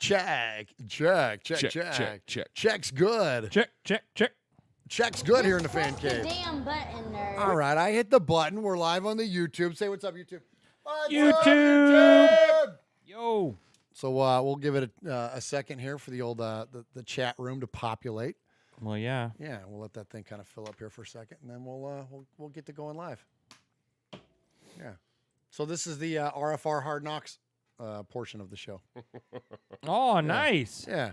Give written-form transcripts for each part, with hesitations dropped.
Check. Check's good. Check. Check's good here in the fan Press cave. the damn button, nerd. All right, I hit the button. We're live on the YouTube. Say what's up, YouTube. YouTube. Yo. So we'll give it a second here for the old the chat room to populate. Well, yeah. Yeah, we'll let that thing kind of fill up here for a second, and then we'll get to going live. Yeah. So this is the RFR Hard Knocks portion of the show. Oh, nice. Yeah.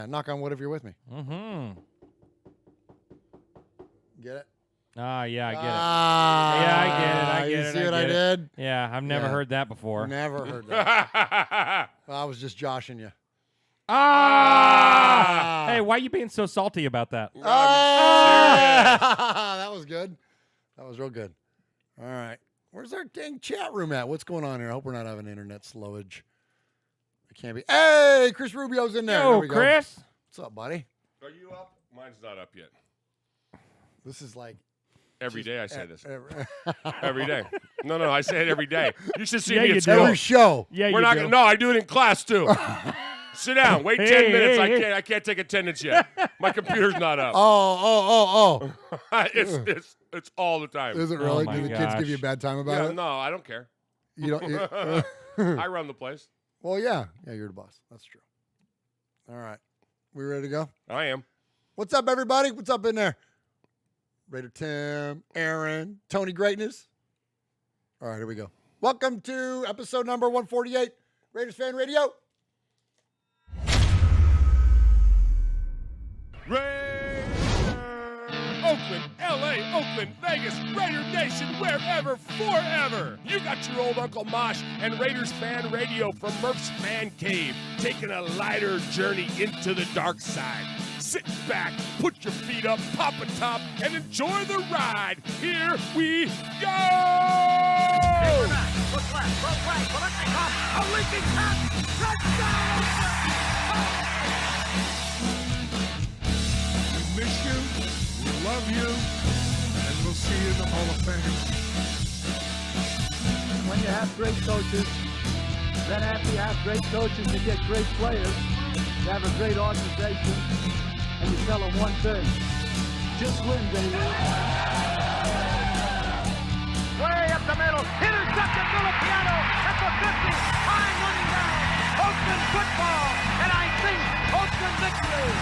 Knock on wood if you're with me. Mm-hmm. Get it? Ah, yeah, I get it. Yeah, I get it. I You get it. see what I did? Yeah, I've never heard that before. Never heard that. I was just joshing you. Hey, why are you being so salty about that? That was good. That was real good. All right. Where's our dang chat room at? What's going on here? I hope we're not having internet slowage. It can't be. Hey, Chris Rubio's in there. Yo, There we go. Chris. What's up, buddy? Are you up? Mine's not up yet. This is like Every day I say this. every Every day. No, I say it every day. You should see Yeah, me you at school. show. Yeah, We're you not do. gonna. No, I do it in class too. Sit down. Wait 10 minutes. I can't take attendance yet. My computer's not up. Oh. It's all the time. Is it really? my Do the kids gosh. give you a bad time about Yeah, it? no, I don't care. You don't. I run the place. Well, yeah. Yeah, you're the boss. That's true. All right. We ready to go? I am. What's up, everybody? What's up in there? Raider Tim, Aaron, Tony Greatness. All right, here we go. Welcome to episode number 148, Raiders Fan Radio. Raiders! Oakland, LA, Oakland, Vegas, Raider Nation, wherever, forever. You got your old Uncle Mosh and Raiders Fan Radio from Murf's Man Cave, taking a lighter journey into the dark side. Sit back, put your feet up, pop a top, and enjoy the ride. Here we go! Look left, look right, Biletnikoff, a leaping pass, touchdown! We miss you, we love you, and we'll see you in the Hall of Fame. When you have great coaches, then after you have great coaches, you get great players. You have a great organization, and you tell them one thing: just win, baby. Way up the middle, intercepted Filipiano at the 50, time running down. Oakland football, and I think Oakland victory.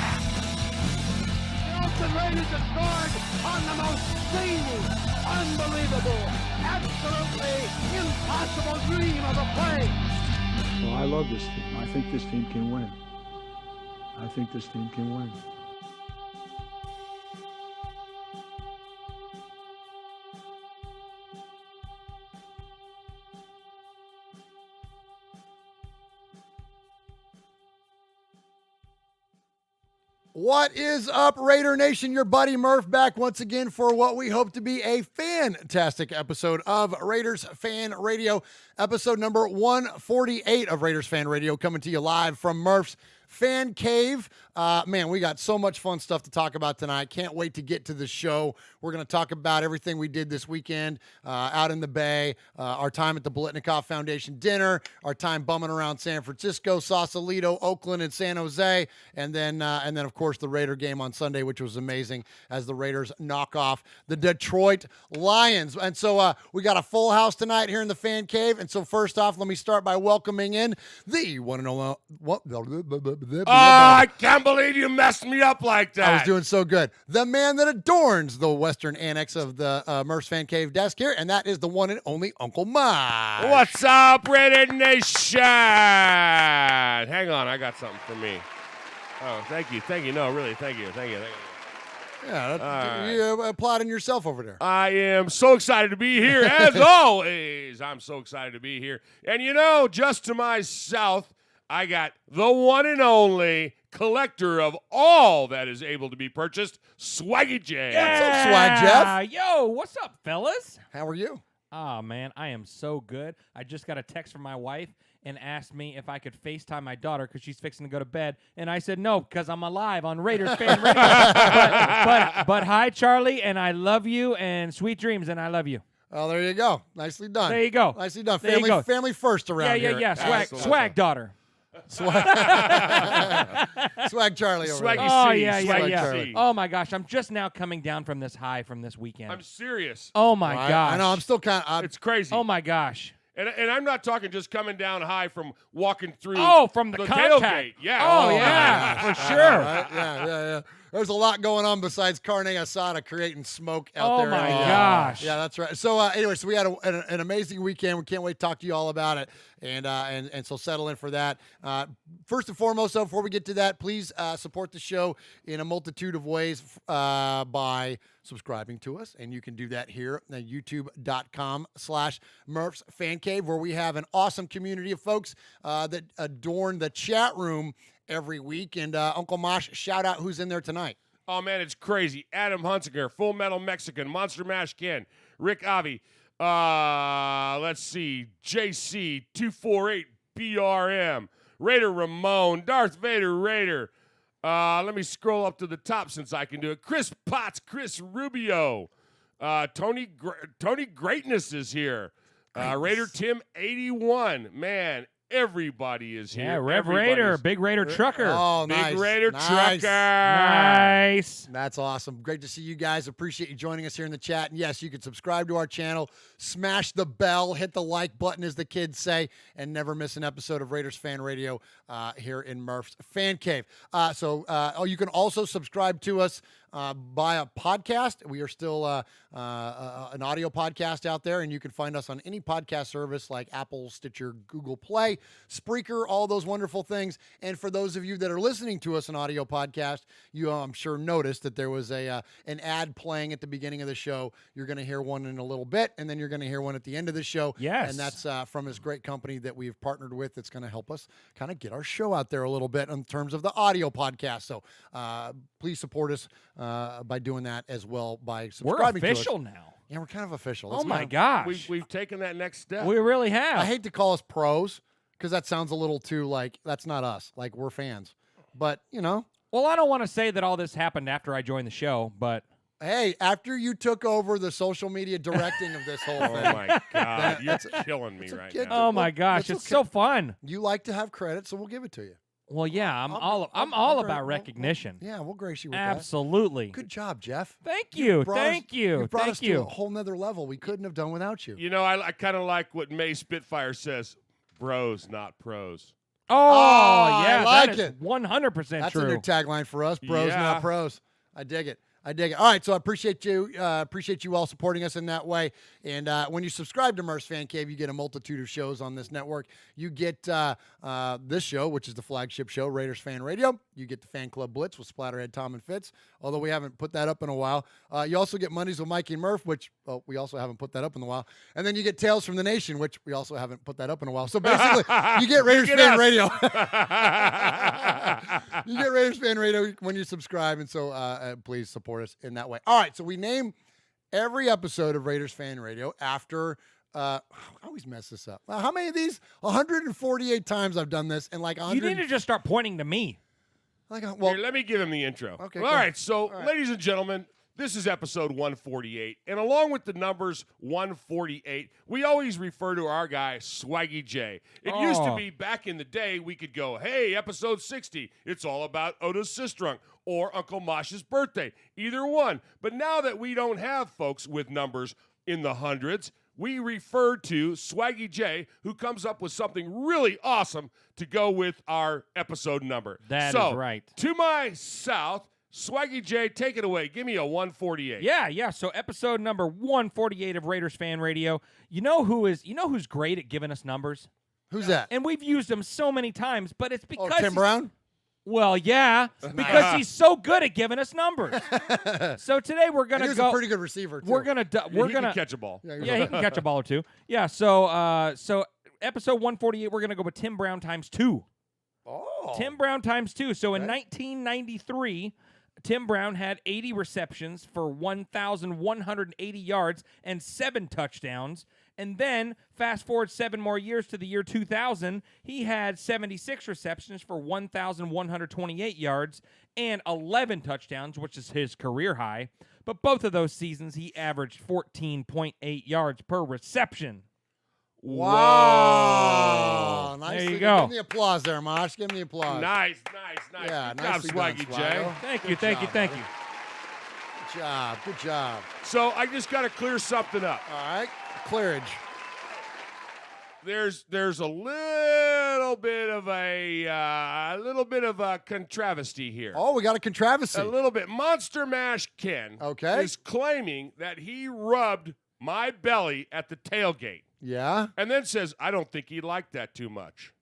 The Oakland Raiders have scored on the most zany, unbelievable, absolutely impossible dream of a play. Well, I love this team. I think this team can win. I think this team can win. What is up, Raider Nation? Your buddy Murf back once again for what we hope to be a fantastic episode of Raiders Fan Radio, episode number 148 of Raiders Fan Radio, coming to you live from Murf's Fan Cave. Man, we got so much fun stuff to talk about tonight. Can't wait to get to the show. We're going to talk about everything we did this weekend out in the Bay, our time at the Biletnikoff Foundation dinner, our time bumming around San Francisco, Sausalito, Oakland, and San Jose, and then of course the Raider game on Sunday, which was amazing as the Raiders knock off the Detroit Lions. And so we got a full house tonight here in the Fan Cave. And so first off, let me start by welcoming in the one and only. I can't believe you messed me up like that. I was doing so good. The man that adorns the western annex of the Murf's Fan Cave desk here, and that is the one and only Uncle Mike. What's up, Raider Nation? Hang on, I got something for me. Oh, thank you. No, really, thank you. Yeah, you're applauding yourself over there. I am so excited to be here, as always. I'm so excited to be here. And you know, just to my south, I got the one and only collector of all that is able to be purchased, Swaggy Jeff. What's up, Swag Jeff? Yo, what's up, fellas? How are you? Oh, man, I am so good. I just got a text from my wife and asked me if I could FaceTime my daughter because she's fixing to go to bed. And I said no because I'm alive on Raiders Fan Radio. but hi, Charlie, and I love you, and sweet dreams, and I love you. Oh, there you go. Nicely done. There you go. Nicely done. There you go. Family first around here. Yeah. Absolutely. Swag daughter. Swag Charlie over Swaggy there. Oh, C, yeah, Swaggy yeah. C. Oh, my gosh. I'm just now coming down from this high from this weekend. I'm serious. Oh, my All right, gosh. I know. I'm still kind of. It's crazy. Oh, my gosh. And I'm not talking just coming down high from walking through. Oh, from the contact. tailgate. Yeah. Oh, yeah, for sure. Right? Yeah. There's a lot going on besides carne asada creating smoke out Oh, there. my in the, gosh. Yeah, that's right. So anyway, so we had an amazing weekend. We can't wait to talk to you all about it. And so settle in for that. First and foremost, though, before we get to that, please support the show in a multitude of ways by subscribing to us. And you can do that here at youtube.com/Murf's Fan Cave, where we have an awesome community of folks that adorn the chat room every week. And Uncle Mosh, shout out who's in there tonight. Oh, man, it's crazy. Adam Hunsinger, Full Metal Mexican, Monster Mash Ken, Rick Avi. Let's see, JC248 BRM, Raider Ramon, Darth Vader Raider. Let me scroll up to the top since I can do it. Chris Potts, Chris Rubio, Tony Greatness is here. Raider Tim 81. Man, everybody is here. Yeah, Rev Everybody's- Raider, Big Raider Trucker. Oh, Big nice. Raider Nice. Trucker. Nice. That's awesome. Great to see you guys. Appreciate you joining us here in the chat. And yes, you can subscribe to our channel, smash the bell, hit the like button, as the kids say, and never miss an episode of Raiders Fan Radio here in Murf's Fan Cave. You can also subscribe to us by a podcast. We are still an audio podcast out there, and you can find us on any podcast service like Apple, Stitcher, Google Play, Spreaker, all those wonderful things. And for those of you that are listening to us on audio podcast, you I'm sure noticed that there was an ad playing at the beginning of the show. You're going to hear one in a little bit, and then you're going to hear one at the end of the show. Yes. And that's from this great company that we've partnered with that's going to help us kind of get our show out there a little bit in terms of the audio podcast. So please support us by doing that as well by We're subscribing to us. official now. Yeah, we're kind of official. Oh, It's my kind of- gosh. We've taken that next step. We really have. I hate to call us pros because that sounds a little too like that's not us. Like we're fans. But, Well, I don't want to say that all this happened after I joined the show, but hey, after you took over the social media directing of this whole Oh, thing, my God. You're killing me it's a right kid- now. oh my gosh, that's it's okay. so fun. you like to have credit, so we'll give it to you. Well, yeah, I'm all I'm about great. recognition. Yeah, we'll grace you with Absolutely. that. Good job, Jeff. Thank you. brought us- Thank you. You brought Thank us to you. a whole nother level we couldn't have done without you. You know, I kind of like what May Spitfire says. Bros, not pros. Oh, I yeah, like that is it. 100% That's true. a new tagline for us, bros, Yeah. not pros. I dig it. All right, so I appreciate you all supporting us in that way. And when you subscribe to Murf's Fan Cave, you get a multitude of shows on this network. You get this show, which is the flagship show, Raiders Fan Radio. You get the Fan Club Blitz with Splatterhead Tom and Fitz, although we haven't put that up in a while. You also get Mondays with Mikey and Murf, which we also haven't put that up in a while. And then you get Tales from the Nation, which we also haven't put that up in a while. So basically, you get Raiders get Fan us. Radio. You get Raiders Fan Radio when you subscribe, and so please support us in that way. All right, so we name every episode of Raiders Fan Radio after. I always mess this up. How many of these? 148 times I've done this, and like 100. You need to just start pointing to me. Well, Here, let me give him the intro. Okay, All go. right, so, All right. ladies and gentlemen, this is episode 148. And along with the numbers 148, we always refer to our guy, Swaggy J. It used to Oh. be back in the day, we could go, hey, episode 60, it's all about Oda's Sistrunk or Uncle Mosh's birthday. Either one. But now that we don't have folks with numbers in the hundreds, we refer to Swaggy J, who comes up with something really awesome to go with our episode number. That so, is right. To my south, Swaggy J, take it away. Give me a 148. Yeah. So episode number 148 of Raiders Fan Radio. You know who's great at giving us numbers? who's that? And we've used him so many times, but it's because Tim Brown? Well, yeah, because he's so good at giving us numbers. So today we're And gonna he was go. a pretty good receiver, too. We're gonna He can catch a ball. Yeah, Yeah, he can catch a ball or two. Yeah. So episode 148, we're gonna go with Tim Brown times 2. Oh. Tim Brown times 2. So in Okay. 1993, Tim Brown had 80 receptions for 1,180 yards and 7 touchdowns. And then, fast forward 7 more years to the year 2000, he had 76 receptions for 1,128 yards and 11 touchdowns, which is his career high. But both of those seasons, he averaged 14.8 yards per reception. Wow. Oh, nice. There you go. Give him the applause there, Mosh. Give him the applause. Nice. Yeah, Good nicely job, done, Swaggy Swaggo. Jay. Thank Good you, thank you, job, thank buddy. you. Good job. So I just got to clear something up. All right, clearage. There's a little bit of a contravesty here. Oh, we got a controversy. A little bit. Monster Mash Ken is claiming that he rubbed my belly at the tailgate. Yeah. And then says, I don't think he liked that too much.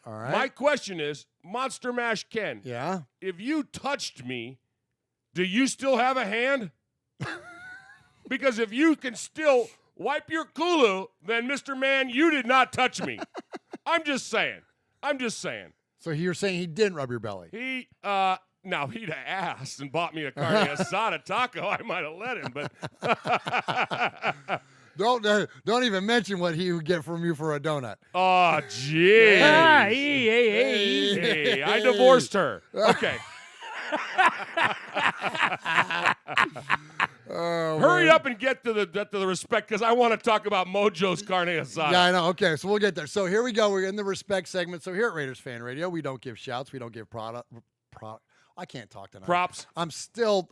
All right. My question is, Monster Mash Ken, Yeah. if you touched me, do you still have a hand? Because if you can still wipe your Kulu, then Mr. Man, you did not touch me. I'm just saying. So you're saying he didn't rub your belly? He, now he'd have asked and bought me a carne asada taco, I might have let him, but. Don't even mention what he would get from you for a donut. Oh, jeez. Hey. Hey, I divorced her. Okay. Hurry up and get to the respect, because I want to talk about Mojo's carne asada. Yeah, I know. Okay, so we'll get there. So here we go. We're in the respect segment. So here at Raiders Fan Radio, we don't give shouts. We don't give product. I can't talk tonight. Props. I'm still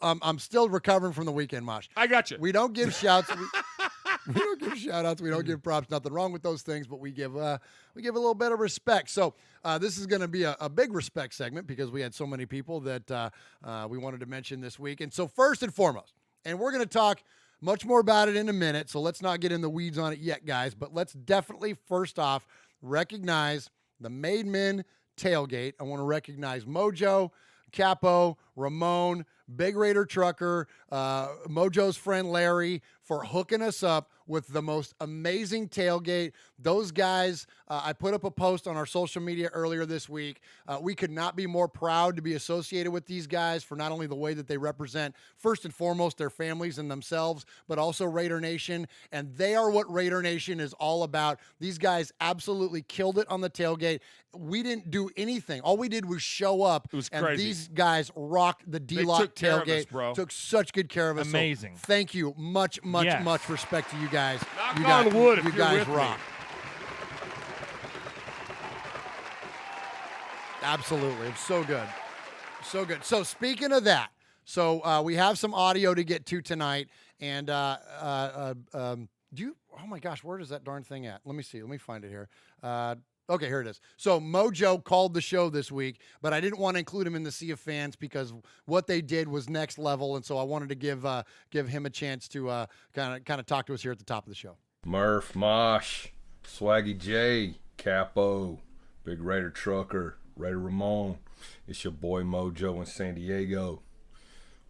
recovering from the weekend, Mosh. I got you. We don't give shouts. We don't give shout outs. We don't give props. Nothing wrong with those things, but we give a little bit of respect. So this is going to be a big respect segment because we had so many people that we wanted to mention this week. And so first and foremost, and we're going to talk much more about it in a minute, so let's not get in the weeds on it yet, guys, but let's definitely first off recognize the Made Men tailgate. I want to recognize Mojo, Capo, Ramon, Big Raider Trucker, Mojo's friend Larry for hooking us up with the most amazing tailgate. Those guys, I put up a post on our social media earlier this week. We could not be more proud to be associated with these guys for not only the way that they represent, first and foremost, their families and themselves, but also Raider Nation. And they are what Raider Nation is all about. These guys absolutely killed it on the tailgate. We didn't do anything. All we did was show up. It was and crazy. These guys rocked the D-Lock took care of tailgate. us, bro. Took such good care of us. Amazing. So thank you. Much Yes. respect to you guys. Knock on wood if you you're guys with me. rock. Absolutely. It's so good. So good. So speaking of that, we have some audio to get to tonight. And do you, oh my gosh, where is that darn thing at? Let me see. Let me find it here. Okay, here it is. So Mojo called the show this week, but I didn't want to include him in the sea of fans because what they did was next level, and so I wanted to give him a chance to kind of talk to us here at the top of the show. Murf, Mosh, Swaggy J, Capo, Big Raider Trucker, Raider Ramon. It's your boy Mojo in San Diego.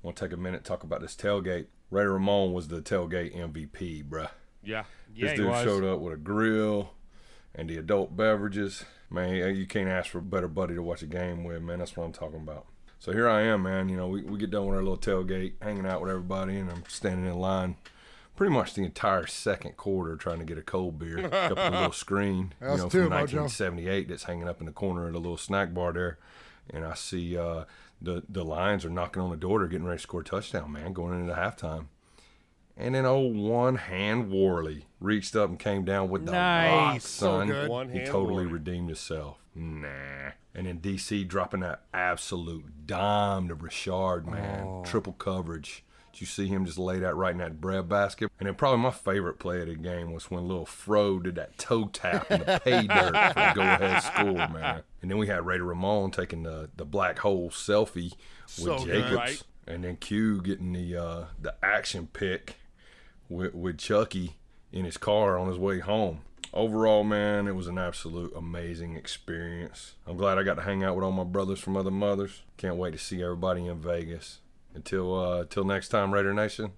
Want to take a minute to talk about this tailgate. Raider Ramon was the tailgate MVP, bruh. Yeah. This dude showed up with a grill and the adult beverages. Man, you can't ask for a better buddy to watch a game with, man. That's what I'm talking about. So here I am, man. You know, we get done with our little tailgate, hanging out with everybody, and I'm standing in line pretty much the entire second quarter trying to get a cold beer up on the little screen, Us from too, Mojo. 1978 that's hanging up in the corner of the little snack bar there. And I see the Lions are knocking on the door. They're getting ready to score a touchdown, man, going into halftime. And then old One Hand Worley reached up and came down with the rock, Nice. son. So good. One He Hand totally Worley. redeemed himself. Nah. And then DC dropping that absolute dime to Richard, man. Triple coverage. Did you see him just lay that right in that bread basket? And then probably my favorite play of the game was when little Fro did that toe tap in the pay dirt for the go-ahead score, man. And then we had Raider Ramon taking the black hole selfie with So good. Jacobs. Right. And then Q getting the action pick with Chucky in his car on his way home. Overall, man, it was an absolute amazing experience. I'm glad I got to hang out with all my brothers from other mothers. Can't wait to see everybody in Vegas. Until next time, Raider Nation,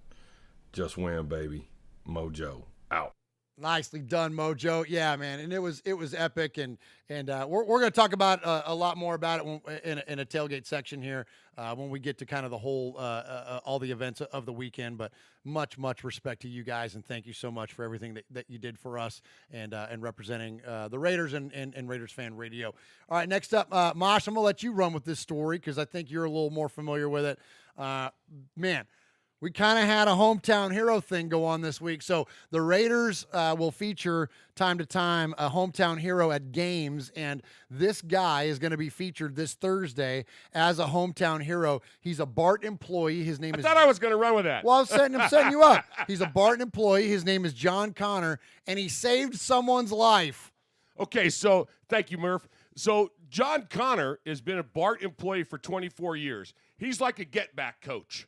just win, baby. Mojo, out. Nicely done, Mojo. Yeah, man, and it was epic, and we're going to talk about a lot more about it in a tailgate section here when we get to kind of the whole all the events of the weekend. But much respect to you guys, and thank you so much for everything that you did for us and representing the Raiders and Raiders Fan Radio. All right, next up, Mosh, I'm going to let you run with this story because I think you're a little more familiar with it. Man, We kind of had a hometown hero thing go on this week. So the Raiders will feature time to time a hometown hero at games, and this guy is going to be featured this Thursday as a hometown hero. He's a BART employee. His name I is. thought I was going to run with that. Well, I'm setting you up. He's a BART employee. His name is John Connor, and he saved someone's life. Okay, so thank you, Murf. So John Connor has been a BART employee for 24 years. He's like a get-back coach.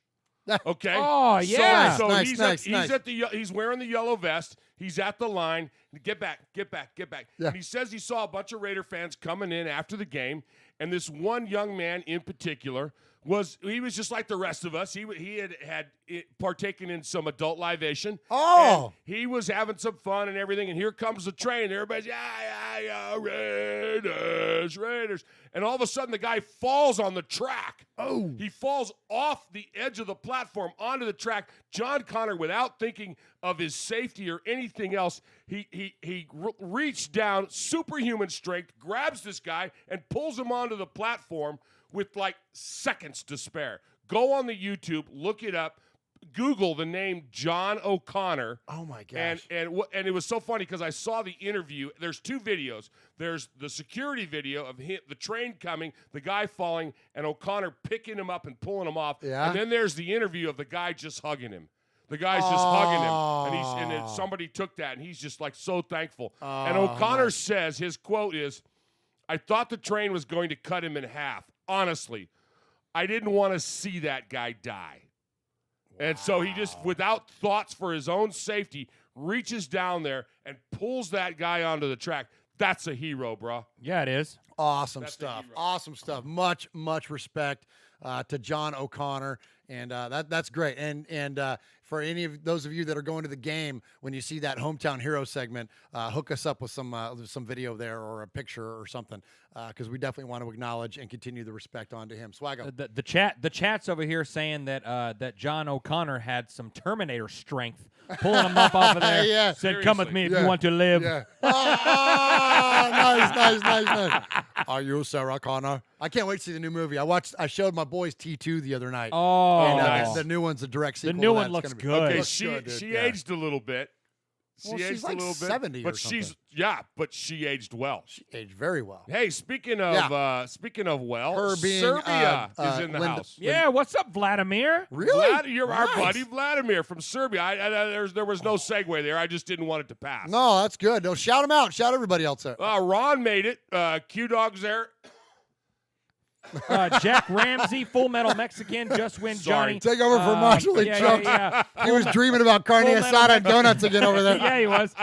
Okay. Oh, yeah. So Nice, he's nice, at, nice. he's wearing the yellow vest. He's at the line. Get back. Yeah. And he says he saw a bunch of Raider fans coming in after the game, and this one young man in particular was just like the rest of us. He had partaken in some adult libation. Oh. And he was having some fun and everything. And here comes the train. Everybody's Raiders. And all of a sudden, the guy falls on the track. Oh. He falls off the edge of the platform onto the track. John Connor, without thinking of his safety or anything else, he reached down, superhuman strength, grabs this guy, and pulls him onto the platform with like seconds to spare. Go on the YouTube, look it up, Google the name John O'Connor. Oh my gosh. And it was so funny because I saw the interview. There's two videos. There's the security video of the train coming, the guy falling, and O'Connor picking him up and pulling him off. Yeah. And then there's the interview of the guy just hugging him. The guy's just hugging him, and then somebody took that, and he's just like so thankful. And O'Connor says his quote is, "I thought the train was going to cut him in half. Honestly, I didn't want to see that guy die." Wow. And so he just, without thoughts for his own safety, reaches down there and pulls that guy onto the track. That's a hero, bro. Yeah, it is. Awesome That's stuff. a hero. Awesome stuff. Much respect to John O'Connor, and that's great. And for any of those of you that are going to the game, when you see that hometown hero segment, hook us up with some video there or a picture or something, because we definitely want to acknowledge and continue the respect onto him. Swaggo. The chat's over here saying that John O'Connor had some Terminator strength, pulling him up off of there. Yeah. Said, "Come with me if Yeah. you want to live." Yeah. Nice. Are you Sarah Connor? I can't wait to see the new movie. I showed my boys T2 the other night. Oh, and, nice. The new one's a direct sequel. The new to one that. It's looks gonna be- good. Okay, Looks good, dude. she Yeah. aged a little bit. Well, she's like 70 or but something. but she aged well. She aged very well. Hey, speaking of Her being, Serbia is in the Linda- house. Yeah, what's up, Vladimir? Really? You're our Nice. buddy Vladimir from Serbia. There was no segue there. I just didn't want it to pass. No, that's good. No, shout him out. Shout everybody else out. Ron made it. Q-Dog's there. Jack Ramsey, Full Metal Mexican, Just Win Sorry. Johnny. Take over for Marshall and Chuck. Yeah. He was dreaming about carne Full Metal asada and donuts again over there. Yeah, he was.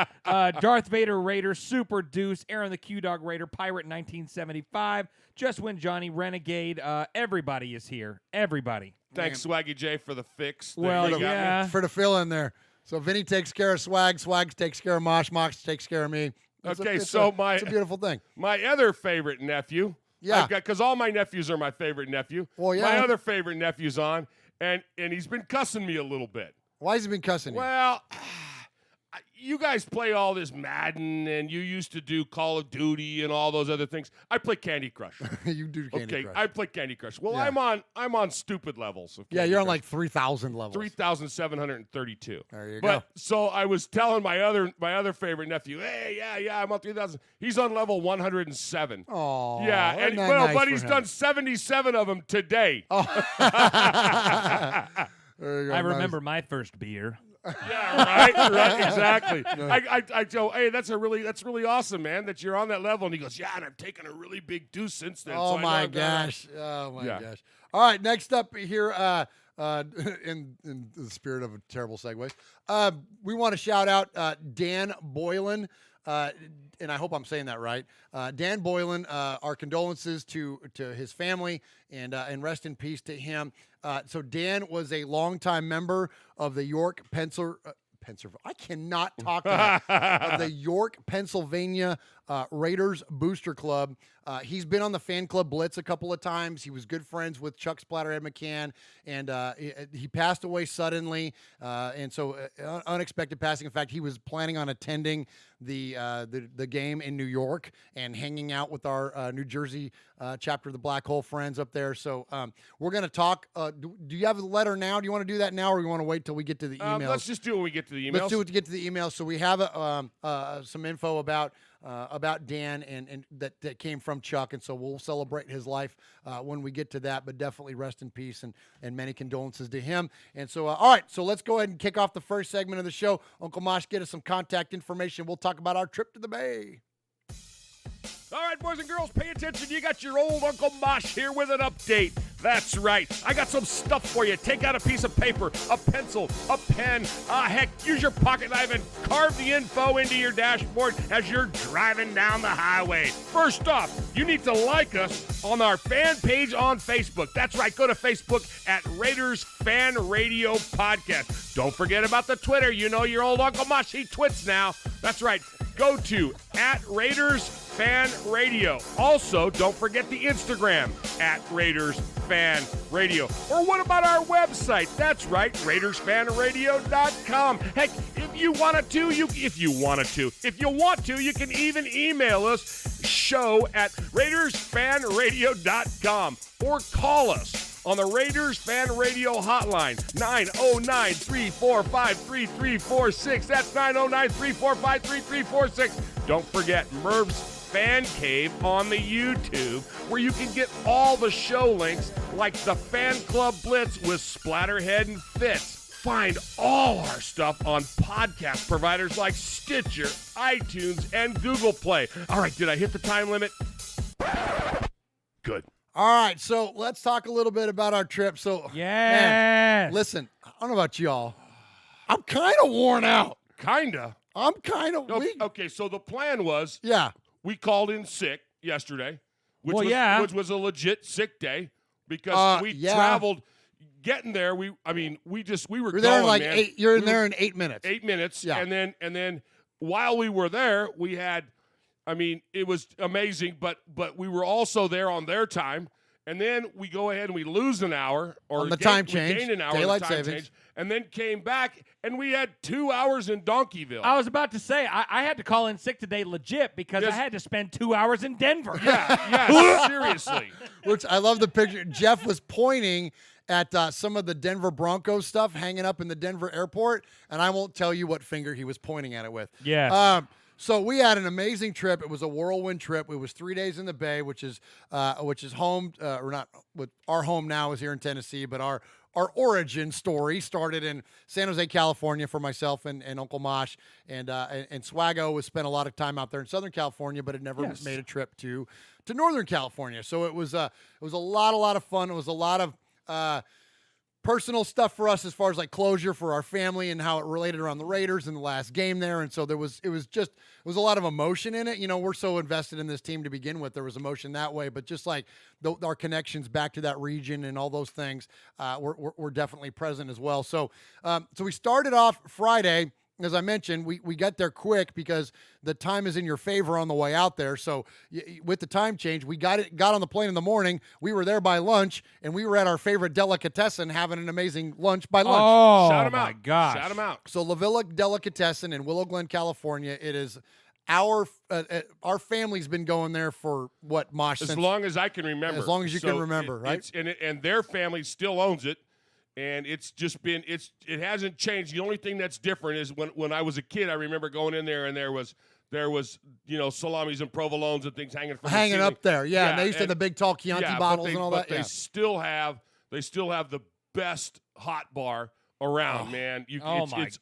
Darth Vader Raider, Super Deuce, Aaron the Q-Dog Raider, Pirate 1975, Just Win Johnny, Renegade. Everybody is here. Everybody. Thanks, Swaggy J, for the fix. There Well, you go. yeah. For the fill in there. So Vinny takes care of Swag. Swag takes care of Mosh. Mosh takes care of me. It's Okay, a beautiful thing. My other favorite nephew. Yeah. Because all my nephews are my favorite nephew. Well, yeah. My other favorite nephew's on, and he's been cussing me a little bit. Why has he been cussing you? Well, you guys play all this Madden, and you used to do Call of Duty and all those other things. I play Candy Crush. You do Candy Crush. I play Candy Crush. Well, Yeah. I'm on stupid levels. Of Yeah, Candy you're on Crush. like 3,000 levels. 3,732. There you But go. so I was telling my other favorite nephew, hey, yeah, I'm on 3,000. He's on level 107. Oh, Yeah, isn't and that well, nice but for he's him? done 77 of them today. There you go, I nice. remember my first beer. Yeah, right, exactly. I go, hey, that's really awesome, man, that you're on that level. And he goes, yeah, and I've taken a really big deuce since then. Oh so I know my I've got gosh! Oh my Yeah. gosh! All right, next up here, in the spirit of terrible segues, we want to shout out Dan Boylan, and I hope I'm saying that right. Dan Boylan, our condolences to his family, and rest in peace to him. So Dan was a longtime member of the York, Pennsylvania. I cannot talk tonight. Of the York, Pennsylvania Raiders Booster Club. He's been on the Fan Club Blitz a couple of times. He was good friends with Chuck Splatterhead McCann, and he passed away suddenly, and so unexpected passing. In fact, he was planning on attending the game in New York and hanging out with our New Jersey chapter of the Black Hole friends up there. So we're going to talk. Do you have the letter now? Do you want to do that now, or you want to wait till we get to the emails? Let's just do it when we get to the emails. Let's do it to get to the emails. So we have some info about Dan and that came from Chuck, and so we'll celebrate his life when we get to that. But definitely rest in peace and many condolences to him. And so, all right, so let's go ahead and kick off the first segment of the show. Uncle Mosh, get us some contact information. We'll talk about our trip to the Bay. All right, boys and girls, pay attention. You got your old Uncle Mosh here with an update. That's right. I got some stuff for you. Take out a piece of paper, a pencil, a pen. Heck, use your pocket knife and carve the info into your dashboard as you're driving down the highway. First off, you need to like us on our fan page on Facebook. That's right. Go to Facebook at Raiders Fan Radio Podcast. Don't forget about the Twitter. You know your old Uncle Mosh, he twits now. That's right. Go to at Raiders Fan Radio. Also, don't forget the Instagram at Raiders Fan Radio. Or what about our website? That's right, RaidersFanRadio.com. Heck, if you want to, you can even email us, show at RaidersFanRadio.com, or call us on the Raiders Fan Radio hotline, 909-345-3346. That's 909-345-3346. Don't forget Murf's Fan Cave on the YouTube, where you can get all the show links like the Fan Club Blitz with Splatterhead and Fitz. Find all our stuff on podcast providers like Stitcher, iTunes, and Google Play. All right, did I hit the time limit? Good. All right, so let's talk a little bit about our trip. So, Yes. man, listen, I don't know about y'all. I'm kind of worn out. Kinda. I'm kind of weak. Okay, so the plan was Yeah. we called in sick yesterday, which Well, was yeah. which was a legit sick day because we yeah. traveled. Getting there, we were You're going, there in like man. 8. You're in there in 8 minutes. 8 minutes, Yeah. and then while we were there, we had, it was amazing, but we were also there on their time, and then we go ahead and we lose an hour or On the time change, we gained an hour on daylight the time savings. change, and then came back and we had 2 hours in Donkeyville. I was about to say, I had to call in sick today legit because Yes. I had to spend 2 hours in Denver. Yeah, seriously. Which I love the picture. Jeff was pointing at some of the Denver Broncos stuff hanging up in the Denver airport, and I won't tell you what finger he was pointing at it with. Yes. So we had an amazing trip. It was a whirlwind trip. It was 3 days in the Bay, which is home, or not. With our home now is here in Tennessee, but our origin story started in San Jose, California, for myself and Uncle Mosh, and Swaggo was spent a lot of time out there in Southern California, but had never made a trip to Northern California. So it was a lot of fun. It was a lot of personal stuff for us as far as like closure for our family and how it related around the Raiders in the last game there. And so it was a lot of emotion in it. You know, we're so invested in this team to begin with. There was emotion that way, but just like our connections back to that region and all those things were definitely present as well. So we started off Friday. As I mentioned, we got there quick because the time is in your favor on the way out there. So with the time change, we got on the plane in the morning. We were there by lunch, and we were at our favorite delicatessen having an amazing lunch by lunch. Oh, Shout 'em my out. gosh. Shout 'em out. So La Villa Delicatessen in Willow Glen, California. It is our family's been going there for what, Mosh? As long as I can remember. As long as you can remember, right? And their family still owns it. And it's just been it hasn't changed. The only thing that's different is when I was a kid, I remember going in there and there was salamis and provolones and things hanging from the ceiling. up there. Yeah, and they used to have the big tall Chianti bottles and all that. They still have the best hot bar around, man. It's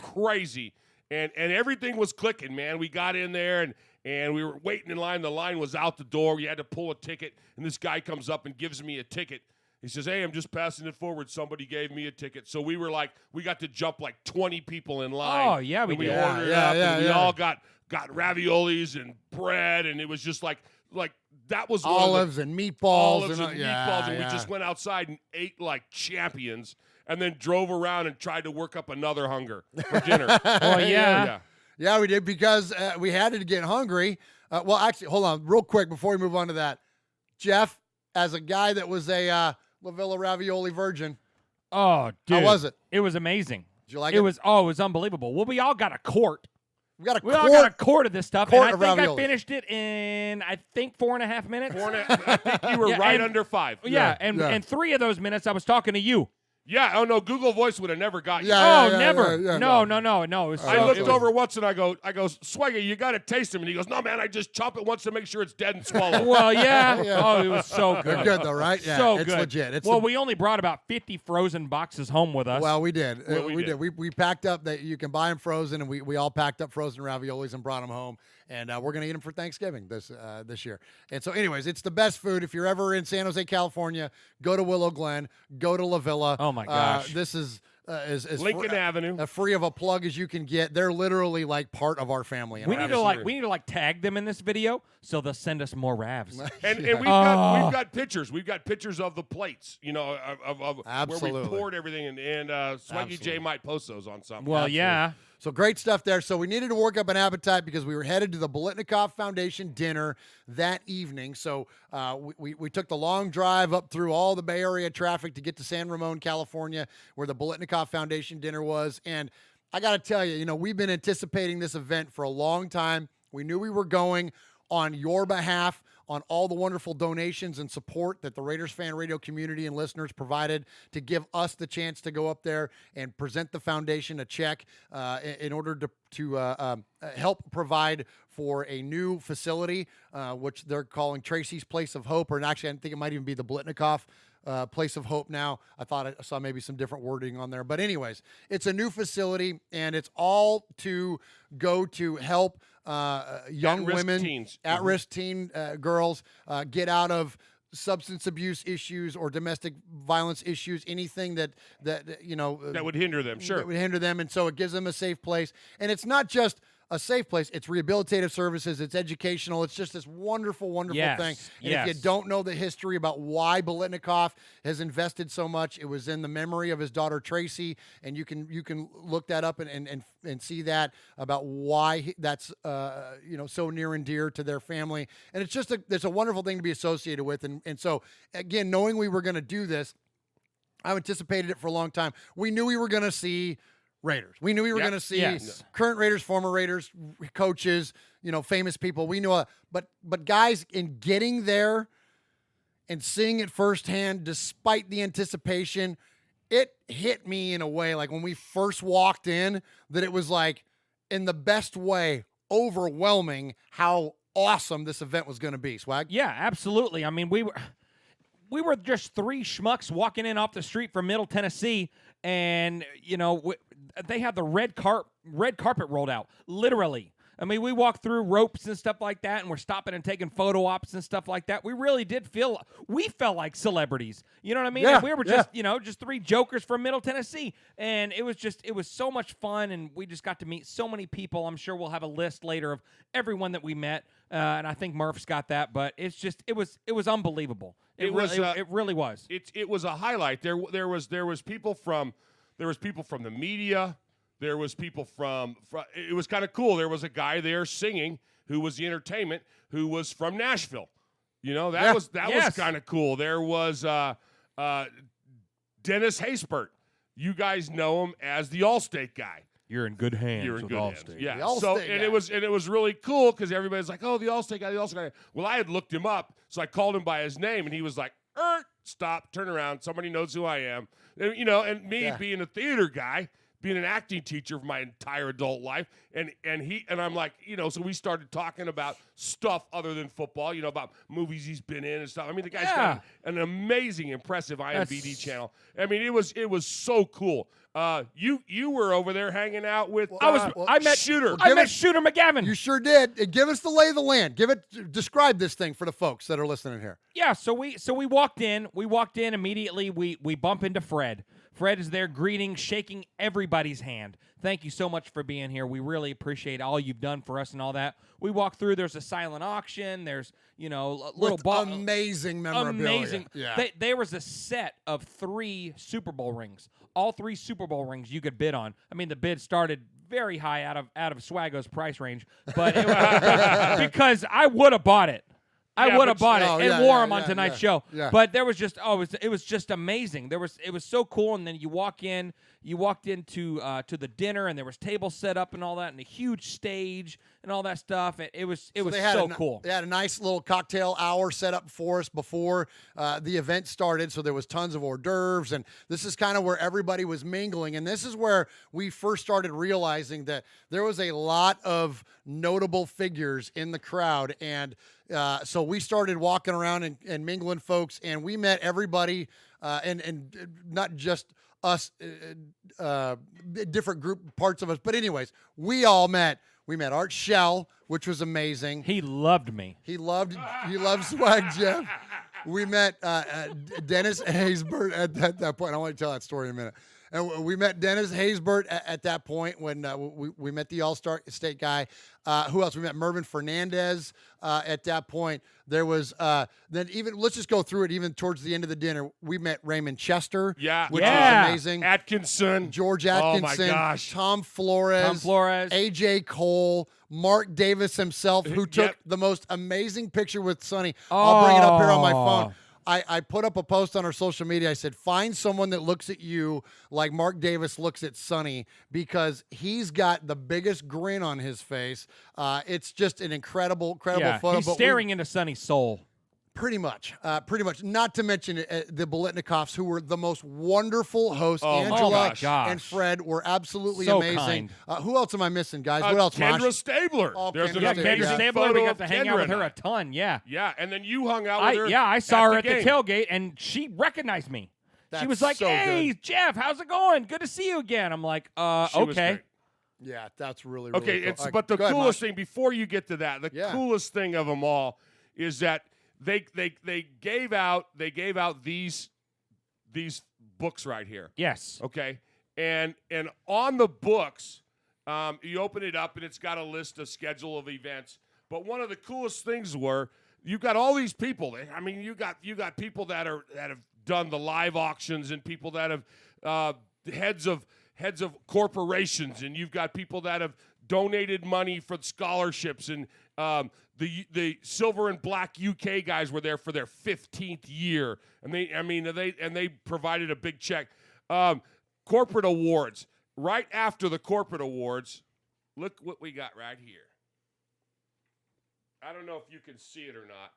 crazy. And everything was clicking, man. We got in there and we were waiting in line. The line was out the door. You had to pull a ticket, and this guy comes up and gives me a ticket. He says, "Hey, I'm just passing it forward. Somebody gave me a ticket." So we were we got to jump like 20 people in line. Oh, yeah, we and we did. ordered it up, and we all got raviolis and bread, and it was just like that was one olives of and meatballs and meatballs, and we just went outside and ate like champions, and then drove around and tried to work up another hunger for dinner. Well, yeah. Yeah, we did because we had to get hungry. Well, actually, hold on real quick before we move on to that. Jeff, as a guy that was a La Villa ravioli virgin, Oh, dude. how was it? It was amazing. Did you like It it? was unbelievable. Well, we all got a quart. We all got a quart of this stuff, and quart I of think raviolis. I finished it in 4.5 minutes. I think you were Yeah, right and- under 5. And 3 of those minutes I was talking to you. Yeah, oh no, Google Voice would have never got you. Yeah, Oh, never. yeah. No. It was I so- looked it was- over once and I go, Swaggy, you got to taste him. And he goes, no, man, I just chop it once to make sure it's dead and swallow. Well, yeah. Yeah. Oh, it was so good. They're good though, right? Yeah, so it's good. legit. It's well, the- we only brought about 50 frozen boxes home with us. Well, we did. Well, we we did. did. We packed up that you can buy them frozen, and we all packed up frozen raviolis and brought them home. And we're gonna eat them for Thanksgiving this year. And so, anyways, it's the best food. If you're ever in San Jose, California, go to Willow Glen, go to La Villa. Oh, my gosh. This is as Lincoln Avenue. as free of a plug as you can get. They're literally like part of our family. we need to Absolutely. tag them in this video so they'll send us more ravs. And we've got pictures. We've got pictures of the plates, of where we Absolutely. poured everything. And Swaggy J Absolutely. might post those on something. Well, yeah. So great stuff there. So we needed to work up an appetite because we were headed to the Biletnikoff Foundation dinner that evening. So we took the long drive up through all the Bay Area traffic to get to San Ramon, California, where the Biletnikoff Foundation dinner was. And I got to tell you, we've been anticipating this event for a long time. We knew we were going on your behalf, on all the wonderful donations and support that the Raiders Fan Radio community and listeners provided to give us the chance to go up there and present the foundation a check in order to help provide for a new facility, which they're calling Tracy's Place of Hope, or actually I think it might even be the Biletnikoff Place of Hope now. I thought I saw maybe some different wording on there. But anyways, it's a new facility, and it's all to go to help young At-risk women, teens. at-risk teen girls get out of substance abuse issues or domestic violence issues, anything that That would hinder them, sure. that would hinder them. And so it gives them a safe place. And it's not just a safe place, it's rehabilitative services, it's educational, it's just this wonderful, wonderful Yes, thing. And yes. if you don't know the history about why Biletnikoff has invested so much, it was in the memory of his daughter Tracy, and you can look that up and see that about why that's so near and dear to their family. And it's just there's a wonderful thing to be associated with. And so again, knowing we were going to do this, I anticipated it for a long time. We knew we were going to see Raiders. We knew we were Yep. going to see Yes. current Raiders, former Raiders, coaches, famous people. We knew, but guys, in getting there and seeing it firsthand, despite the anticipation, it hit me in a way like when we first walked in that it was like, in the best way, overwhelming how awesome this event was going to be. Swag? Yeah, absolutely. I mean, we were just 3 schmucks walking in off the street from Middle Tennessee, and they had the red carpet rolled out, literally. I mean, we walked through ropes and stuff like that, and we're stopping and taking photo ops and stuff like that. We really felt like celebrities. You know what I mean? Yeah, And we were just 3 jokers from Middle Tennessee, and it was so much fun, and we just got to meet so many people. I'm sure we'll have a list later of everyone that we met, and I think Murf's got that, but it was unbelievable. It really was. It was a highlight. There was people from the media. There was people from it was kind of cool. There was a guy there singing who was the entertainment who was from Nashville. That was kind of cool. There was Dennis Haysbert. You guys know him as the Allstate guy. You're in good hands. You're in good hands. Yeah. The Allstate So guy. and it was really cool because everybody's like, oh, the Allstate guy, the Allstate guy. Well, I had looked him up, so I called him by his name, and he was like, stop, turn around. Somebody knows who I am. And me being a theater guy, being an acting teacher for my entire adult life, and I'm like, so we started talking about stuff other than football, about movies he's been in and stuff. I mean, the guy's got an amazing, impressive IMDb channel. I mean, it was so cool. You were over there hanging out with I met Shooter. I met Shooter McGavin. You sure did. And give us the lay of the land. Describe this thing for the folks that are listening here. Yeah, so we walked in. We walked in immediately. We bump into Fred. Fred is there greeting, shaking everybody's hand. Thank you so much for being here. We really appreciate all you've done for us and all that. We walk through. There's a silent auction. There's little With amazing memorabilia. Amazing. Yeah. There was a set of 3 Super Bowl rings. All 3 Super Bowl rings you could bid on. I mean, the bid started very high out of Swaggo's price range, but it was, because I would have bought it. I would have bought it and wore them on tonight's show. Yeah. But there was just it was just amazing. It was so cool. And then you walk in, you walked into to the dinner, and there was tables set up and all that, and a huge stage and all that stuff. It was so cool. They had a nice little cocktail hour set up for us before the event started, so there was tons of hors d'oeuvres, and this is kind of where everybody was mingling, and this is where we first started realizing that there was a lot of notable figures in the crowd, and so we started walking around and mingling folks, and we met everybody, and not just us, different group parts of us, but anyways, we met Art Shell, which was amazing. He loved me. He loved Swag Jeff. We met Dennis Haysbert at that point. I want to tell that story in a minute. And we met Dennis Haysbert at that point when we met the All-Star State guy. Who else? We met Mervin Fernandez at that point. There was then even, let's just go through it, even towards the end of the dinner, we met Raymond Chester, which was amazing. Atkinson. George Atkinson. Oh, my gosh. Tom Flores. AJ Cole. Mark Davis himself, who took the most amazing picture with Sonny. I'll bring it up here on my phone. I put up a post on our social media. I said, find someone that looks at you like Mark Davis looks at Sonny, because he's got the biggest grin on his face. It's just an incredible photo. He's staring into Sonny's soul. Pretty much. Not to mention the Biletnikoffs, who were the most wonderful hosts. Angela and Fred were absolutely amazing. Who else am I missing, guys? What else, Kendra Mosh? Stabler. Kendra Stabler. We got to hang out with her a ton. Yeah, and then you hung out with her. Yeah, I saw her at the tailgate, and she recognized me. She was like, "Hey, Jeff, how's it going? Good to see you again." I'm like, "Okay." Yeah, that's really okay. Cool. But the coolest thing, before you get to that, the coolest thing of them all is that they gave out these books right here. Yes. Okay. And on the books, you open it up and it's got a list of schedule of events. But one of the coolest things were you got all these people. I mean, you got people that have done the live auctions, and people that have heads of corporations, and you've got people that have donated money for scholarships, and the silver and black UK guys were there for their 15th year, and they provided a big check. Corporate awards. Right after the corporate awards, look what we got right here. I don't know if you can see it or not.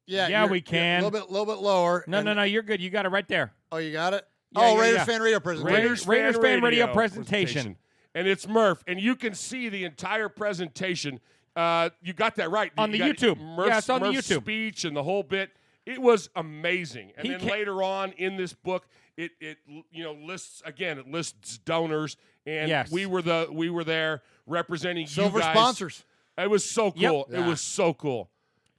Yeah, we can. A little bit lower. No, you're good. You got it right there. Oh, you got it? Yeah, Raiders Fan Radio presentation. Raiders Fan Radio presentation. And it's Murf, and you can see the entire presentation. You got that right. On the YouTube. It's on the YouTube. Speech and the whole bit. It was amazing. And then later on in this book, it lists donors, and we were there representing Silver you guys. Sponsors. It was so cool. Yep. It was so cool.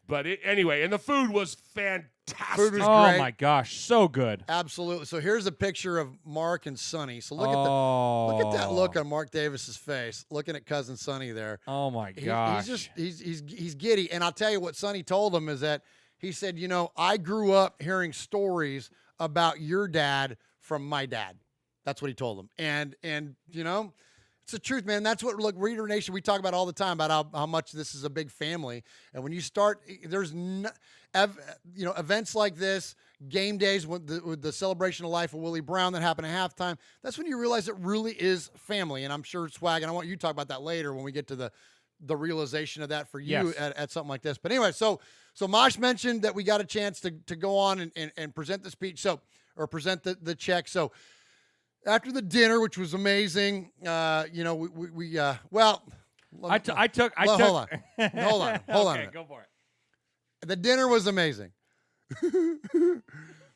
But anyway, and the food was fantastic. Food was oh great. My gosh, so good. Absolutely. So here's a picture of Mark and Sonny. So look at that look on Mark Davis's face, looking at cousin Sonny there. Oh my gosh. He's giddy. And I'll tell you what Sonny told him is that he said, I grew up hearing stories about your dad from my dad. That's what he told him. And it's the truth, man. That's what Raider Nation, we talk about all the time, about how much this is a big family. And when you start, there's events like this, game days with the celebration of life of Willie Brown that happened at halftime, that's when you realize it really is family. And I'm sure Swag, and I want you to talk about that later when we get to the realization of that for you at something like this. But anyway, so Mosh mentioned that we got a chance to go on and present the speech, or present the check. So after the dinner, which was amazing, I took. Hold on. Okay, go for it. The dinner was amazing.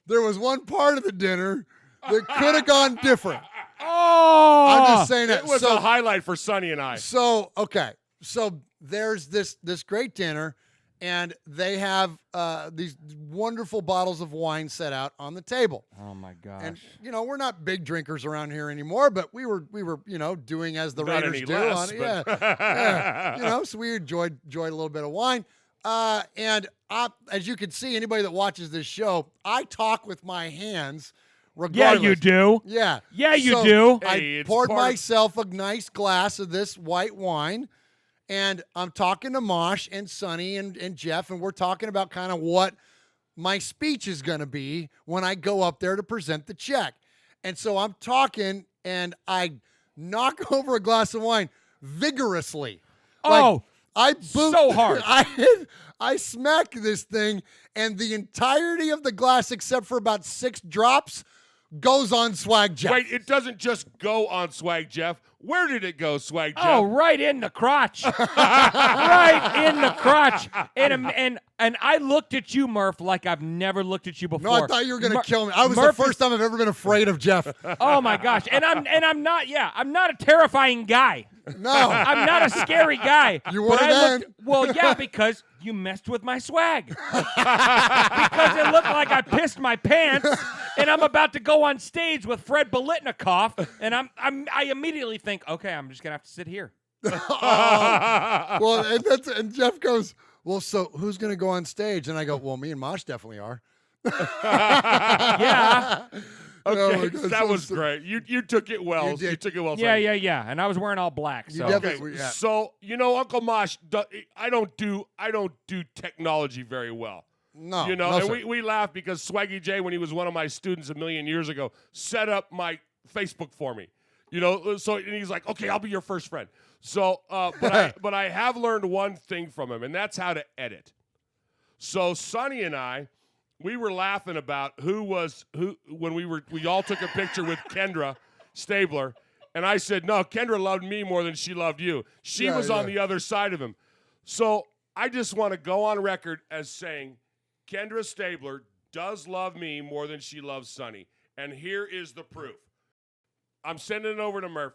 There was one part of the dinner that could have gone different. Oh, I'm just saying that. It was a highlight for Sonny and I. So there's this great dinner, and they have these wonderful bottles of wine set out on the table. Oh my gosh! And we're not big drinkers around here anymore, but we were doing as the Raiders do. So we enjoyed a little bit of wine. And as you can see, anybody that watches this show, I talk with my hands. Regardless. Yeah, you do. Yeah. Yeah, you do. I poured myself a nice glass of this white wine, and I'm talking to Mosh and Sonny and Jeff, and we're talking about kind of what my speech is going to be when I go up there to present the check. And so I'm talking, and I knock over a glass of wine vigorously. Oh, I so hard. I smack this thing, and the entirety of the glass, except for about 6 drops, goes on Swag Jeff. Wait, it doesn't just go on Swag Jeff. Where did it go, Swag Jeff? Oh, right in the crotch. Right in the crotch. And I looked at you, Murf, like I've never looked at you before. No, I thought you were going to kill me. I was Murf the first time I've ever been afraid of Jeff. Oh my gosh. And I'm not a terrifying guy. No. I'm not a scary guy. You were But I then. well, yeah, because you messed with my swag. Because it looked like I pissed my pants, and I'm about to go on stage with Fred Biletnikoff, and I immediately think, okay, I'm just gonna have to sit here. Well, and Jeff goes, well, so who's going to go on stage? And I go, well, me and Mosh definitely are. Yeah. Okay, Oh my God, that was great. You took it well. You did. You took it well. Yeah, Frank. yeah. And I was wearing all black. So definitely- Okay, Yeah. so Uncle Mosh, I don't do technology very well. No. You know, no, and sir. we laugh because Swaggy J, when he was one of my students a million years ago, set up my Facebook for me. You know, so and he's like, okay, I'll be your first friend. So, but I have learned one thing from him, and that's how to edit. So Sonny and I, we were laughing about who when we all took a picture with Kendra Stabler, and I said, no, Kendra loved me more than she loved you. She was on the other side of him. So I just want to go on record as saying Kendra Stabler does love me more than she loves Sonny. And here is the proof. I'm sending it over to Murf.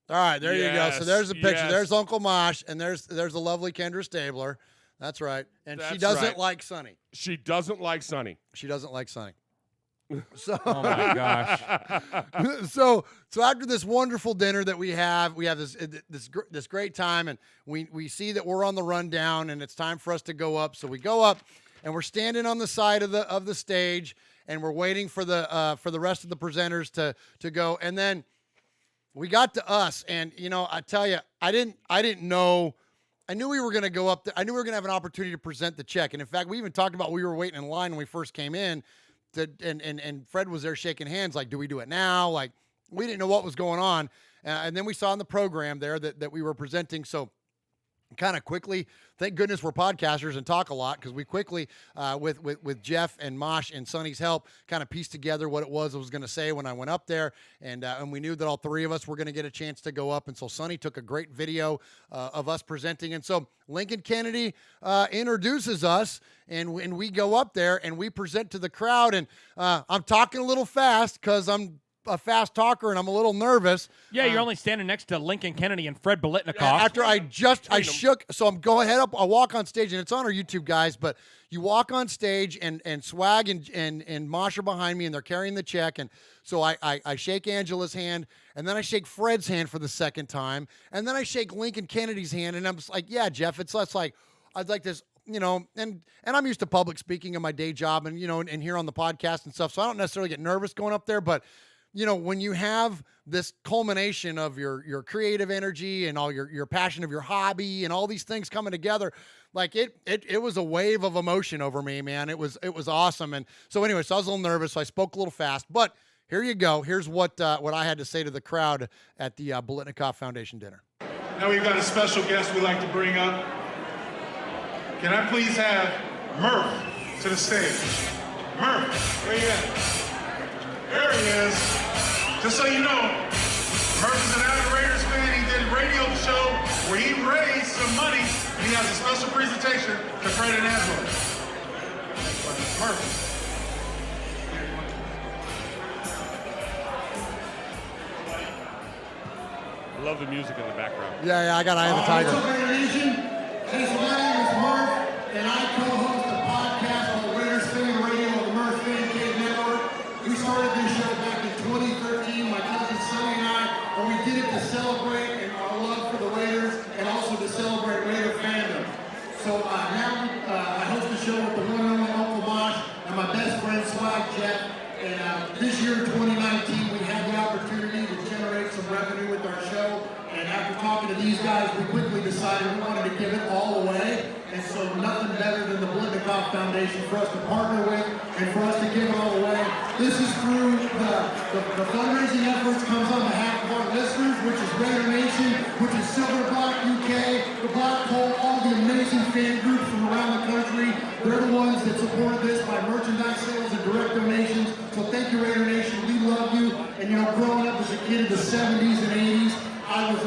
All right, there you go. So there's a picture. yes. There's Uncle Mosh, and there's the lovely Kendra Stabler. That's right. And she That's doesn't right. like Sonny. She doesn't like Sonny. She doesn't like Sonny. So, oh my gosh. so after this wonderful dinner that we have this great time, and we see that we're on the rundown, and it's time for us to go up. So we go up, and we're standing on the side of the stage, and we're waiting for the rest of the presenters to go, and then we got to us, and I tell you, I didn't know. I knew we were going to go up there. I knew we were going to have an opportunity to present the check, and in fact, we even talked about we were waiting in line when we first came in. And Fred was there shaking hands, like, do we do it now? Like, we didn't know what was going on. And then we saw in the program there that we were presenting. So kind of quickly, thank goodness we're podcasters and talk a lot, because we quickly, with Jeff and Mosh and Sonny's help, kind of pieced together what it was I was going to say when I went up there. And we knew that all three of us were going to get a chance to go up. And so Sonny took a great video of us presenting. And so Lincoln Kennedy introduces us, and we go up there and we present to the crowd. And I'm talking a little fast because I'm a fast talker and I'm a little nervous. Yeah, you're only standing next to Lincoln Kennedy and Fred Biletnikoff. After I shook, so I'm going head up. I walk on stage, and it's on our YouTube, guys. But you walk on stage, and Swag and Mosh are behind me, and they're carrying the check. And so I shake Angela's hand, and then I shake Fred's hand for the second time, and then I shake Lincoln Kennedy's hand, and I'm just like, yeah, Jeff, it's less like I'd like this. And I'm used to public speaking in my day job, and and here on the podcast and stuff. So I don't necessarily get nervous going up there, but when you have this culmination of your creative energy and all your passion of your hobby and all these things coming together, like it was a wave of emotion over me, man. It was awesome. And so anyway, so I was a little nervous, so I spoke a little fast, but here you go. Here's what I had to say to the crowd at the Biletnikoff Foundation dinner. Now we've got a special guest we'd like to bring up. Can I please have Murf to the stage? Murf, where you at? There he is. Just so you know, Murf is an avid Raiders fan. He did a radio show where he raised some money, and he has a special presentation to Fred and Angela. Murf. I love the music in the background. Yeah, I got Eye of the Tiger. What's up, Raider Nation? Hey, so my name is Murf, and I co-host a podcast called Raiders Fan Radio on the Murf Fan Cave Network. We started this show back in 2013, my cousin Sonny and I, and we did it to celebrate our love for the Raiders and also to celebrate Raider fandom. So now I host the show with the one and only Uncle Mosh and my best friend Swag Jeff. And this year, 2019, we had the opportunity to generate some revenue with our show. And after talking to these guys, we quickly decided we wanted to give it all away. And so nothing better than the Biletnikoff Foundation for us to partner with and for us to give it all away. This is through the fundraising efforts comes on behalf of our listeners, which is Raider Nation, which is Silver Block UK, the Black Hole, all the amazing fan groups from around the country. They're the ones that supported this by merchandise sales and direct donations. So thank you, Raider Nation. We love you. And you know, growing up as a kid in the 70s and 80s, I was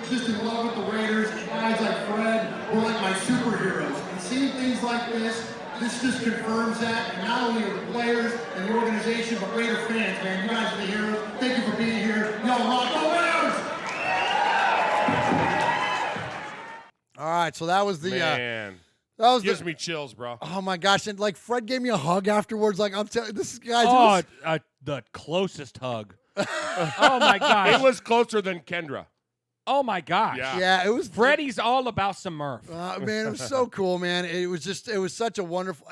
just in love with the Raiders. And guys like Fred were like my superheroes. And seeing things like this just confirms that. And not only are the players and the organization, but Raider fans, man. You guys are the heroes. Thank you for being here. Y'all rock. Go Raiders! All right, so that was the Man. that was Gives me chills, bro. Oh my gosh! And like Fred gave me a hug afterwards. Like I'm telling this guys. The closest hug. Oh my gosh! It was closer than Kendra. Oh my gosh! Yeah, it was. Freddie's all about some Murf. Man, it was so cool, man. It was such a wonderful.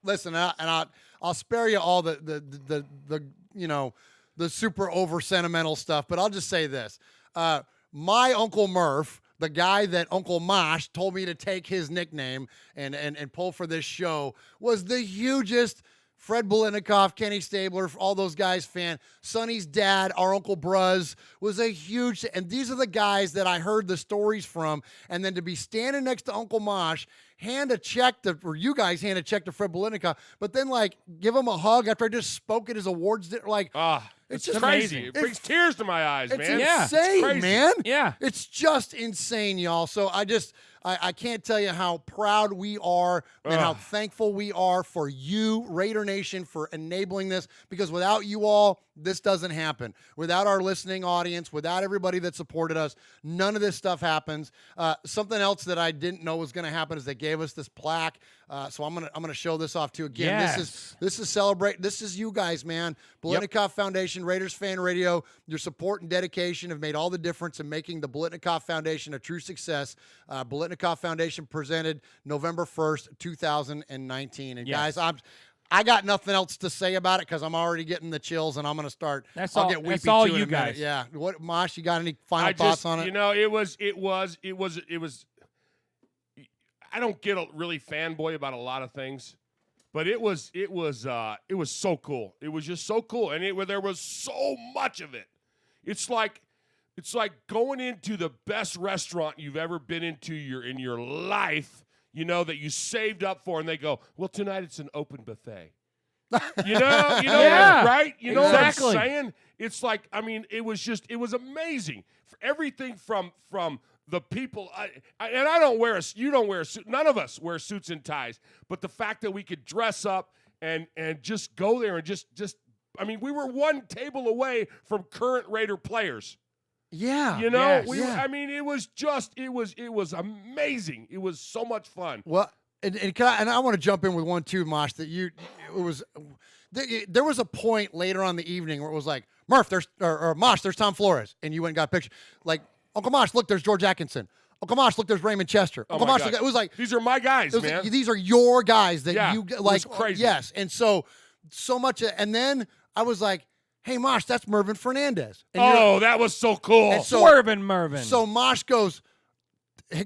Listen, I'll spare you all the the super over sentimental stuff, but I'll just say this: my Uncle Murf, the guy that Uncle Mosh told me to take his nickname and pull for this show, was the hugest Fred Biletnikoff, Kenny Stabler, all those guys fan. Sonny's dad, our Uncle Bruz, was a huge, and these are the guys that I heard the stories from. And then to be standing next to Uncle Mosh, you guys hand a check to Fred Biletnikoff, but then like give him a hug after I just spoke at his awards dinner. Like, it's just crazy. It brings tears to my eyes, it's man. Insane, it's man. Yeah. It's just insane, y'all. So I can't tell you how proud we are and how thankful we are for you, Raider Nation, for enabling this, because without you all, this doesn't happen. Without our listening audience, without everybody that supported us, none of this stuff happens. Something else that I didn't know was going to happen is they gave us this plaque. So I'm gonna show this off too again. Yes. This is celebrate. This is you guys, man. Biletnikoff Foundation, Raiders Fan Radio. Your support and dedication have made all the difference in making the Biletnikoff Foundation a true success. Biletnikoff Foundation presented November 1st, 2019. And guys, I got nothing else to say about it because I'm already getting the chills, and I'm gonna start. I'll get weepy that's all too in you a minute. guys. Yeah. What, Mosh? You got any final thoughts on it? You know, it was. I don't get really fanboy about a lot of things, but it was so cool. It was just so cool, and there was so much of it. It's like going into the best restaurant you've ever been into in your life, that you saved up for, and they go, well, tonight it's an open buffet. Yeah, right? You know exactly. what I'm saying? It's like, it was amazing. For everything from the people, and I don't wear you don't wear a suit. None of us wear suits and ties. But the fact that we could dress up and just go there and just we were one table away from current Raider players. Yeah. You know, yes. it was amazing. It was so much fun. Well, and I want to jump in with one too, Mosh. There was a point later on the evening where it was like, Murf, Mosh, there's Tom Flores, and you went and got a picture. Like, Uncle Mosh, look, there's George Atkinson. Uncle Mosh, look, there's Raymond Chester. Uncle Mosh, look, it was like, these are my guys, man. Like, these are your guys that you like. It was crazy. Yes, and so much, and then I was like, hey, Mosh, that's Mervin Fernandez. And that was so cool. And so, Mervin. So Mosh goes,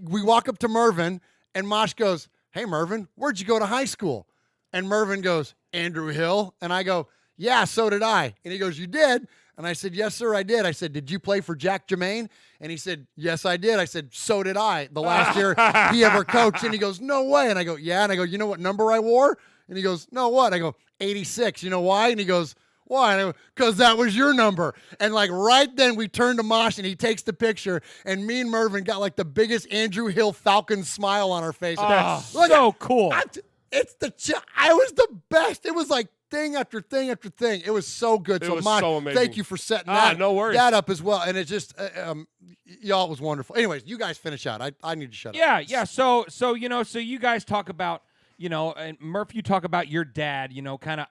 we walk up to Mervin, and Mosh goes, hey, Mervin, where'd you go to high school? And Mervin goes, Andrew Hill. And I go, yeah, so did I. And he goes, you did? And I said, yes, sir, I did. I said, did you play for Jack Jermaine? And he said, yes, I did. I said, so did I, the last year he ever coached. And he goes, no way. And I go, yeah. And I go, you know what number I wore? And he goes, no, what? I go, 86. You know why? And he goes, why? And I go, because that was your number. And like right then we turn to Mosh and he takes the picture, and me and Mervin got like the biggest Andrew Hill Falcon smile on our face. That's so cool. I was the best. It was like thing after thing after thing. It was so good. It was Mosh, so amazing. thank you for setting that up as well. And it just, y'all, it was wonderful. Anyways, you guys finish out. I need to shut up. Yeah. So you guys talk about, and Murf, you talk about your dad, kind of,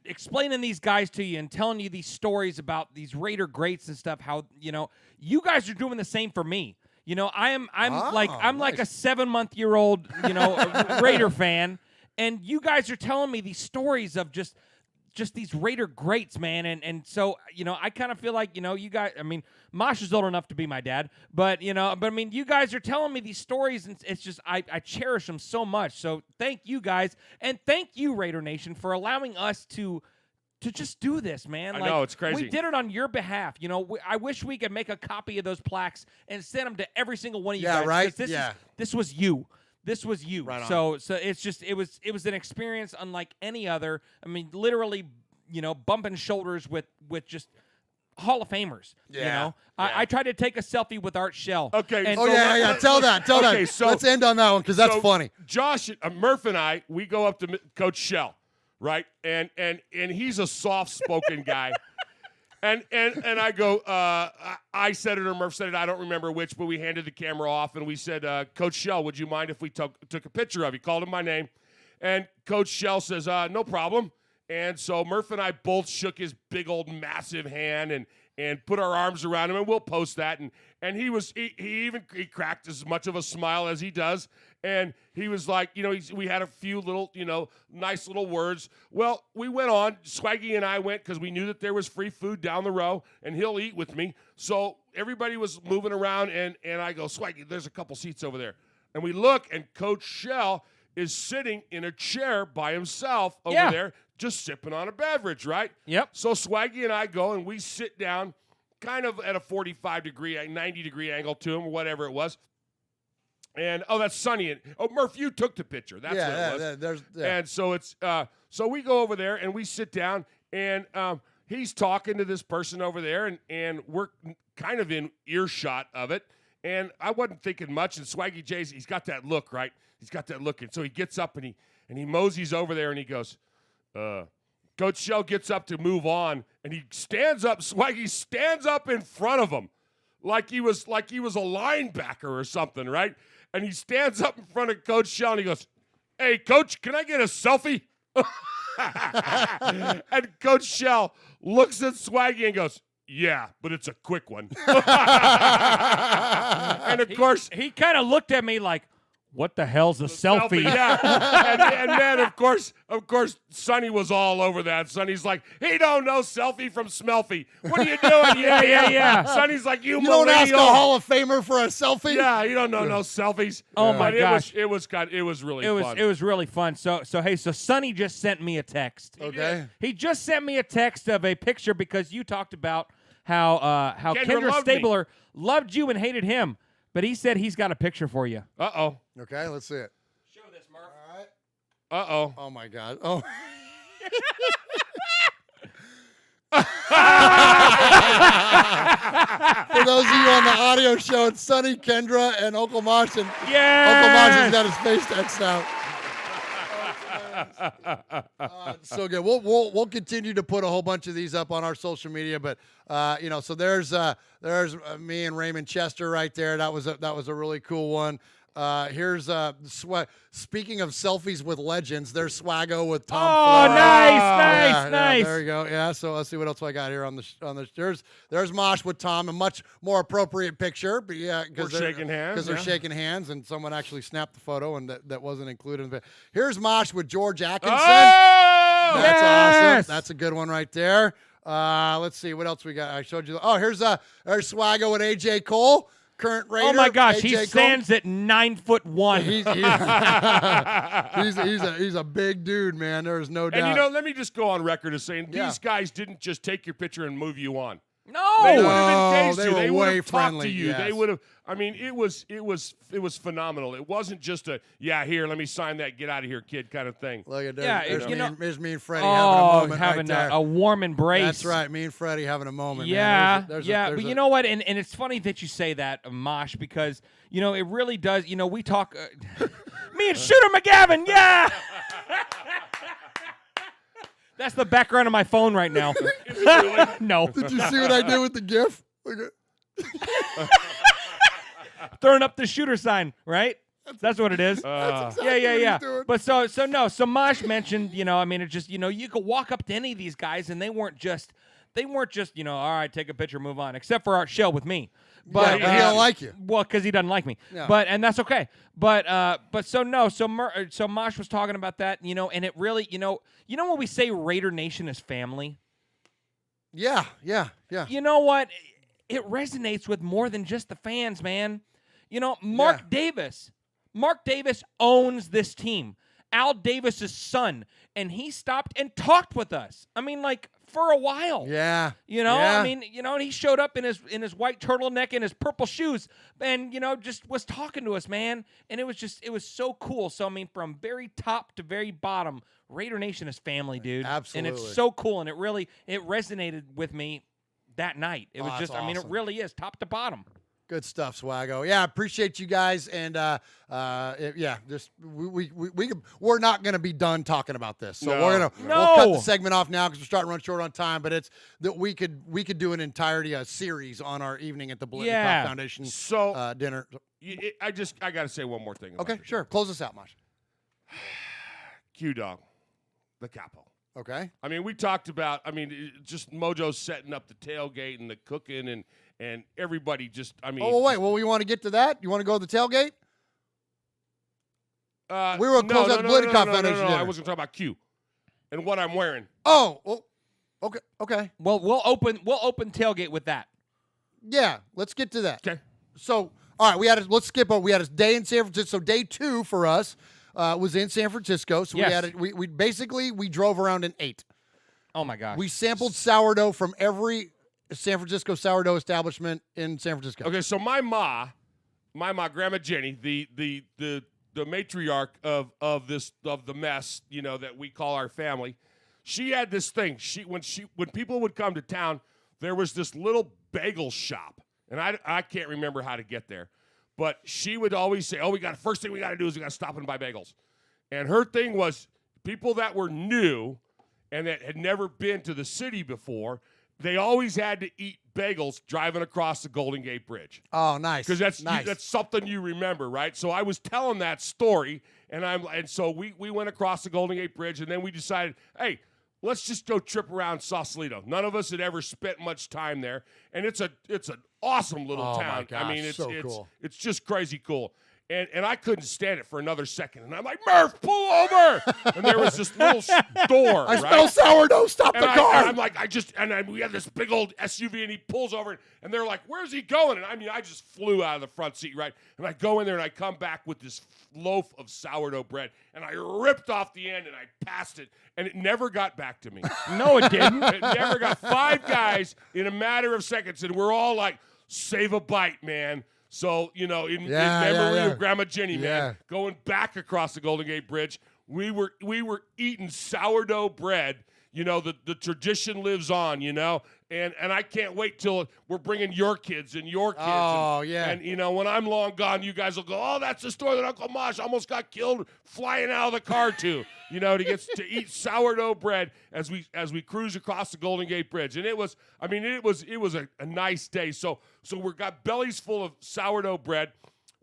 explaining these guys to you and telling you these stories about these Raider greats and stuff, how, you guys are doing the same for me. I'm like a 7-month-old, Raider fan, and you guys are telling me these stories of just just these Raider greats, man. And so, I kind of feel like, you guys, I mean, Mosh is old enough to be my dad, but I mean, you guys are telling me these stories, and it's just, I cherish them so much. So thank you guys, and thank you, Raider Nation, for allowing us to just do this, man. I know, it's crazy. We did it on your behalf. I wish we could make a copy of those plaques and send them to every single one of you guys. Yeah, right? This was you. This was you. Right on. So it's just it was an experience unlike any other. I mean, literally, bumping shoulders with just Hall of Famers. Yeah. I tried to take a selfie with Art Shell. Okay. And Oh, yeah. Tell that. Okay, so let's end on that one because that's funny. Josh, Murf and I, we go up to Coach Shell, right? And he's a soft-spoken guy. And I go, I said it or Murf said it, I don't remember which, but we handed the camera off and we said, Coach Shell, would you mind if we took a picture of you? Called him my name. And Coach Shell says, no problem. And so Murf and I both shook his big old massive hand and put our arms around him, and we'll post that. And he cracked as much of a smile as he does. And he was like, we had a few little, nice little words. Well, we went on. Swaggy and I went because we knew that there was free food down the row, and he'll eat with me. So everybody was moving around, and I go, Swaggy, there's a couple seats over there. And we look, and Coach Shell is sitting in a chair by himself over there, just sipping on a beverage, right? Yep. So Swaggy and I go, and we sit down kind of at a 45-degree, 90-degree angle to him, or whatever it was. And, that's Sonny. Murf, you took the picture. That's what it was. And so it's so we go over there, and we sit down, and he's talking to this person over there, and we're kind of in earshot of it. And I wasn't thinking much, and Swaggy J's, he's got that look, right? He's got that look. And so he gets up, and he moseys over there, and he goes, Coach Shell gets up to move on, and he stands up. Swaggy stands up in front of him like he was a linebacker or something, right? And he stands up in front of Coach Shell, and he goes, hey, Coach, can I get a selfie? And Coach Shell looks at Swaggy and goes, yeah, but it's a quick one. And, of course, he kind of looked at me like, what the hell's a selfie? Yeah. and then, of course, Sonny was all over that. Sonny's like, he don't know selfie from smelfy. What are you doing? Yeah. Sonny's like, you don't ask a Hall of Famer for a selfie? Yeah, you don't know no selfies. Oh, my gosh. It was really fun. It was really fun. So Sonny just sent me a text. Okay. He just sent me a text of a picture because you talked about how Kendra Stabler loved you and hated him. But he said he's got a picture for you. Uh-oh. Okay, let's see it. Show this, Murf. All right. Uh-oh. Oh, my God. Oh. For those of you on the audio show, it's Sonny, Kendra, and Uncle Mosh. And Uncle Mosh has got his face X'd out. So good. We'll continue to put a whole bunch of these up on our social media, but so there's me and Raymond Chester right there. That was a really cool one. Here's speaking of selfies with legends, there's Swaggo with Tom. Oh, Flora. nice. Yeah, there you go. Yeah, so let's see what else I got here on the there's Mosh with Tom, a much more appropriate picture, but because they're shaking hands. Because they're shaking hands, and someone actually snapped the photo, and that wasn't included in the. Here's Mosh with George Atkinson. Oh, that's yes! awesome. That's a good one right there. Let's see what else we got. I showed you. Oh, there's Swaggo with AJ Cole. Current Raider. Oh my gosh, he AJ stands at 9'1". He's a big dude, man. There's no doubt. And let me just go on record as saying these guys didn't just take your picture and move you on. No, they would have engaged you. They were would way have talked friendly. to you. Yes. They would have. I mean, it was phenomenal. It wasn't just a here, let me sign that, get out of here, kid, kind of thing. Look at there's me and Freddie having a warm embrace. That's right, me and Freddie having a moment. Yeah, man. But you know what? And it's funny that you say that, Mosh, because it really does. We talk. Me and Shooter McGavin, yeah. That's the background of my phone right now. Is it really? No. Did you see what I did with the GIF? Throwing up the shooter sign, right? That's what it is. That's exactly yeah. what he's doing. But so Mosh mentioned, it just, you could walk up to any of these guys and they weren't just, all right, take a picture, move on, except for Art Shell with me. But he don't like you. Well, because he doesn't like me. Yeah. And that's okay. But so Mosh was talking about that, and it really, when we say Raider Nation is family. Yeah. You know what? It resonates with more than just the fans, man. Mark Davis owns this team. Al Davis's son, and he stopped and talked with us. I mean, like, for a while. Yeah. I mean, and he showed up in his white turtleneck and his purple shoes and, just was talking to us, man. And it was so cool. So, I mean, from very top to very bottom, Raider Nation is family, dude. Absolutely. And it's so cool. And it resonated with me that night. It was just, awesome. I mean, it really is top to bottom. Good stuff, Swaggo. Yeah, appreciate you guys, and just we're not gonna be done talking about this, so we'll cut the segment off now because we're starting to run short on time. But it's that we could do an entirety series on our evening at the Biletnikoff Foundation dinner. I gotta say one more thing. Okay, sure. Close us out, Mosh. Q-Dog, the capo. Okay. I mean, we talked about. I mean, just Mojo setting up the tailgate and the cooking and everybody just. I mean. Oh wait. Well, we want to get to that. You want to go to the tailgate? We were close out the Biletnikoff Foundation dinner. I wasn't talking about Q and what I'm wearing. Oh. Well, okay. Well, we'll open tailgate with that. Yeah. Let's get to that. Okay. So, all right. Let's skip over. We had a day in San Francisco. So day 2 for us. Was in San Francisco, so we basically drove around and ate. Oh my gosh! We sampled sourdough from every San Francisco sourdough establishment in San Francisco. Okay, so my ma, Grandma Jenny, the matriarch of the mess, that we call our family, she had this thing. When people would come to town, there was this little bagel shop, and I can't remember how to get there. But she would always say, first thing we got to do is we got to stop and buy bagels. And her thing was people that were new and that had never been to the city before, they always had to eat bagels driving across the Golden Gate Bridge. Oh, nice. Because that's something you remember, right? So I was telling that story, and so we went across the Golden Gate Bridge, and then we decided, hey, let's just go trip around Sausalito. None of us had ever spent much time there, and it's an awesome little town. My gosh, I mean, cool. It's just crazy cool. And I couldn't stand it for another second. And I'm like, Murf, pull over. And there was this little store. I smell sourdough. Stop the car. And I'm like, we had this big old SUV, and he pulls over, and they're like, where's he going? And I mean, I just flew out of the front seat, right? And I go in there, and I come back with this loaf of sourdough bread, and I ripped off the end, and I passed it, and it never got back to me. No, it didn't. It never got. 5 guys in a matter of seconds, and we're all like, save a bite, man. So, in memory of Grandma Jenny, man, going back across the Golden Gate Bridge, we were eating sourdough bread. The tradition lives on, and I can't wait till we're bringing your kids and your kids. Oh, yeah. And, when I'm long gone, you guys will go, oh, that's the store that Uncle Mosh almost got killed flying out of the car to to eat sourdough bread as we cruise across the Golden Gate Bridge. And it was a nice day. So we got bellies full of sourdough bread.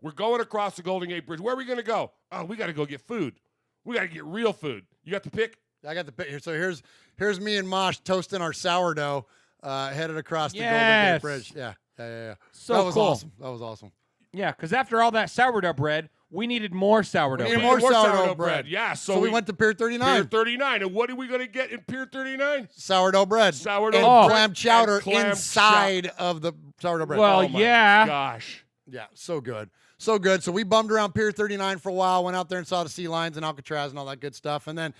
We're going across the Golden Gate Bridge. Where are we going to go? Oh, we got to go get food. We got to get real food. You got the pick? I got the pick here. So here's me and Mosh toasting our sourdough, headed across the Golden Gate Bridge. Yeah. So that was cool. awesome. That was awesome. Yeah, because after all that sourdough bread, we needed more sourdough bread. More sourdough bread. Yeah. So we went to Pier 39. Pier 39. And what are we going to get in Pier 39? Sourdough bread. Sourdough and bread. Clam chowder inside of the sourdough bread. Well, oh my gosh. Yeah, so good. So good. So we bummed around Pier 39 for a while, went out there and saw the sea lions and Alcatraz and all that good stuff. And then,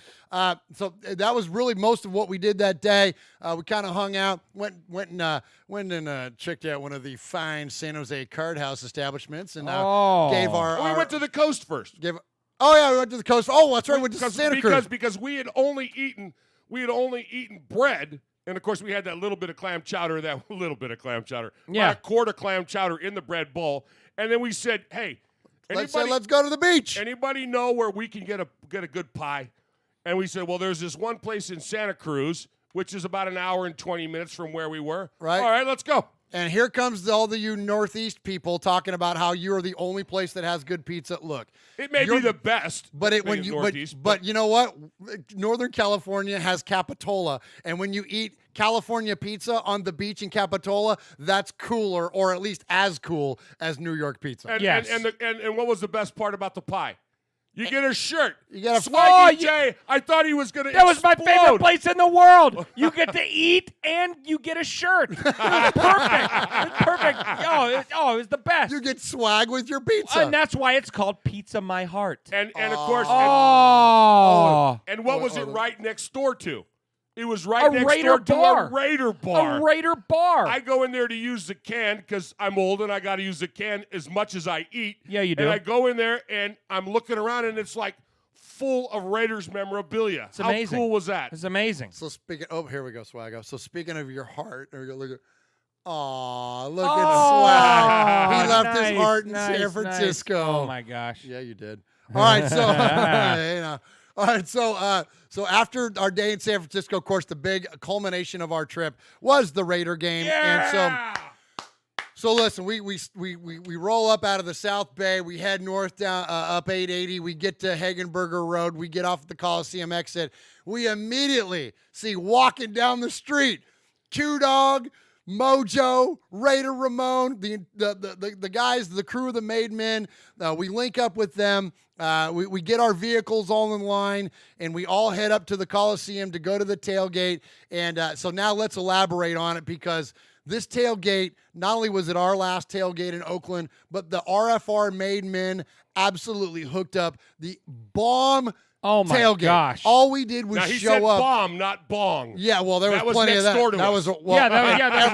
so that was really most of what we did that day. We kind of hung out, went and checked out one of the fine San Jose card house establishments and gave our. We went to the coast first. We went to the coast. Oh, that's right. We went to Santa Cruz. Because we had only eaten bread. And, of course, we had that little bit of clam chowder, about a quart of clam chowder in the bread bowl. And then we said, hey, let's go to the beach. Anybody know where we can get a good pie? And we said, well, there's this one place in Santa Cruz, which is about an hour and 20 minutes from where we were. Right. All right, let's go. And here comes all the you Northeast people talking about how you are the only place that has good pizza. Look, It may be the best, but Northeast, but you know what? Northern California has Capitola, and when you eat California pizza on the beach in Capitola, that's cooler, or at least as cool as New York pizza. And, Yes. and what was the best part about the pie? You get a shirt. You got a Swaggy J. I thought he was going to That was my favorite place in the world. You get to eat and you get a shirt. It was perfect. It was perfect. It was the best. You get swag with your pizza. And that's why it's called Pizza My Heart. And of course, and what was it right next door to? It was right next Raider door to bar. a Raider bar. A Raider bar. I go in there to use the can because I'm old and I got to use the can as much as I eat. Yeah, you do. And I go in there and I'm looking around and it's like full of Raiders memorabilia. It's amazing. How cool was that? It's amazing. So here we go, Swaggo. So speaking of your heart, there we go. Look at Swag. He left his heart in San Francisco. Nice. Oh my gosh. Yeah, you did. All right, so all right, so after our day in San Francisco, of course, the big culmination of our trip was the Raider game, and so listen, we roll up out of the South Bay, we head north down up 880, we get to Hagenberger Road, we get off at the Coliseum exit, we immediately see walking down the street, Q-Dog, Mojo, Raider Ramon, the guys, the crew of the Made Men. We link up with them. We get our vehicles all in line, and we all head up to the Coliseum to go to the tailgate. And so now let's elaborate on it, because this tailgate, not only was it our last tailgate in Oakland, but the RFR Made Men absolutely hooked up the bomb tailgate. Gosh. All we did was now, he show said up. bomb, not bong. Yeah, well, there was plenty of next that. door to That us. was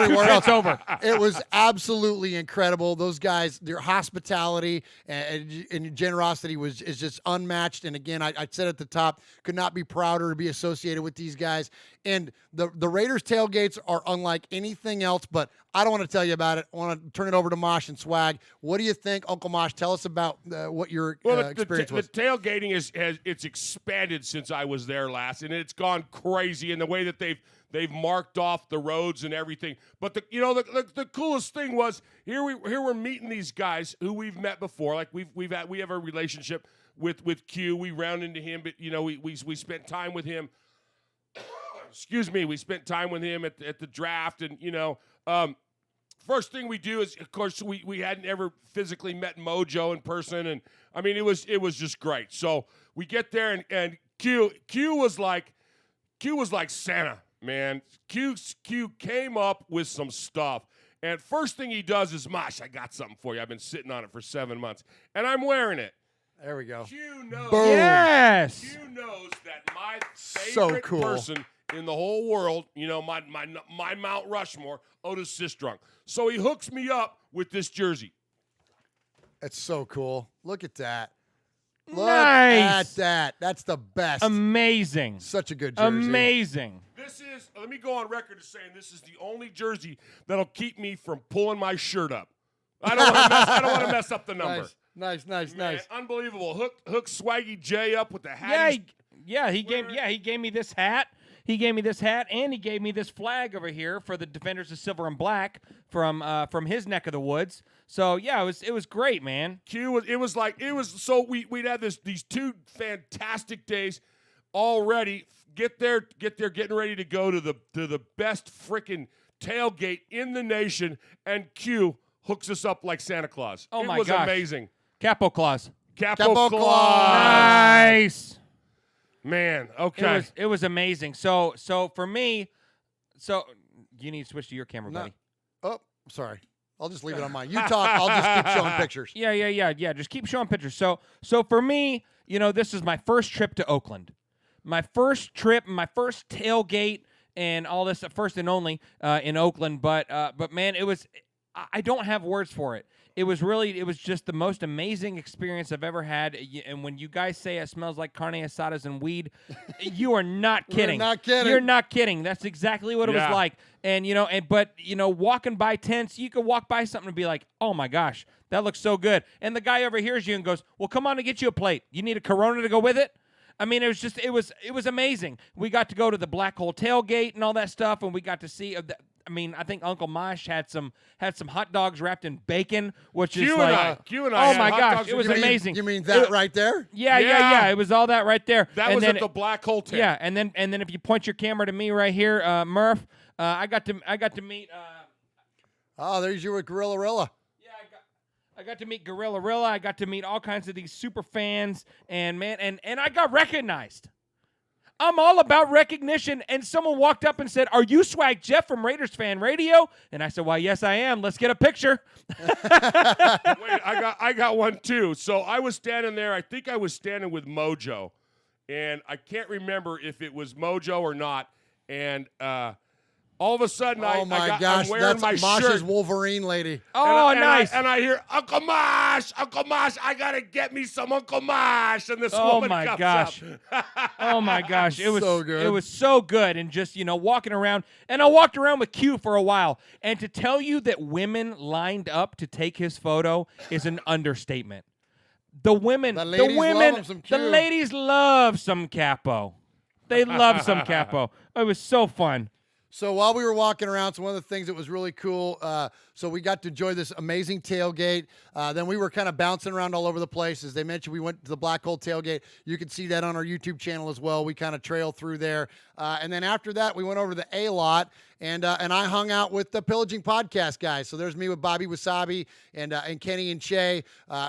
everywhere else. Over. It was absolutely incredible. Those guys, their hospitality and generosity is just unmatched. And again, I said at the top, could not be prouder to be associated with these guys. And the Raiders tailgates are unlike anything else, but I don't want to tell you about it. I want to turn it over to Mosh and Swag. What do you think, Uncle Mosh? Tell us about what your experience was. The tailgating it's expanded since I was there last, and it's gone crazy in the way that they've marked off the roads and everything. But the coolest thing was here we're meeting these guys who we've met before. Like we have a relationship with Q. We round into him, but we spent time with him. Excuse me, we spent time with him at the draft, and first thing we do is, of course, we hadn't ever physically met Mojo in person, and I mean it was just great. So we get there, and Q was like Santa, man. Q came up with some stuff, and first thing he does is, Mosh, I got something for you. I've been sitting on it for 7 months, and I'm wearing it. There we go. Q knows. Boom. Yes. Q knows that my So favorite cool. person in the whole world, my Mount Rushmore, Otis Sistrunk. So he hooks me up with this jersey. It's so cool. Look at that. Look Nice. at that. That's the best. Amazing. Such a good jersey. Amazing. This is, let me go on record as saying this is the only jersey that'll keep me from pulling my shirt up. I don't want to mess up the number. Nice. Man, unbelievable. Hook Swaggy J up with the hat. He gave me this hat. He gave me this hat, and he gave me this flag over here for the Defenders of Silver and Black from his neck of the woods. So yeah, it was great, man. We'd had these 2 fantastic days already. Get there, getting ready to go to the best freaking tailgate in the nation, and Q hooks us up like Santa Claus. Oh my gosh. It was amazing. Capo Claus. Capo Claus. Nice. Man, okay. It was amazing. So for me, you need to switch to your camera, buddy. Oh, sorry. I'll just leave it on mine. You talk. I'll just keep showing pictures. Yeah. Just keep showing pictures. So for me, this is my first trip to Oakland. My first trip, my first tailgate, and all this, first and only in Oakland. But man, I don't have words for it. It was just the most amazing experience I've ever had. And when you guys say it smells like carne asadas and weed, you are not kidding. You're not kidding. That's exactly what it was like. And but walking by tents, you could walk by something and be like, oh my gosh, that looks so good. And the guy overhears you and goes, well, come on and get you a plate. You need a Corona to go with it? I mean, it was amazing. We got to go to the Black Hole tailgate and all that stuff, and we got to see. I think Uncle Mosh had some hot dogs wrapped in bacon, which is Q like, and I oh had my hot gosh, dogs it with was bacon. amazing. You mean that right there? Yeah. It was all that right there. That and was then at the Black Hole tent. Yeah, and then if you point your camera to me right here, Murf, I got to meet. Oh, there's you with Gorilla. I got to meet Gorilla. I got to meet all kinds of these super fans, and man, and I got recognized. I'm all about recognition, and someone walked up and said, "Are you Swag Jeff from Raiders Fan Radio?" And I said, "Why, yes, I am. Let's get a picture." Wait, I got one too. So I was standing there. I think I was standing with Mojo, and I can't remember if it was Mojo or not. And all of a sudden, I'm wearing that's my Mosh's shirt. Wolverine lady. Oh, nice. And I hear, Uncle Mosh, I got to get me some Uncle Mosh. And this woman comes gosh. up. Oh, my gosh. It was so good. It was so good. And just, walking around. And I walked around with Q for a while. And to tell you that women lined up to take his photo is an understatement. The women, love him some Q. the ladies love some capo. They love some capo. It was so fun. So while we were walking around, so one of the things that was really cool, so we got to enjoy this amazing tailgate. Then we were kind of bouncing around all over the place. As they mentioned, we went to the Black Hole tailgate. You can see that on our YouTube channel as well. We kind of trailed through there. And then after that, we went over to the A-Lot, and I hung out with the Pillaging Podcast guys. So there's me with Bobby Wasabi and Kenny and Che,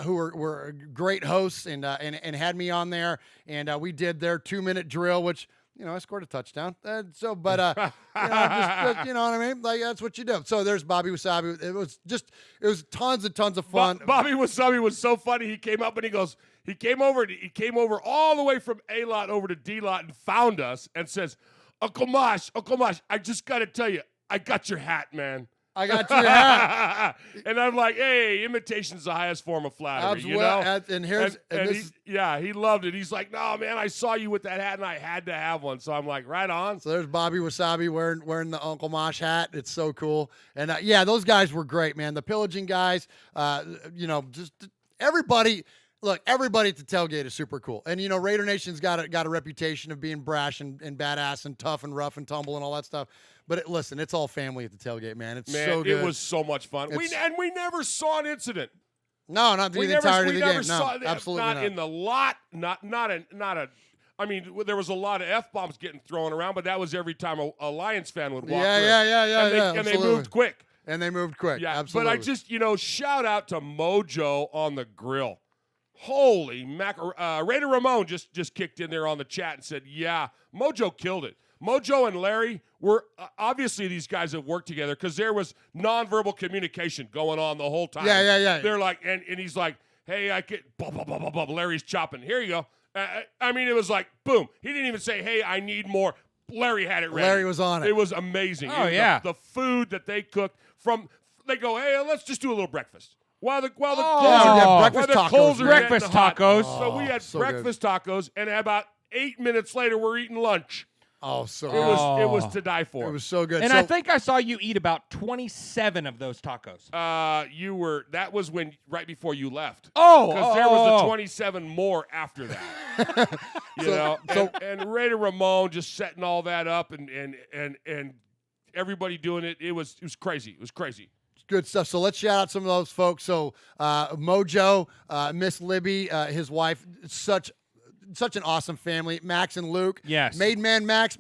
who were great hosts and had me on there. And we did their 2-minute drill, which – I scored a touchdown. Just, you know what I mean? Like, that's what you do. So there's Bobby Wasabi. It was tons and tons of fun. Bobby Wasabi was so funny. He came up and he came over all the way from A-Lot over to D-Lot and found us and says, Uncle Mosh, I just got to tell you, I got your hat, man. I got your hat. And I'm like, hey, imitation's the highest form of flattery, he loved it. He's like, no, man, I saw you with that hat, and I had to have one. So I'm like, right on. So there's Bobby Wasabi wearing the Uncle Mosh hat. It's so cool. And, those guys were great, man. The Pillaging guys, just everybody – look, everybody at the tailgate is super cool. And, Raider Nation's got a reputation of being brash and badass and tough and rough and tumble and all that stuff. But listen, it's all family at the tailgate, man. It's so good. It was so much fun. We never saw an incident. No, not the entirety of the game. Saw, no, absolutely not. In the lot, not a. I mean, there was a lot of F-bombs getting thrown around, but that was every time a Lions fan would walk through. And they moved quick. Yeah, absolutely. But I just, shout out to Mojo on the grill. Holy mac! Raider Ramon just kicked in there on the chat and said, yeah, Mojo killed it. Mojo and Larry were obviously these guys have worked together because there was nonverbal communication going on the whole time. Yeah. They're like, and he's like, hey, I get, blah, blah, blah, blah, blah. Larry's chopping. Here you go. I mean, it was like, boom. He didn't even say, hey, I need more. Larry had it ready. Larry was on it. It was amazing. Oh, yeah. The food that they cooked they go, hey, let's just do a little breakfast. While the coals are breakfast tacos. So we had breakfast tacos, and about 8 minutes later, we're eating lunch. Oh, so it was to die for. It was so good. And I think I saw you eat about 27 of those tacos. That was right before you left. Oh, because there was the 27 more after that. And Raider Ramon just setting all that up, and everybody doing it. It was crazy. It was crazy. Good stuff. So let's shout out some of those folks. So Mojo, Miss Libby, his wife, such an awesome family. Max and Luke. Yes. Made Man Max.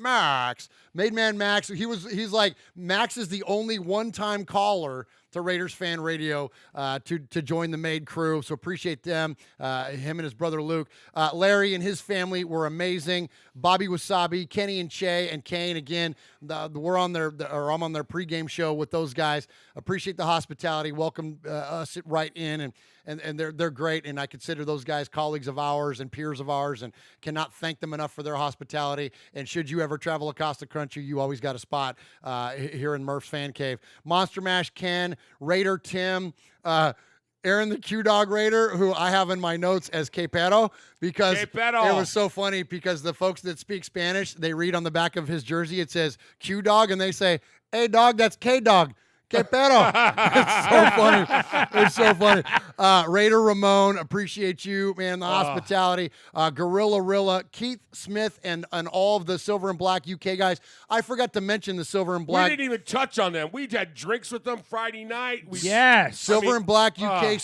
Made Man Max. He's like, Max is the only one-time caller to Raiders Fan Radio to join the Made crew. So appreciate them, him and his brother Luke. Larry and his family were amazing. Bobby Wasabi, Kenny and Che, and Kane. Again, I'm on their pregame show with those guys. Appreciate the hospitality. Welcome us right in, and they're great. And I consider those guys colleagues of ours and peers of ours, and cannot thank them enough for their hospitality. And should you ever travel across the country, you always got a spot here in Murph's Fan Cave. Monster Mash Ken, Raider Tim, Aaron the Q-Dog Raider, who I have in my notes as Quepero, because it was so funny because the folks that speak Spanish, they read on the back of his jersey, it says Q-Dog, and they say, hey, dog, that's K-Dog. Que pedo? It's so funny. Raider Ramon, appreciate you, man, the hospitality. Gorilla Rilla, Keith Smith, and all of the Silver and Black UK guys. I forgot to mention the Silver and Black. We didn't even touch on them. We had drinks with them Friday night. Silver and Black UK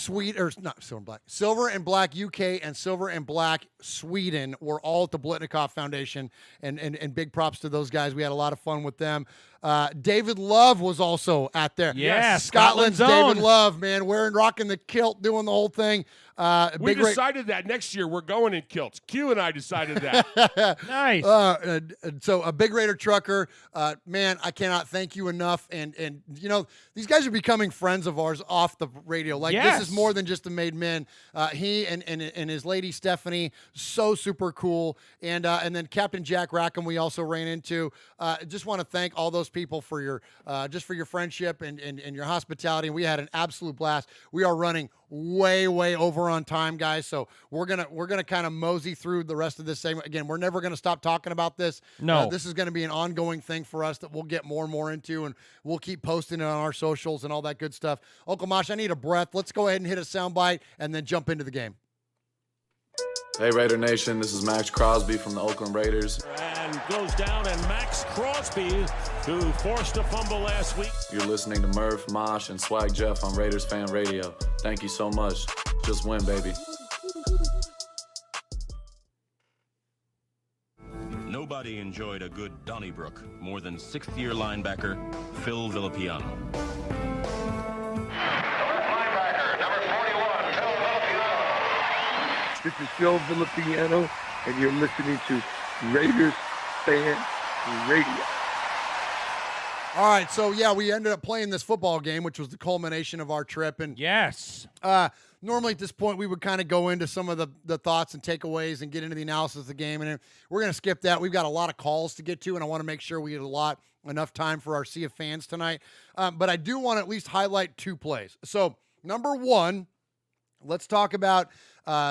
Silver and Black UK and Silver and Black Sweden were all at the Biletnikoff Foundation, and big props to those guys. We had a lot of fun with them. David Love was also at there. Yeah, Scotland's own. David Love, man, rocking the kilt, doing the whole thing. We decided that next year we're going in kilts. Q and I decided that. Nice. So a big Raider trucker, man, I cannot thank you enough. And you know, these guys are becoming friends of ours off the radio. Like Yes. this is more than just a made men. He and his lady Stephanie, so super cool. And then Captain Jack Rackham, we also ran into. Just want to thank all those people for your friendship and your hospitality. We had an absolute blast. We are running way over on time, guys, so we're gonna kind of mosey through the rest of this segment. Again, we're never gonna stop talking about this. No, this is gonna be an ongoing thing for us that we'll get more and more into, and we'll keep posting it on our socials and all that good stuff. Uncle Mosh, I need a breath. Let's go ahead and hit a soundbite and then jump into the game. Hey Raider Nation, this is Max Crosby from the Oakland Raiders. And goes down, and Max Crosby, who forced a fumble last week. You're listening to Murf, Mosh, and Swag Jeff on Raiders Fan Radio. Thank you so much. Just win, baby. Nobody enjoyed a good Donnybrook more than sixth-year linebacker Phil Villapiano. This is Phil Villapiano, and you're listening to Raiders Fan Radio. All right, so yeah, we ended up playing this football game, which was the culmination of our trip. And yes, normally at this point we would kind of go into some of the thoughts and takeaways and get into the analysis of the game, and we're going to skip that. We've got a lot of calls to get to, and I want to make sure we get enough time for our sea of fans tonight. But I do want to at least highlight two plays. So number one, let's talk about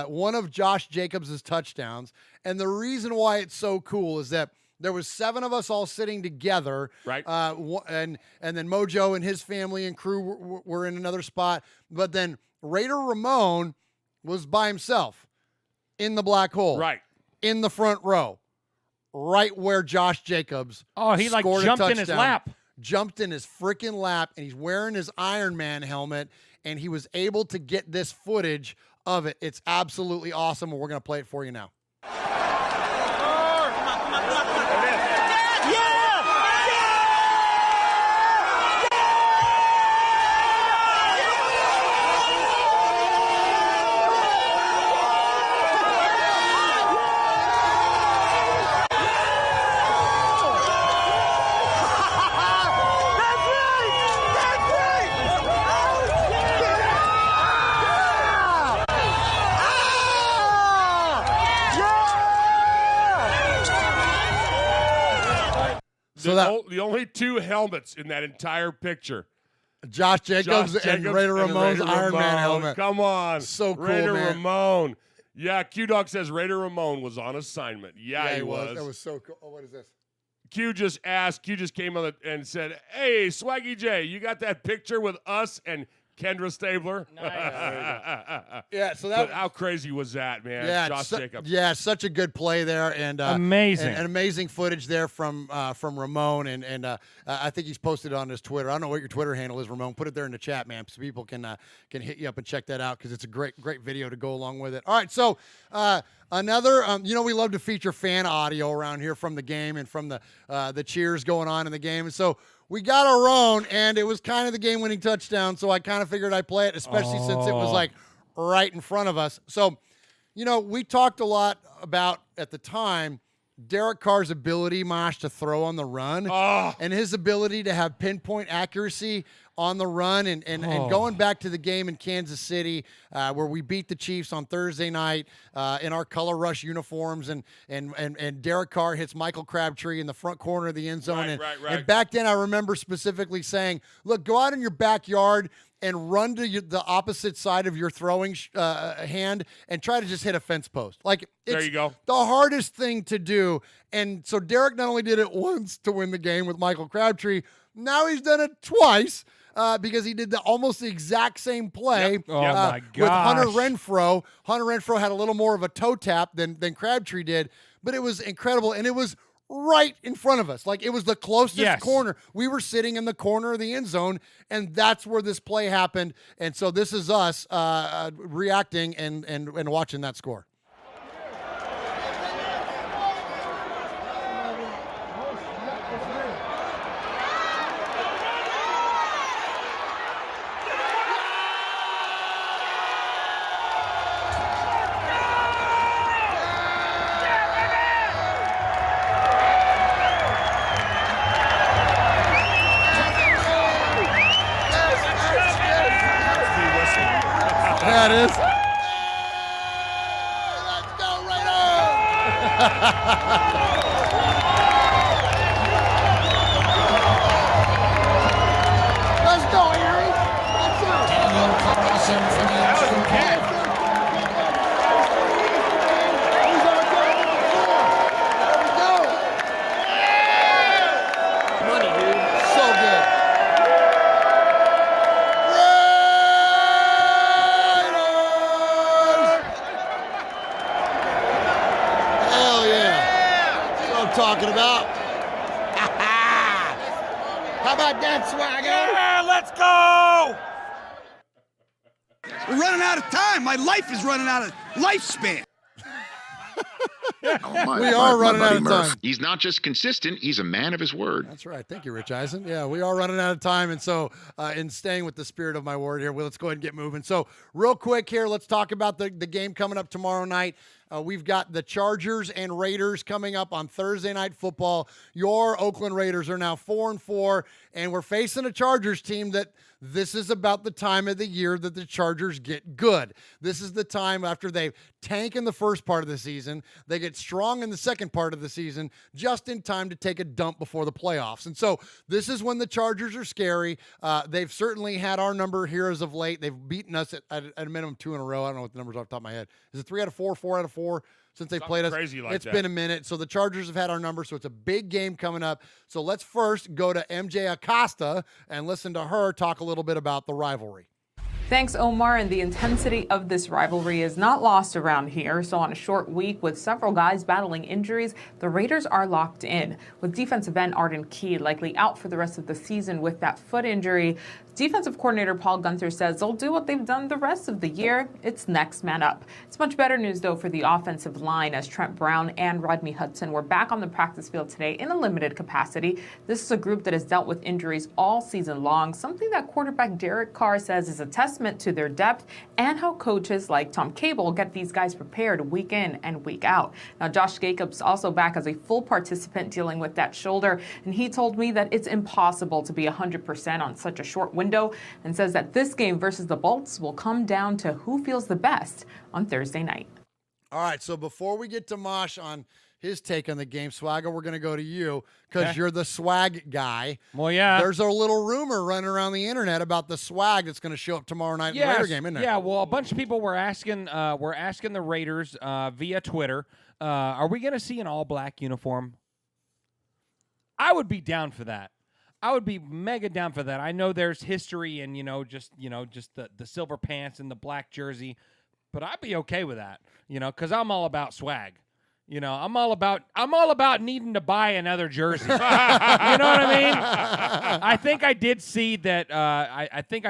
one of Josh Jacobs' touchdowns. And the reason why it's so cool is that there was 7 of us all sitting together. Right. And then Mojo and his family and crew were in another spot. But then Raider Ramon was by himself in the black hole. Right. In the front row. Right where Josh Jacobs he like scored jumped a in his touchdown. lap. Jumped in his freaking lap, and he's wearing his Iron Man helmet, and he was able to get this footage of it. It's absolutely awesome, and we're going to play it for you now. The only 2 helmets in that entire picture. Josh Jacobs and Raider Ramon's Iron Man helmet. Come on. So cool, Raider man. Ramon. Yeah, Q-Dog says Raider Ramon was on assignment. Yeah, he was. That was so cool. Oh, what is this? Q just came on and said, hey, Swaggy J, you got that picture with us and Kendra Stabler? Nice. Yeah, so how crazy was that, man? Yeah, Josh Jacobs. Yeah, such a good play there, and amazing, and amazing footage there from Ramon, and I think he's posted on his Twitter. I don't know what your Twitter handle is, Ramon. Put it there in the chat, man, so people can hit you up and check that out because it's a great video to go along with it. All right, so another, we love to feature fan audio around here from the game and from the cheers going on in the game, and so we got our own, and it was kind of the game-winning touchdown, so I kind of figured I'd play it, especially since it was, like, right in front of us. So, we talked a lot about, at the time, Derek Carr's ability, Mosh, to throw on the run, and his ability to have pinpoint accuracy on the run, and going back to the game in Kansas City where we beat the Chiefs on Thursday night in our color rush uniforms, and Derek Carr hits Michael Crabtree in the front corner of the end zone. Right. And back then I remember specifically saying, look, go out in your backyard and run to the opposite side of your throwing hand and try to just hit a fence post. Like, there it's you go. the hardest thing to do. And so Derek not only did it once to win the game with Michael Crabtree, now he's done it twice because he did almost the exact same play Oh, my with Hunter gosh. Renfrow. Hunter Renfrow had a little more of a toe tap than Crabtree did, but it was incredible, and it was right in front of us. Like, it was the closest Yes. corner. We were sitting in the corner of the end zone, and that's where this play happened. And so this is us reacting and watching that score. Yeah, it is. Let's go, Raiders! Let's go, Harry. Let's go. Money, dude. So good. Talking about. How about that, Swagger? Yeah, let's go! We're running out of time. My life is running out of lifespan. We are running out of time. He's not just consistent, he's a man of his word. That's right. Thank you, Rich Eisen. Yeah, we are running out of time. And so in staying with the spirit of my word here, let's go ahead and get moving. So real quick here, let's talk about the game coming up tomorrow night. We've got the Chargers and Raiders coming up on Thursday Night Football. Your Oakland Raiders are now 4-4, and we're facing a Chargers team that this is about the time of the year that the Chargers get good. This is the time after they tank in the first part of the season, they get strong in the second part of the season, just in time to take a dump before the playoffs. And so this is when the Chargers are scary. They've certainly had our number here as of late. They've beaten us at a minimum 2 in a row. I don't know what the numbers are off the top of my head. Is it 3 out of 4, 4 out of 4? Since they played us. Crazy like it's that. been a minute. So the Chargers have had our number. So it's a big game coming up. So let's first go to MJ Acosta and listen to her talk a little bit about the rivalry. Thanks, Omar. And the intensity of this rivalry is not lost around here. So on a short week with several guys battling injuries, the Raiders are locked in. With defensive end Arden Key likely out for the rest of the season with that foot injury, defensive coordinator Paul Gunther says they'll do what they've done the rest of the year. It's next man up. It's much better news, though, for the offensive line, as Trent Brown and Rodney Hudson were back on the practice field today in a limited capacity. This is a group that has dealt with injuries all season long, something that quarterback Derek Carr says is a testament to their depth and how coaches like Tom Cable get these guys prepared week in and week out. Now, Josh Jacobs also back as a full participant dealing with that shoulder, and he told me that it's impossible to be 100% on such a short window, and says that this game versus the Bolts will come down to who feels the best on Thursday night. All right, so before we get to Mosh on his take on the game, Swagger, we're going to go to you because you're the swag guy. Well, yeah. There's a little rumor running around the internet about the swag that's going to show up tomorrow night in the Raider game, isn't there? Yeah, well, a bunch of people were asking the Raiders via Twitter, are we going to see an all-black uniform? I would be down for that. I would be mega down for that. I know there's history and, just the silver pants and the black jersey, but I'd be okay with that, because I'm all about swag. I'm all about needing to buy another jersey. You know what I mean? I think I did see that. I think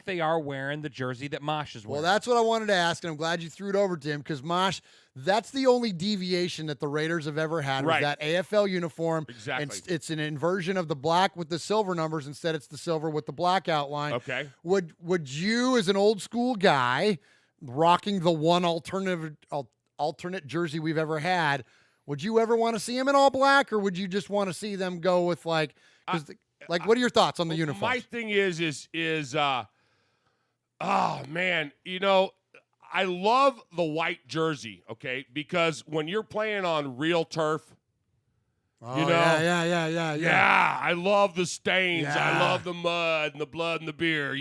they are wearing the jersey that Mosh is wearing. Well, that's what I wanted to ask, and I'm glad you threw it over to him because Mosh, that's the only deviation that the Raiders have ever had was that AFL uniform. Exactly. It's an inversion of the black with the silver numbers. Instead, it's the silver with the black outline. Okay. Would you, as an old school guy, rocking the one alternate jersey we've ever had, would you ever want to see him in all black, or would you just want to see them go with what are your thoughts on the uniforms? My thing is oh man, I love the white jersey, okay? Because when you're playing on real turf, yeah, I love the stains. Yeah. I love the mud and the blood and the beer,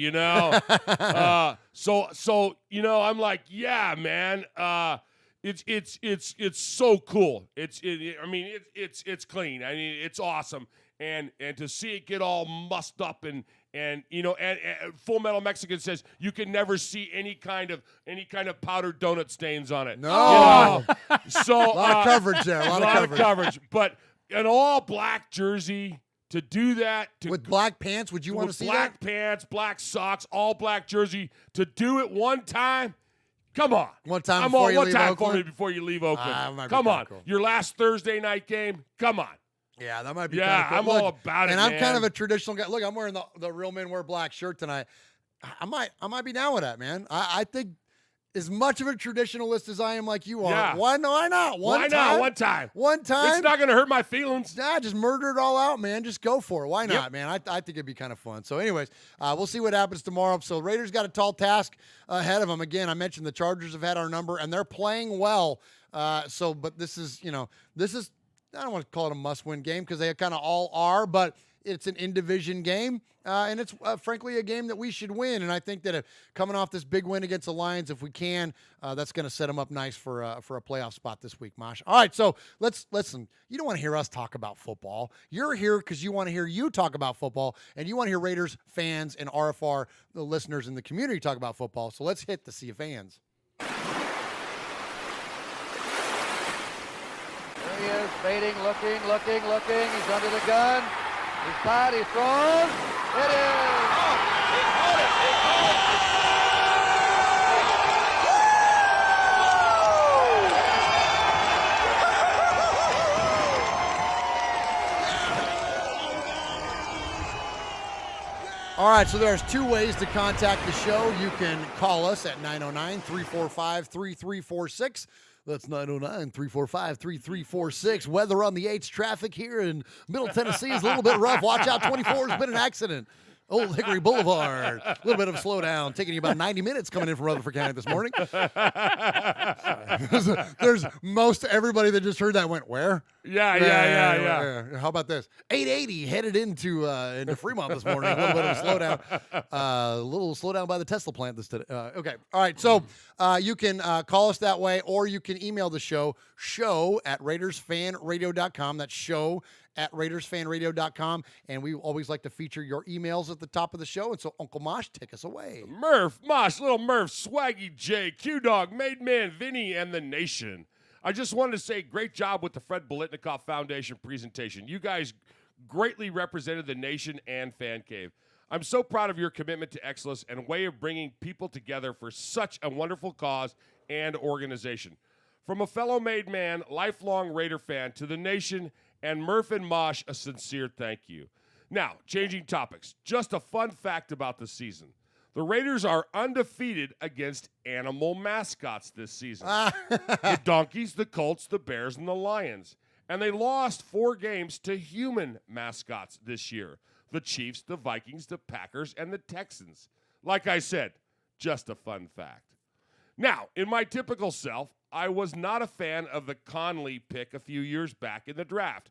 So I'm like, yeah, man. It's so cool. It's clean. I mean, it's awesome. and to see it get all mussed up and Full Metal Mexican says you can never see any kind of powdered donut stains on it. No. So a lot of coverage there. A lot of coverage. But an all black jersey to do that with black pants, would you want to see black that? Pants, black socks, all black jersey to do it one time? Come on. One time I'm before all, you one leave time Oakland? for me before you leave Oakland. might be Come kinda on. cool. Your last Thursday night game? Come on. Yeah, that might be Yeah, kind of cool. I'm all about it, And I'm man. kind of a traditional guy. Look, I'm wearing the Real Men Wear Black shirt tonight. I might be down with that, man. I think as much of a traditionalist as I am like you are, Yeah. why not? Why not? One time. One time. It's not going to hurt my feelings. Nah, just murder it all out, man. Just go for it. Why not, Yep. man? I think it'd be kind of fun. So anyways, we'll see what happens tomorrow. So Raiders got a tall task ahead of them. Again, I mentioned the Chargers have had our number, and they're playing well. But this is, I don't want to call it a must-win game because they kind of all are, but it's an in-division game, and it's frankly a game that we should win. And I think that coming off this big win against the Lions, if we can, that's going to set them up nice for a playoff spot this week, Mosh. All right, so let's listen. You don't want to hear us talk about football. You're here because you want to hear you talk about football, and you want to hear Raiders fans and RFR, the listeners in the community, talk about football. So let's hit the Sea of Fans. He is baiting, looking. He's under the gun. He's tied. He throws. It is. All right, so there's two ways to contact the show. You can call us at 909-345-3346. That's 909-345-3346. Weather on the 8's traffic here in Middle Tennessee is a little bit rough. Watch out, 24 has been an accident. Old Hickory Boulevard. A little bit of a slowdown. Taking you about 90 minutes coming in from Rutherford County this morning. There's most everybody that just heard that went, where? Yeah. How about this? 880 headed into Fremont this morning. A little bit of a slowdown. A little slowdown by the Tesla plant this today. Okay. All right. So you can call us that way, or you can email the show at RaidersFanRadio.com. That's show at RaidersFanRadio.com. And we always like to feature your emails at the top of the show. And so, Uncle Mosh, take us away. Murf, Mosh, Little Murf, Swaggy J, Q-Dog, Made Man, Vinny, and the Nation. I just wanted to say great job with the Fred Biletnikoff Foundation presentation. You guys greatly represented the Nation and Fan Cave. I'm so proud of your commitment to excellence and way of bringing people together for such a wonderful cause and organization. From a fellow Made Man, lifelong Raider fan, to the Nation and Murf and Mosh, a sincere thank you. Now, changing topics. Just a fun fact about the season. The Raiders are undefeated against animal mascots this season. The Donkeys, the Colts, the Bears, and the Lions. And they lost 4 games to human mascots this year. The Chiefs, the Vikings, the Packers, and the Texans. Like I said, just a fun fact. Now, in my typical self, I was not a fan of the Conley pick a few years back in the draft.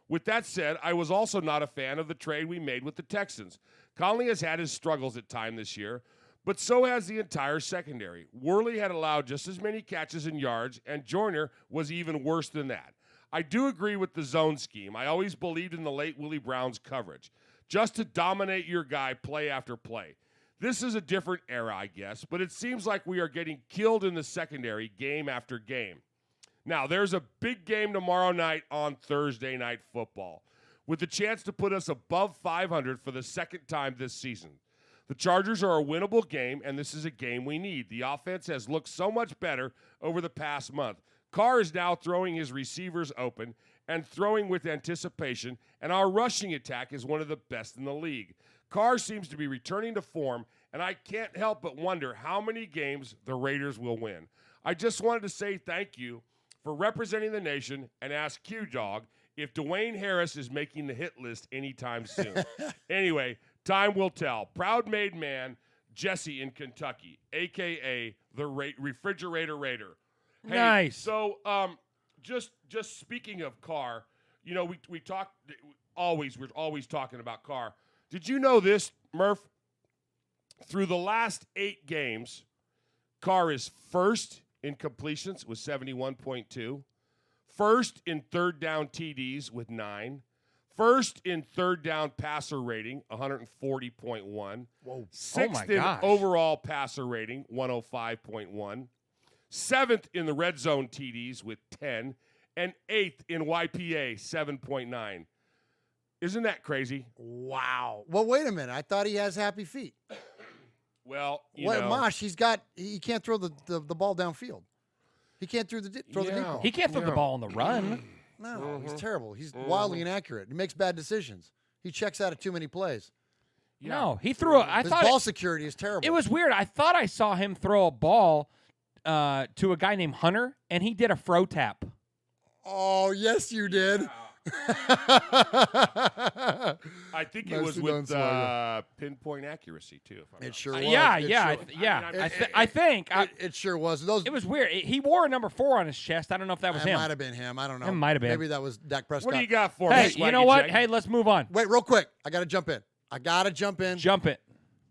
With that said, I was also not a fan of the trade we made with the Texans. Conley has had his struggles at times this year, but so has the entire secondary. Worley had allowed just as many catches and yards, and Joyner was even worse than that. I do agree with the zone scheme. I always believed in the late Willie Brown's coverage, just to dominate your guy play after play. This is a different era, I guess, but it seems like we are getting killed in the secondary game after game. Now, there's a big game tomorrow night on Thursday Night Football, with the chance to put us above 500 for the second time this season. The Chargers are a winnable game, and this is a game we need. The offense has looked so much better over the past month. Carr is now throwing his receivers open and throwing with anticipation, and our rushing attack is one of the best in the league. Carr seems to be returning to form, and I can't help but wonder how many games the Raiders will win. I just wanted to say thank you for representing the Nation and ask Q-Dog if Dwayne Harris is making the hit list anytime soon. Anyway, time will tell. Proud Made Man, Jesse in Kentucky, a.k.a. the Refrigerator Raider. Hey, nice. So just speaking of Carr, you know, we talk always, we're always talking about Carr. Did you know this, Murf? Through the last 8 games, Carr is first in completions with 71.2, first in third down TDs with 9, First in third down passer rating, 140.1. Whoa. Sixth in overall passer rating, 105.1. Seventh in the red zone TDs with 10. And eighth in YPA, 7.9. Isn't that crazy? Wow. Well, wait a minute. I thought he has happy feet. Well, Mosh, he can't throw the ball downfield. He can't throw the deep ball. He can't throw the ball on the run. No, he's terrible. He's wildly inaccurate. He makes bad decisions. He checks out of too many plays. No, he threw His ball security is terrible. It was weird. I thought I saw him throw a ball to a guy named Hunter, and he did a fro tap. Oh, yes, you did. I think it was with pinpoint accuracy, too. It sure was. I think. It sure was. It was weird. He wore a number 4 on his chest. I don't know if that was him. It might have been him. I don't know. It might have been. Maybe that was Dak Prescott. What do you got for me? Hey, you know what? Hey, let's move on. Wait, real quick. I got to jump in. Jump it.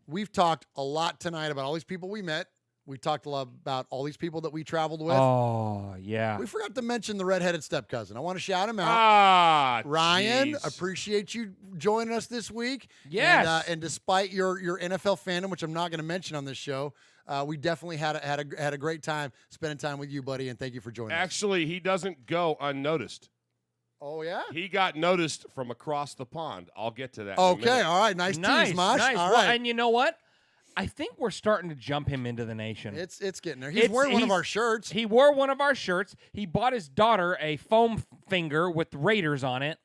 We've talked a lot tonight about all these people we met. We talked a lot about all these people that we traveled with. Oh, yeah. We forgot to mention the redheaded step cousin. I want to shout him out. Ryan, geez. appreciate you joining us this week. Yes. And despite your NFL fandom, which I'm not going to mention on this show, we definitely had a great time spending time with you, buddy, and thank you for joining us. Actually, he doesn't go unnoticed. Oh, yeah? He got noticed from across the pond. I'll get to that. Okay, all right. Nice tease, Mosh. Nice. All Well, right. and you know what? I think we're starting to jump him into the nation. It's getting there. He's wearing one of our shirts. He wore one of our shirts. He bought his daughter a foam finger with Raiders on it.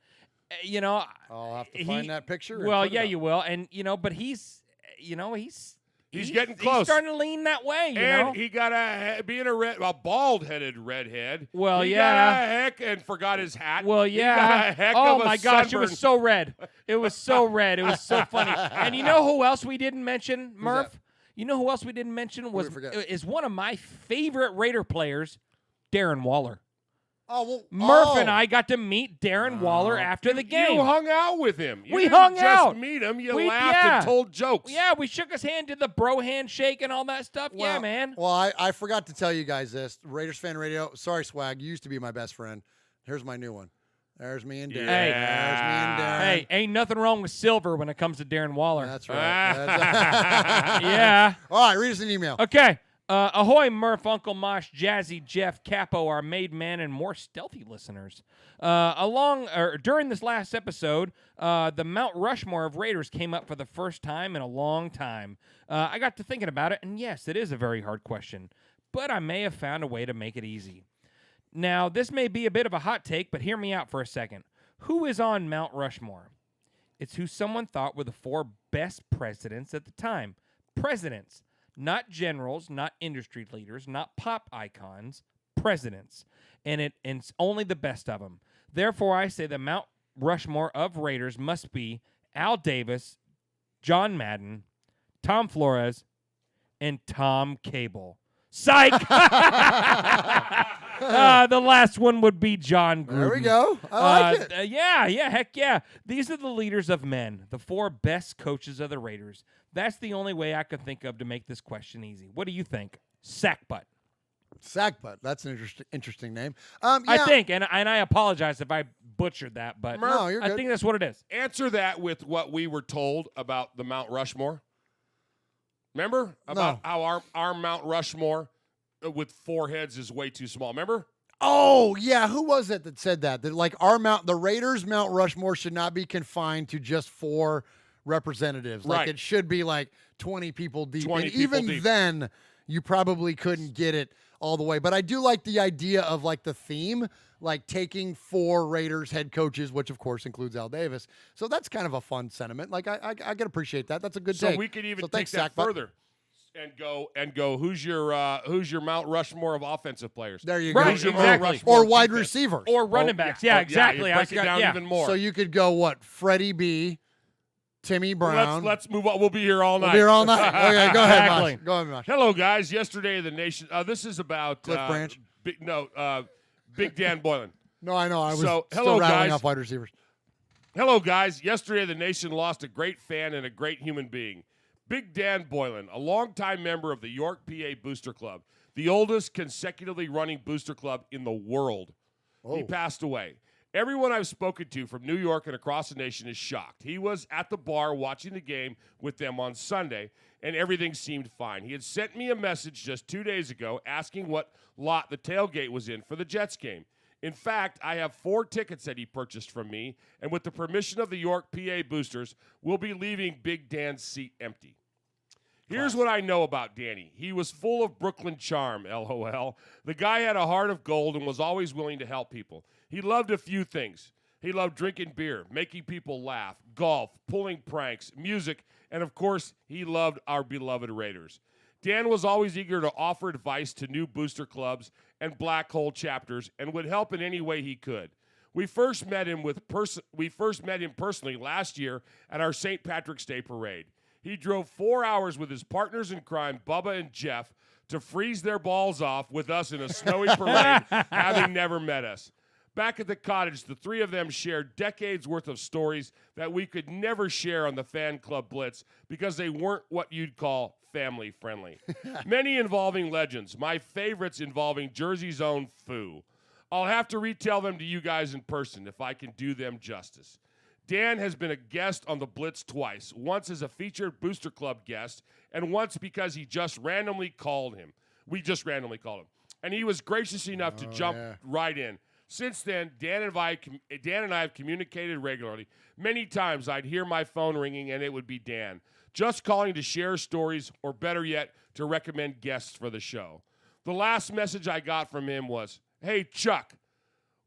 I'll have to find that picture. Well, yeah, you will. And but he's getting close. He's starting to lean that way. And he got being a bald-headed redhead. Well, he yeah. got a heck and forgot his hat. Well, He yeah. got a heck oh of a my gosh, it sunburn. was so red. It was so red. It was so funny. And you know who else we didn't mention, Murf? You know who else we didn't mention is one of my favorite Raider players, Darren Waller. Oh, well, Murf and I got to meet Darren Waller after the game. You hung out with him. You we didn't hung just out. meet him. You laughed and told jokes. Yeah, we shook his hand, did the bro handshake and all that stuff. Well, yeah, man. Well, I forgot to tell you guys this. Raiders Fan Radio. Sorry, Swag. You used to be my best friend. Here's my new one. There's me and Darren. Hey, there's me and Darren. Hey, ain't nothing wrong with silver when it comes to Darren Waller. That's right. Yeah. All right, read us an email. Okay. Ahoy, Murf, Uncle Mosh, Jazzy, Jeff, Capo, our maid man, and more stealthy listeners. During this last episode, the Mount Rushmore of Raiders came up for the first time in a long time. I got to thinking about it, and yes, it is a very hard question, but I may have found a way to make it easy. Now, this may be a bit of a hot take, but hear me out for a second. Who is on Mount Rushmore? It's who someone thought were the 4 best presidents at the time. Presidents. Not generals, not industry leaders, not pop icons, presidents. And it's only the best of them. Therefore, I say the Mount Rushmore of Raiders must be Al Davis, John Madden, Tom Flores, and Tom Cable. Psych! The last one would be John Gruden. There we go. I like it. Yeah, heck yeah. These are the leaders of men, the 4 best coaches of the Raiders. That's the only way I could think of to make this question easy. What do you think? Sackbutt. Sackbutt. That's an interesting name. I think, and I apologize if I butchered that, but no, you're good. I think that's what it is. Answer that with what we were told about the Mount Rushmore. Remember about how our Mount Rushmore with 4 heads is way too small. Remember? Oh, yeah. Who was it that said that? That like the Raiders Mount Rushmore should not be confined to just 4 representatives. Like Right. it should be like 20 people deep. 20 and people even deep. then, you probably couldn't get it all the way. But I do like the idea of like the theme, like taking 4 Raiders head coaches, which of course includes Al Davis. So that's kind of a fun sentiment. Like I can appreciate that. That's a good So take. we could even So take thanks, that Sackbutt. further and go. Who's your Mount Rushmore of offensive players? There you Right, go. Who's your exactly. Mount Rushmore Or of wide defense? receivers. Or running backs. Yeah, exactly. You break it down even more. So you could go what? Freddie B, Timmy Brown. Let's move on. We'll be here all night. We'll be here all night. Okay, go ahead, Exactly. Mosh. Go ahead, Mosh. Hello, guys. Yesterday, the nation. This is about Cliff Branch? Big Dan Boylan. No, I know. I was So, still hello, rattling guys. off wide receivers. Hello, guys. Yesterday, the nation lost a great fan and a great human being. Big Dan Boylan, a longtime member of the York, PA Booster Club, the oldest consecutively running booster club in the world. Oh. He passed away. Everyone I've spoken to from New York and across the nation is shocked. He was at the bar watching the game with them on Sunday, and everything seemed fine. He had sent me a message just 2 days ago asking what lot the tailgate was in for the Jets game. In fact, I have 4 tickets that he purchased from me, and with the permission of the York PA Boosters, we'll be leaving Big Dan's seat empty. Here's what I know about Danny. He was full of Brooklyn charm, LOL. The guy had a heart of gold and was always willing to help people. He loved a few things. He loved drinking beer, making people laugh, golf, pulling pranks, music, and of course, he loved our beloved Raiders. Dan was always eager to offer advice to new booster clubs and black hole chapters and would help in any way he could. We first met him personally last year at our St. Patrick's Day parade. He drove 4 hours with his partners in crime, Bubba and Jeff, to freeze their balls off with us in a snowy parade, having never met us. Back at the cottage, the 3 of them shared decades worth of stories that we could never share on the Fan Club Blitz because they weren't what you'd call family friendly. Many involving legends, my favorites involving Jersey's own Foo. I'll have to retell them to you guys in person if I can do them justice. Dan has been a guest on the Blitz twice, once as a featured Booster Club guest, and once because he just randomly called him. We just randomly called him. And he was gracious enough to jump right in. Since then, Dan and I have communicated regularly. Many times I'd hear my phone ringing and it would be Dan, just calling to share stories or better yet, to recommend guests for the show. The last message I got from him was, "Hey, Chuck,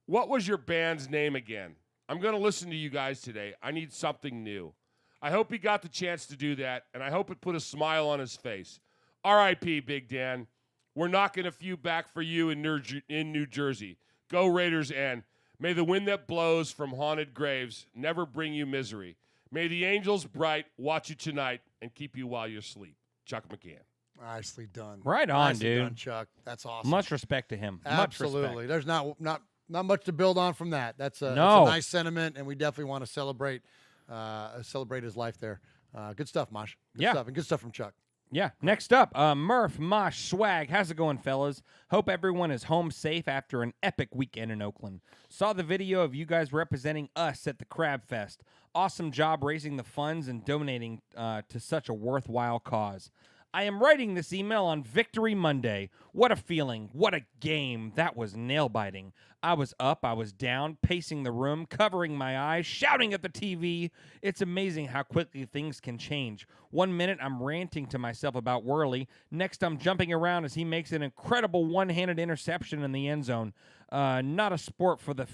what was your band's name again? I'm going to listen to you guys today. I need something new." I hope he got the chance to do that, and I hope it put a smile on his face. R.I.P. Big Dan. We're knocking a few back for you in New Jersey. Go Raiders, and may the wind that blows from haunted graves never bring you misery. May the angels bright watch you tonight and keep you while you sleep. Chuck McCann. Nicely done. Right on, Nicely dude. done, Chuck. That's awesome. Much respect to him. Absolutely. Much There's not much to build on from that. That's a nice sentiment, and we definitely want to celebrate his life there. Good stuff, Mosh. Good stuff, and good stuff from Chuck. Yeah. Next up, Murf, Mosh, Swag. How's it going, fellas? Hope everyone is home safe after an epic weekend in Oakland. Saw the video of you guys representing us at the Crab Fest. Awesome job raising the funds and donating to such a worthwhile cause. I am writing this email on Victory Monday. What a feeling. What a game. That was nail-biting. I was up, I was down, pacing the room, covering my eyes, shouting at the TV. It's amazing how quickly things can change. 1 minute, I'm ranting to myself about Worley. Next, I'm jumping around as he makes an incredible one-handed interception in the end zone. Not a sport for the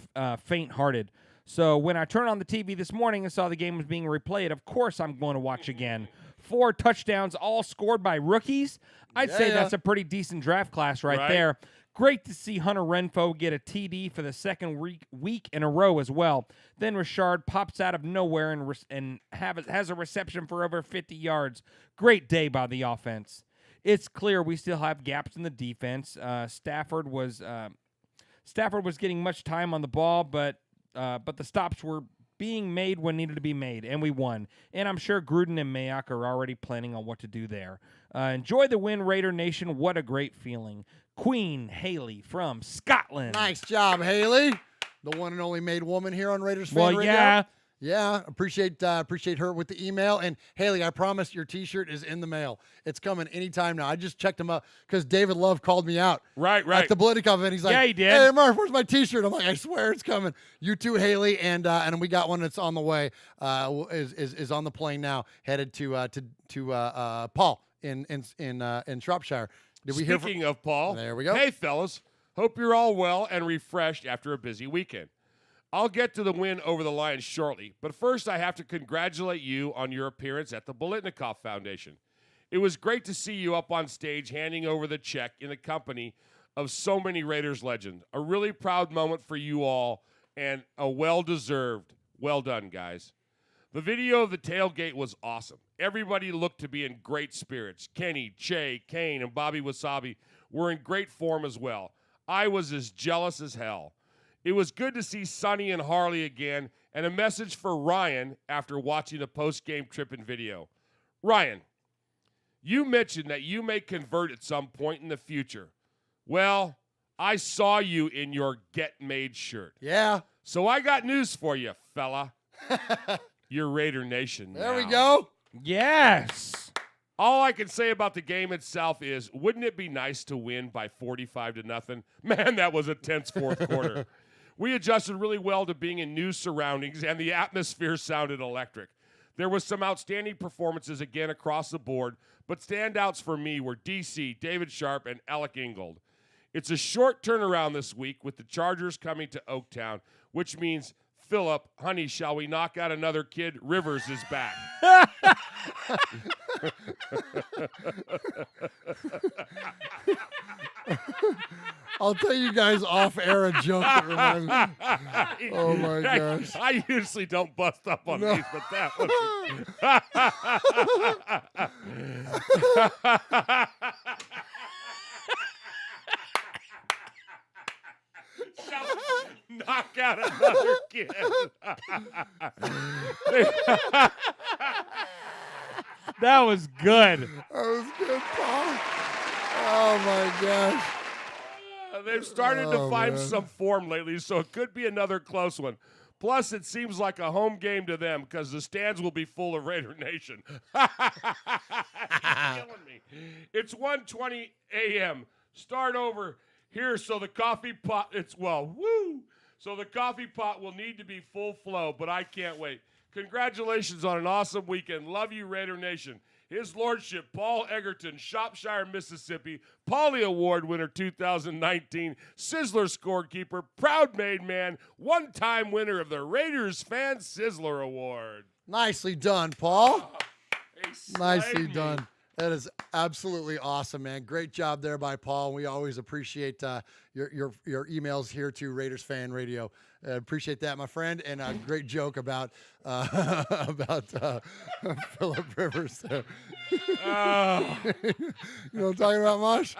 faint-hearted. So when I turned on the TV this morning and saw the game was being replayed, of course I'm going to watch again. 4 touchdowns, all scored by rookies. I'd say that's a pretty decent draft class right there. Great to see Hunter Renfrow get a TD for the second week in a row as well. Then Richard pops out of nowhere and has a reception for over 50 yards. Great day by the offense. It's clear we still have gaps in the defense. Stafford was getting much time on the ball, but the stops were being made when needed to be made, and we won. And I'm sure Gruden and Mayock are already planning on what to do there. Enjoy the win, Raider Nation. What a great feeling. Queen Haley from Scotland. Nice job, Haley. The one and only made woman here on Raiders Fan Radio. Yeah. Yeah, appreciate her with the email. And Haley, I promise your T-shirt is in the mail. It's coming anytime now. I just checked him up because David Love called me out. Right. At the Biletnikoff event. He's like, yeah, he did. "Hey, Murf, where's my T-shirt?" I'm like, "I swear it's coming." You too, Haley, and we got one that's on the way. Is on the plane now, headed to Paul in Shropshire. Speaking of Paul, there we go. Hey, fellas. Hope you're all well and refreshed after a busy weekend. I'll get to the win over the Lions shortly, but first I have to congratulate you on your appearance at the Biletnikoff Foundation. It was great to see you up on stage handing over the check in the company of so many Raiders legends. A really proud moment for you all and a well-deserved. Well done, guys. The video of the tailgate was awesome. Everybody looked to be in great spirits. Kenny, Che, Kane, and Bobby Wasabi were in great form as well. I was as jealous as hell. It was good to see Sonny and Harley again, and a message for Ryan after watching the post-game tripping video. Ryan, you mentioned that you may convert at some point in the future. Well, I saw you in your Get Made shirt. Yeah. So I got news for you, fella. You're Raider Nation There now. we go. Yes. All I can say about the game itself is, wouldn't it be nice to win by 45-0? Man, that was a tense fourth quarter. We adjusted really well to being in new surroundings, and the atmosphere sounded electric. There was some outstanding performances again across the board, but standouts for me were DC, David Sharp, and Alec Ingold. It's a short turnaround this week with the Chargers coming to Oaktown, which means, Philip, honey, shall we knock out another kid? Rivers is back. I'll tell you guys off air a joke that reminds me. Oh my gosh. I usually don't bust up on these, but that was. Knock out another kid. That was good. That was good, Paul. Oh my gosh. They've started to find some form lately, so it could be another close one. Plus, it seems like a home game to them because the stands will be full of Raider Nation. Killing me. It's 1:20 a.m. Start over here, so the coffee pot, so the coffee pot will need to be full flow, but I can't wait. Congratulations on an awesome weekend. Love you, Raider Nation. His Lordship, Paul Egerton, Shropshire, Mississippi, Pauly Award winner 2019, Sizzler scorekeeper, proud made man, one-time winner of the Raiders Fan Sizzler Award. Nicely done, Paul. Nicely me. done. That is absolutely awesome, man. Great job there by Paul. We always appreciate your emails here to Raiders Fan Radio. Appreciate that, my friend. And a great joke about Philip Rivers. You know what I'm talking about, Mosh?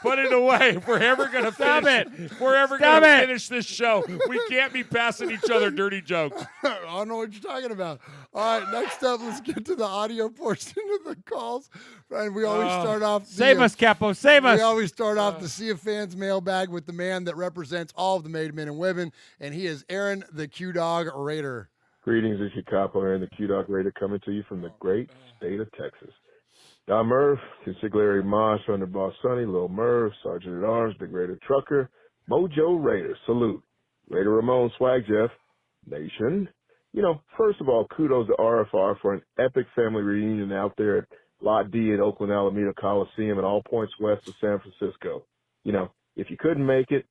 Put it away. If we're ever going to finish this show, we can't be passing each other dirty jokes. I don't know what you're talking about. All right, next up, let's get to the audio portion of the calls. And we always start off. Save us, Capo. Save us. We always start off the Sea of Fans mailbag with the man that represents all of the made men and women, and he is Aaron the Q-Dog Raider. Greetings, it's your Capo, Aaron the Q-Dog Raider, coming to you from the great state of Texas. Don Murf, Consigliere Mosh, Underboss Sonny, Lil Murf, Sergeant at Arms, Big Raider Trucker, Mojo Raider, salute. Raider Ramon, Swag Jeff, Nation. You know, first of all, kudos to RFR for an epic family reunion out there at Lot D at Oakland Alameda Coliseum and all points west of San Francisco. You know, if you couldn't make it,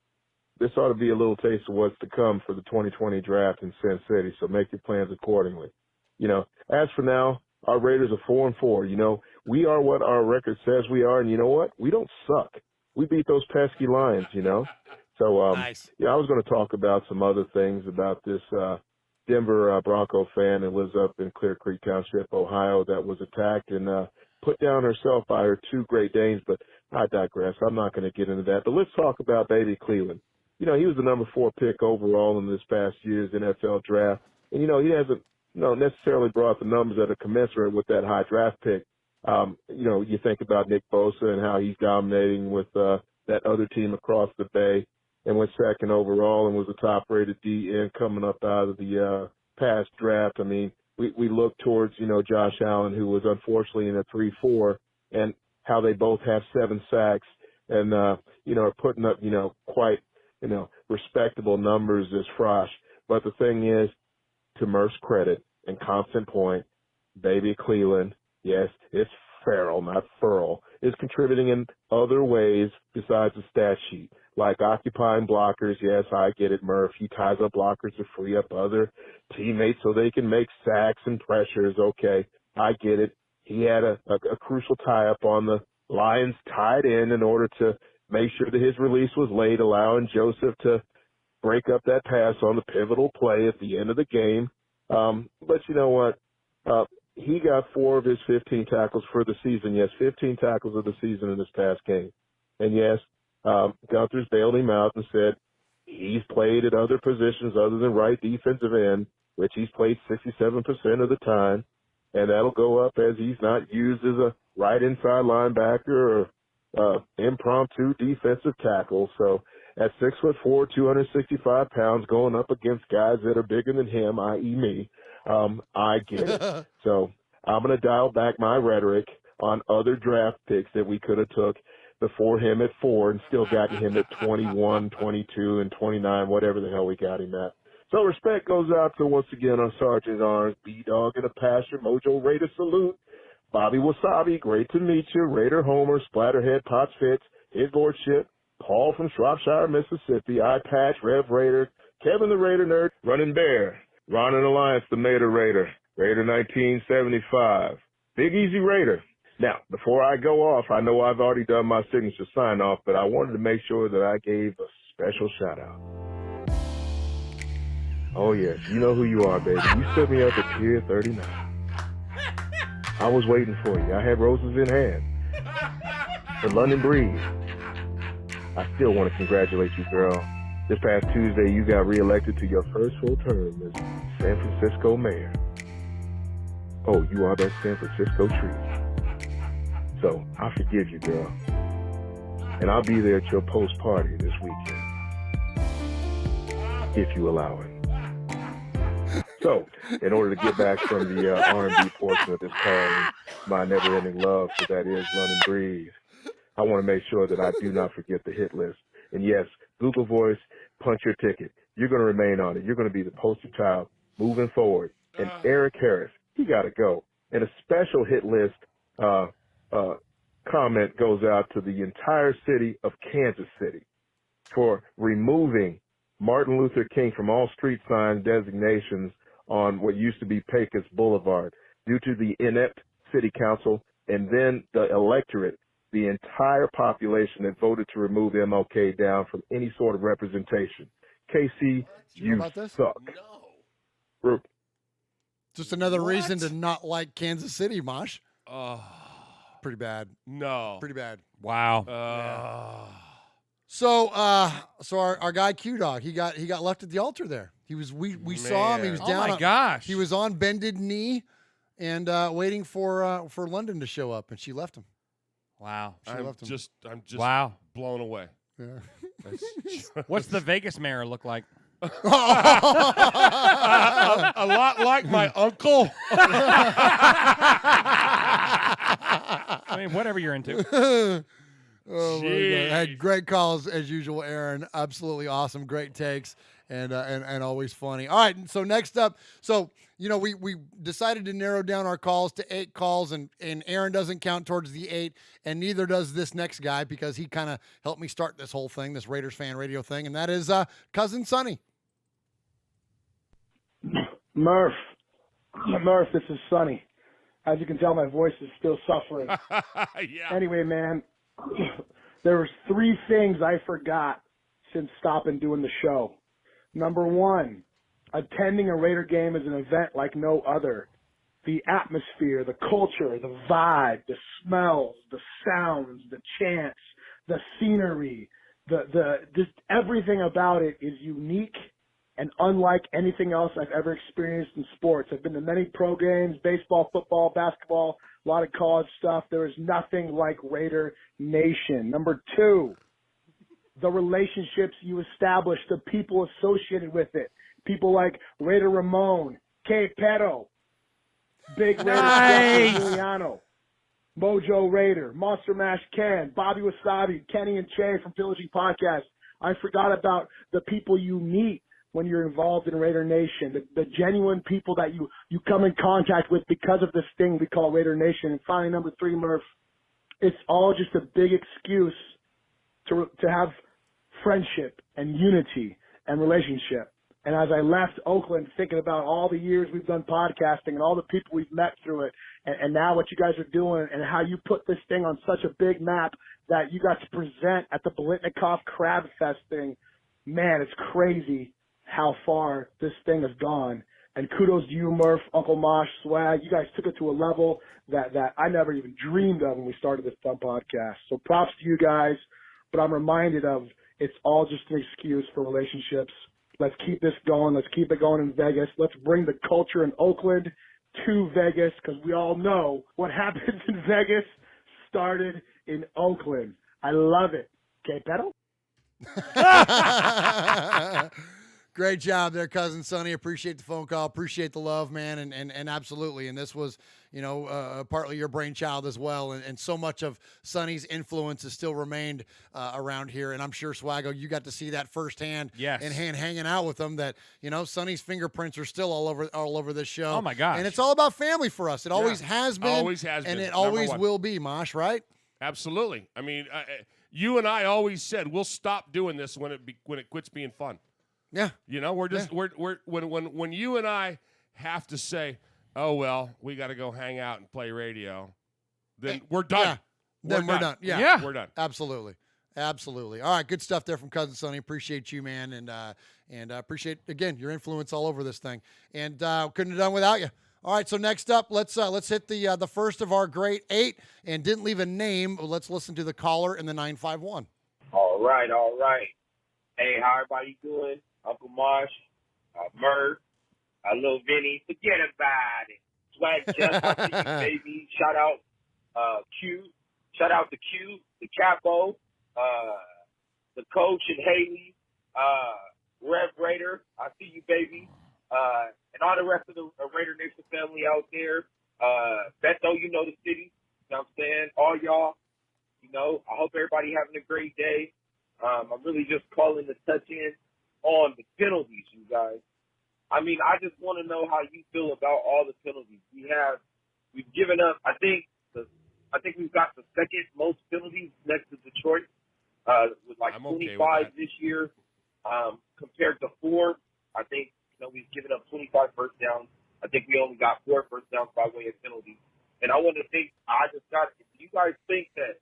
this ought to be a little taste of what's to come for the 2020 draft in Sin City, so make your plans accordingly. You know, as for now, our Raiders are 4-4. You know, we are what our record says we are, and you know what? We don't suck. We beat those pesky Lions, you know? So, nice. Yeah, I was going to talk about some other things about this Denver Bronco fan that lives up in Clear Creek Township, Ohio, that was attacked and put down herself by her two Great Danes, but I digress. I'm not going to get into that. But let's talk about baby Cleveland. You know, he was the number 4 pick overall in this past year's NFL draft. And, you know, he hasn't necessarily brought the numbers that are commensurate with that high draft pick. You know, you think about Nick Bosa and how he's dominating with that other team across the bay and went second overall and was a top-rated DN coming up out of the past draft. I mean, we look towards, you know, Josh Allen, who was unfortunately in a 3-4, and how they both have 7 sacks and, you know, are putting up, you know, quite, you know, respectable numbers as Frosh. But the thing is, to Murph's credit and constant point, baby Cleveland, yes, it's Farrell, not Furl, is contributing in other ways besides the stat sheet, like occupying blockers. Yes, I get it, Murph. He ties up blockers to free up other teammates so they can make sacks and pressures. Okay, I get it. He had a crucial tie-up on the Lions tight end in order to make sure that his release was late, allowing Joseph to break up that pass on the pivotal play at the end of the game. But you know what? He got 4 of his 15 tackles for the season. Yes, 15 tackles of the season in this past game. And yes, Gunther's bailed him out and said he's played at other positions other than right defensive end, which he's played 67% of the time. and that'll go up as he's not used as a right inside linebacker or impromptu defensive tackle. So at 6'4", 265 pounds, going up against guys that are bigger than him, i.e. me, I get it. So I'm going to dial back my rhetoric on other draft picks that we could have took before him at 4 and still got him at 21, 22, and 29, whatever the hell we got him at. So respect goes out to, once again, our Sergeant Arms, B-Dog and a Pasture, Mojo Raider salute, Bobby Wasabi, great to meet you, Raider Homer, Splatterhead, Potts Fitz, His Lordship, Paul from Shropshire, Mississippi, Eye Patch, Rev Raider, Kevin the Raider Nerd, Running Bear, Ron and Alliance, the Mater Raider, Raider 1975, Big Easy Raider. Now, before I go off, I know I've already done my signature sign-off, but I wanted to make sure that I gave a special shout-out. Oh, yes, you know who you are, baby. You stood me up at Pier 39. I was waiting for you. I had roses in hand. The London Breeze. I still want to congratulate you, girl. This past Tuesday, you got reelected to your first full term as San Francisco mayor. Oh, you are that San Francisco tree. So, I forgive you, girl. And I'll be there at your post-party this weekend. If you allow it. So, in order to get back from the R&B portion of this call and my never-ending love for that is London Breeze, I want to make sure that I do not forget the hit list. And yes, Google Voice, punch your ticket. You're going to remain on it. You're going to be the poster child moving forward. And Eric Harris, he got to go. And a special hit list comment goes out to the entire city of Kansas City for removing Martin Luther King from all street sign designations on what used to be Pecos Boulevard due to the inept city council and then the electorate, the entire population that voted to remove MLK down from any sort of representation. KC, you suck. No. Just another reason to not like Kansas City, Mosh. Pretty bad. No. Pretty bad. Wow. Yeah. So our guy Q Dog, he got left at the altar there. He was we saw him. He was down. Oh my gosh. He was on bended knee, and waiting for London to show up, and she left him. Wow. I'm just wow. blown away. Yeah. What's the Vegas mayor look like? A lot like my uncle. I mean, whatever you're into. Oh my God. Had great calls as usual, Aaron. Absolutely awesome. Great takes and always funny. All right. So next up, we decided to narrow down our calls to 8 calls, and Aaron doesn't count towards the 8, and neither does this next guy because he kind of helped me start this whole thing, this Raiders fan radio thing, and that is Cousin Sonny. Murf, this is Sonny. As you can tell, my voice is still suffering. Yeah. Anyway, man, there was 3 things I forgot since stopping doing the show. Number 1, attending a Raider game is an event like no other. The atmosphere, the culture, the vibe, the smells, the sounds, the chants, the scenery, just everything about it is unique and unlike anything else I've ever experienced in sports. I've been to many pro games, baseball, football, basketball, a lot of college stuff. There is nothing like Raider Nation. Number 2, the relationships you establish, the people associated with it. People like Raider Ramon, K. Petto, Big Raider Nice. Giuliano, Mojo Raider, Monster Mash Ken, Bobby Wasabi, Kenny and Che from Pillaging Podcast. I forgot about the people you meet when you're involved in Raider Nation, the genuine people that you come in contact with because of this thing we call Raider Nation. And finally, number 3, Murph, it's all just a big excuse to have friendship and unity and relationship. And as I left Oakland thinking about all the years we've done podcasting and all the people we've met through it, and now what you guys are doing and how you put this thing on such a big map that you got to present at the Biletnikoff Crab Fest thing, man, it's crazy how far this thing has gone. And kudos to you, Murf, Uncle Mosh, Swag. You guys took it to a level that I never even dreamed of when we started this dumb podcast. So props to you guys. But I'm reminded of it's all just an excuse for relationships. Let's keep this going. Let's keep it going in Vegas. Let's bring the culture in Oakland to Vegas, because we all know what happens in Vegas started in Oakland. I love it. Okay, pedal? Great job there, cousin Sonny. Appreciate the phone call. Appreciate the love, man. And absolutely. And this was, partly your brainchild as well. And so much of Sonny's influence has still remained around here. And I'm sure, Swaggo, you got to see that firsthand. Yes. And hanging out with them, that, Sonny's fingerprints are still all over this show. Oh, my gosh. And it's all about family for us. It always has been. Always has and been. it Number always one. will be, Mosh, right? Absolutely. I mean, you and I always said we'll stop doing this when it quits being fun. Yeah. We're just when you and I have to say, oh well, we got to go hang out and play radio, then we're done. Yeah. Then we're done. Yeah. Yeah. We're done. Absolutely. All right, good stuff there from cousin Sonny. Appreciate you, man, and appreciate again your influence all over this thing. And couldn't have done without you. All right, so next up, let's hit the first of our great 8, and didn't leave a name. But let's listen to the caller in the 951. All right. Hey, how everybody doing? Uncle Mosh, Murf, little Vinny. Forget about it. Swag Jeff, I see you, baby. Shout out Q. Shout out to Q, the Capo, the coach and Haley, Rev Raider. I see you, baby. And all the rest of the Raider Nation family out there. Beto, you know the city. You know what I'm saying? All y'all, I hope everybody having a great day. I'm really just calling to touch in on the penalties, you guys. I mean, I just want to know how you feel about all the penalties. We've given up. I think we've got the second most penalties next to Detroit, with like 25 this year, compared to 4. I think we've given up 25 first downs. I think we only got 4 first downs by way of penalties. And I want to think. Do you guys think that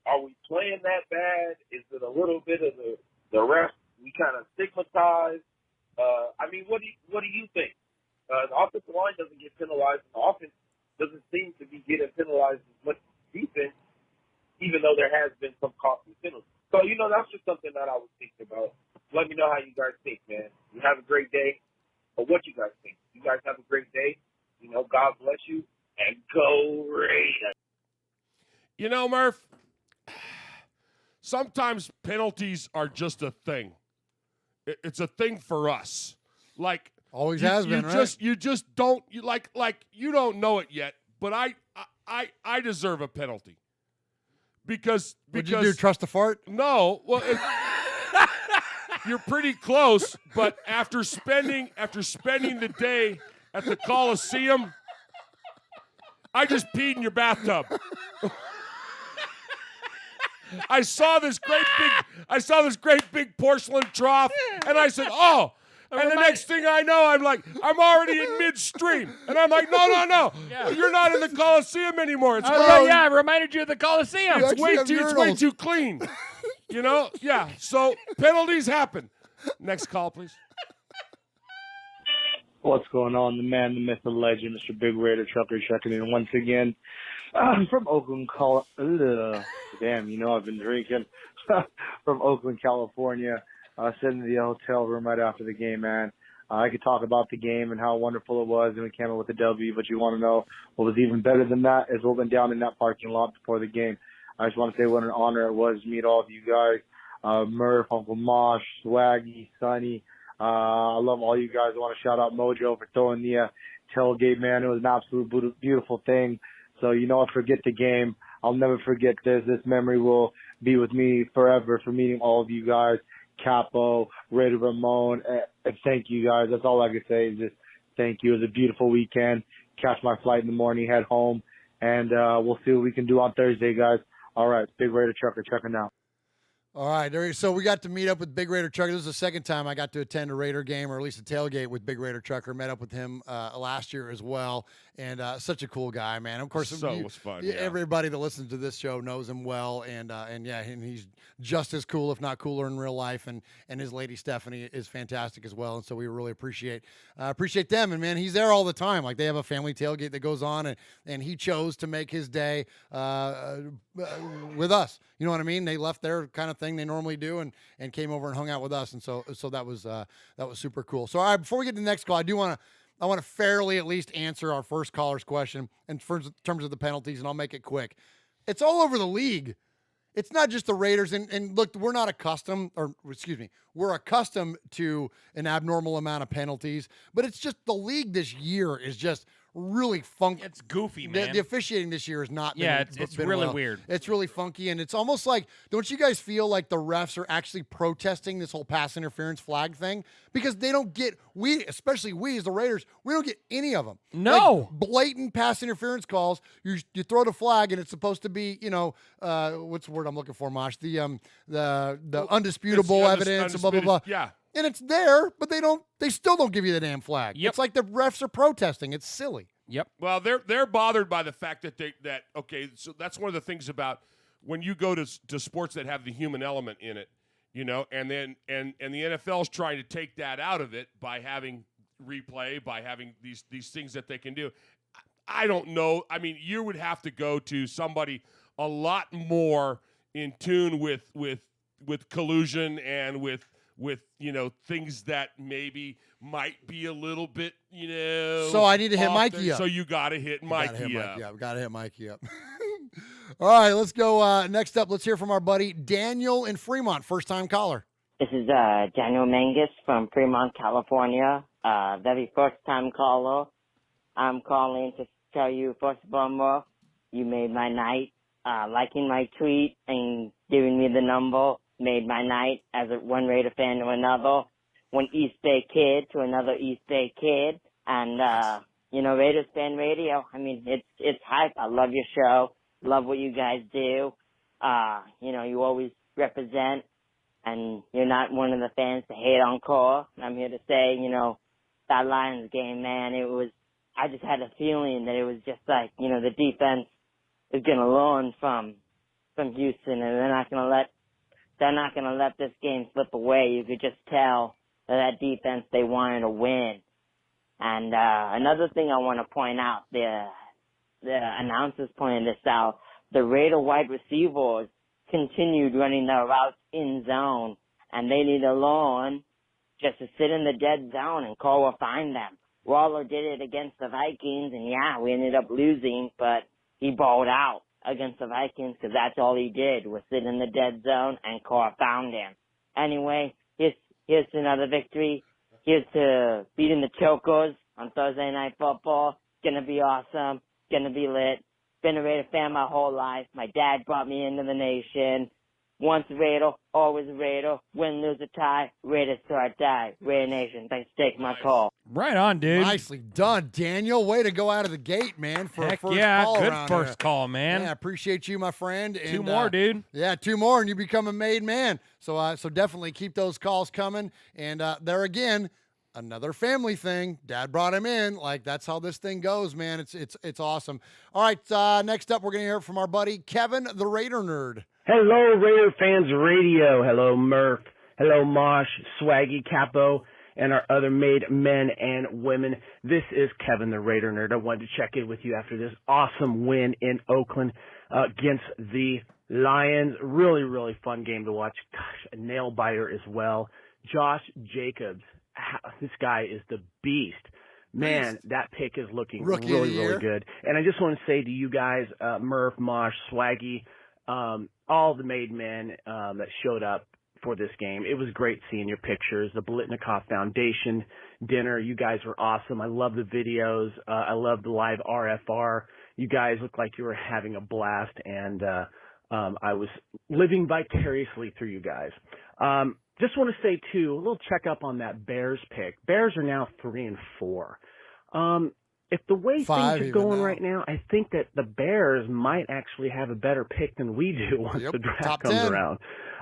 are we playing that bad? Is it a little bit of the refs? We kind of stigmatized. I mean, what do you think? The offensive line doesn't get penalized. The offense doesn't seem to be getting penalized as much as defense, even though there has been some costly penalties. So, that's just something that I was thinking about. Let me know how you guys think, man. You have a great day. Or what you guys think. You guys have a great day. God bless you. And go Raiders. Murf, sometimes penalties are just a thing. It's a thing for us. Like always has been, right? You just don't you don't know it yet, but I deserve a penalty. Because What'd you do, trust the fart? No. Well, you're pretty close, but after spending the day at the Coliseum, I just peed in your bathtub. I saw this great big porcelain trough, and I said, "Oh!" And the next thing I know, I'm already in midstream, and I'm like, "No, Yeah. you're not in the Coliseum anymore." It's I reminded you of the Coliseum. It's way too clean. Yeah. So penalties happen. Next call, please. What's going on? The man, the myth, the legend, Mr. Big Raider Trucker checking in once again. From Oakland, damn, I've been drinking. From Oakland, California, sitting in the hotel room right after the game, man. I could talk about the game and how wonderful it was, and we came out with a W, but you want to know what was even better than that is what went down in that parking lot before the game. I just want to say what an honor it was to meet all of you guys, Murf, Uncle Mosh, Swaggy, Sonny. I love all you guys. I want to shout out Mojo for throwing the tailgate, man. It was an absolute beautiful thing. So, I forget the game. I'll never forget this. This memory will be with me forever for meeting all of you guys. Capo, Raider Ramon, and thank you guys. That's all I can say is just thank you. It was a beautiful weekend. Catch my flight in the morning, head home, and we'll see what we can do on Thursday, guys. All right, Big Raider Trucker checking out. All right, so we got to meet up with Big Raider Trucker. This is the second time I got to attend a Raider game, or at least a tailgate with Big Raider Trucker. Met up with him last year as well, and such a cool guy, man. Of course, it was fun. Yeah. Everybody that listens to this show knows him well, and he's just as cool, if not cooler, in real life. And his lady Stephanie is fantastic as well, and so we really appreciate them. And man, he's there all the time. Like they have a family tailgate that goes on, and he chose to make his day with us. You know what I mean? They left their kind of thing they normally do and came over and hung out with us, and so that was super cool. So all right, before we get to the next call, I do want I want to fairly at least answer our first caller's question in terms of the penalties, and I'll make it quick. It's all over the league. It's not just the Raiders. And look, we're accustomed to an abnormal amount of penalties, but it's just the league this year is just really funky. It's goofy, man. The officiating this year has not been. Yeah, it's been really well. weird. It's really funky, and it's almost like, don't you guys feel like the refs are actually protesting this whole pass interference flag thing? Because they don't get, especially we as the Raiders, we don't get any of them. No. Like blatant pass interference calls. You throw the flag, and it's supposed to be, what's the word I'm looking for, Mosh? The undisputable evidence, blah, blah, blah. Yeah. And it's there, but they still don't give you the damn flag. Yep. It's like the refs are protesting. It's silly. Yep. Well, they're bothered by the fact that so that's one of the things about when you go to sports that have the human element in it, and then and the NFL is trying to take that out of it by having replay, by having these things that they can do. I don't know. I mean, you would have to go to somebody a lot more in tune with collusion and with things that maybe might be a little bit, So I need to hit Mikey up. So you got to hit Mikey up. Yeah, we got to hit Mikey up. All right, let's go. Next up, let's hear from our buddy Daniel in Fremont, first-time caller. This is Daniel Mangus from Fremont, California. Very first-time caller. I'm calling to tell you, first of all, Murf, you made my night. Liking my tweet and giving me the number made my night as one Raider fan to another, one East Bay kid to another East Bay kid, and Raiders Fan Radio. I mean, it's hype. I love your show. Love what you guys do. You always represent, and you're not one of the fans to hate on core. I'm here to say, that Lions game, man, I just had a feeling that it was just like, the defense is going to learn from Houston, and they're not going to let this game slip away. You could just tell that defense, they wanted to win. And another thing I want to point out, the announcers pointed this out, the Raider wide receivers continued running their routes in zone, and they need to learn just to sit in the dead zone and call or find them. Waller did it against the Vikings, and yeah, we ended up losing, but he balled out against the Vikings because that's all he did was sit in the dead zone and Carr found him. Anyway, here's to another victory. Here's to beating the Chokers on Thursday Night Football. It's going to be awesome. It's going to be lit. Been a Raider fan my whole life. My dad brought me into the nation. Once a Raider, always a Raider. Win, lose, or tie. Raiders till I die. Raider Nation, thanks for taking my call. Right on, dude. Nicely done, Daniel. Way to go out of the gate, man, for a first call good around first here. call, man. Yeah, appreciate you, my friend. And, Two more, dude. Yeah, two more, and you become a made man. So definitely keep those calls coming. And there again, another family thing. Dad brought him in. Like, that's how this thing goes, man. It's awesome. All right, next up, we're going to hear from our buddy Kevin, the Raider Nerd. Hello, Raider Fans Radio. Hello, Murf. Hello, Mosh, Swaggy, Capo, and our other made men and women. This is Kevin, the Raider Nerd. I wanted to check in with you after this awesome win in Oakland against the Lions. Really, really fun game to watch. Gosh, a nail biter as well. Josh Jacobs. This guy is the beast. Man, that pick is looking really, really good. And I just want to say to you guys, Murf, Mosh, Swaggy, all the made men that showed up for this game. It was great seeing your pictures. The Biletnikoff Foundation dinner, you guys were awesome. I love the videos. I love the live RFR. You guys looked like you were having a blast, and I was living vicariously through you guys. Just want to say, too, a little checkup on that Bears pick. Bears are now 3-4. If the way things are going right now, I think that the Bears might actually have a better pick than we do once the draft comes around.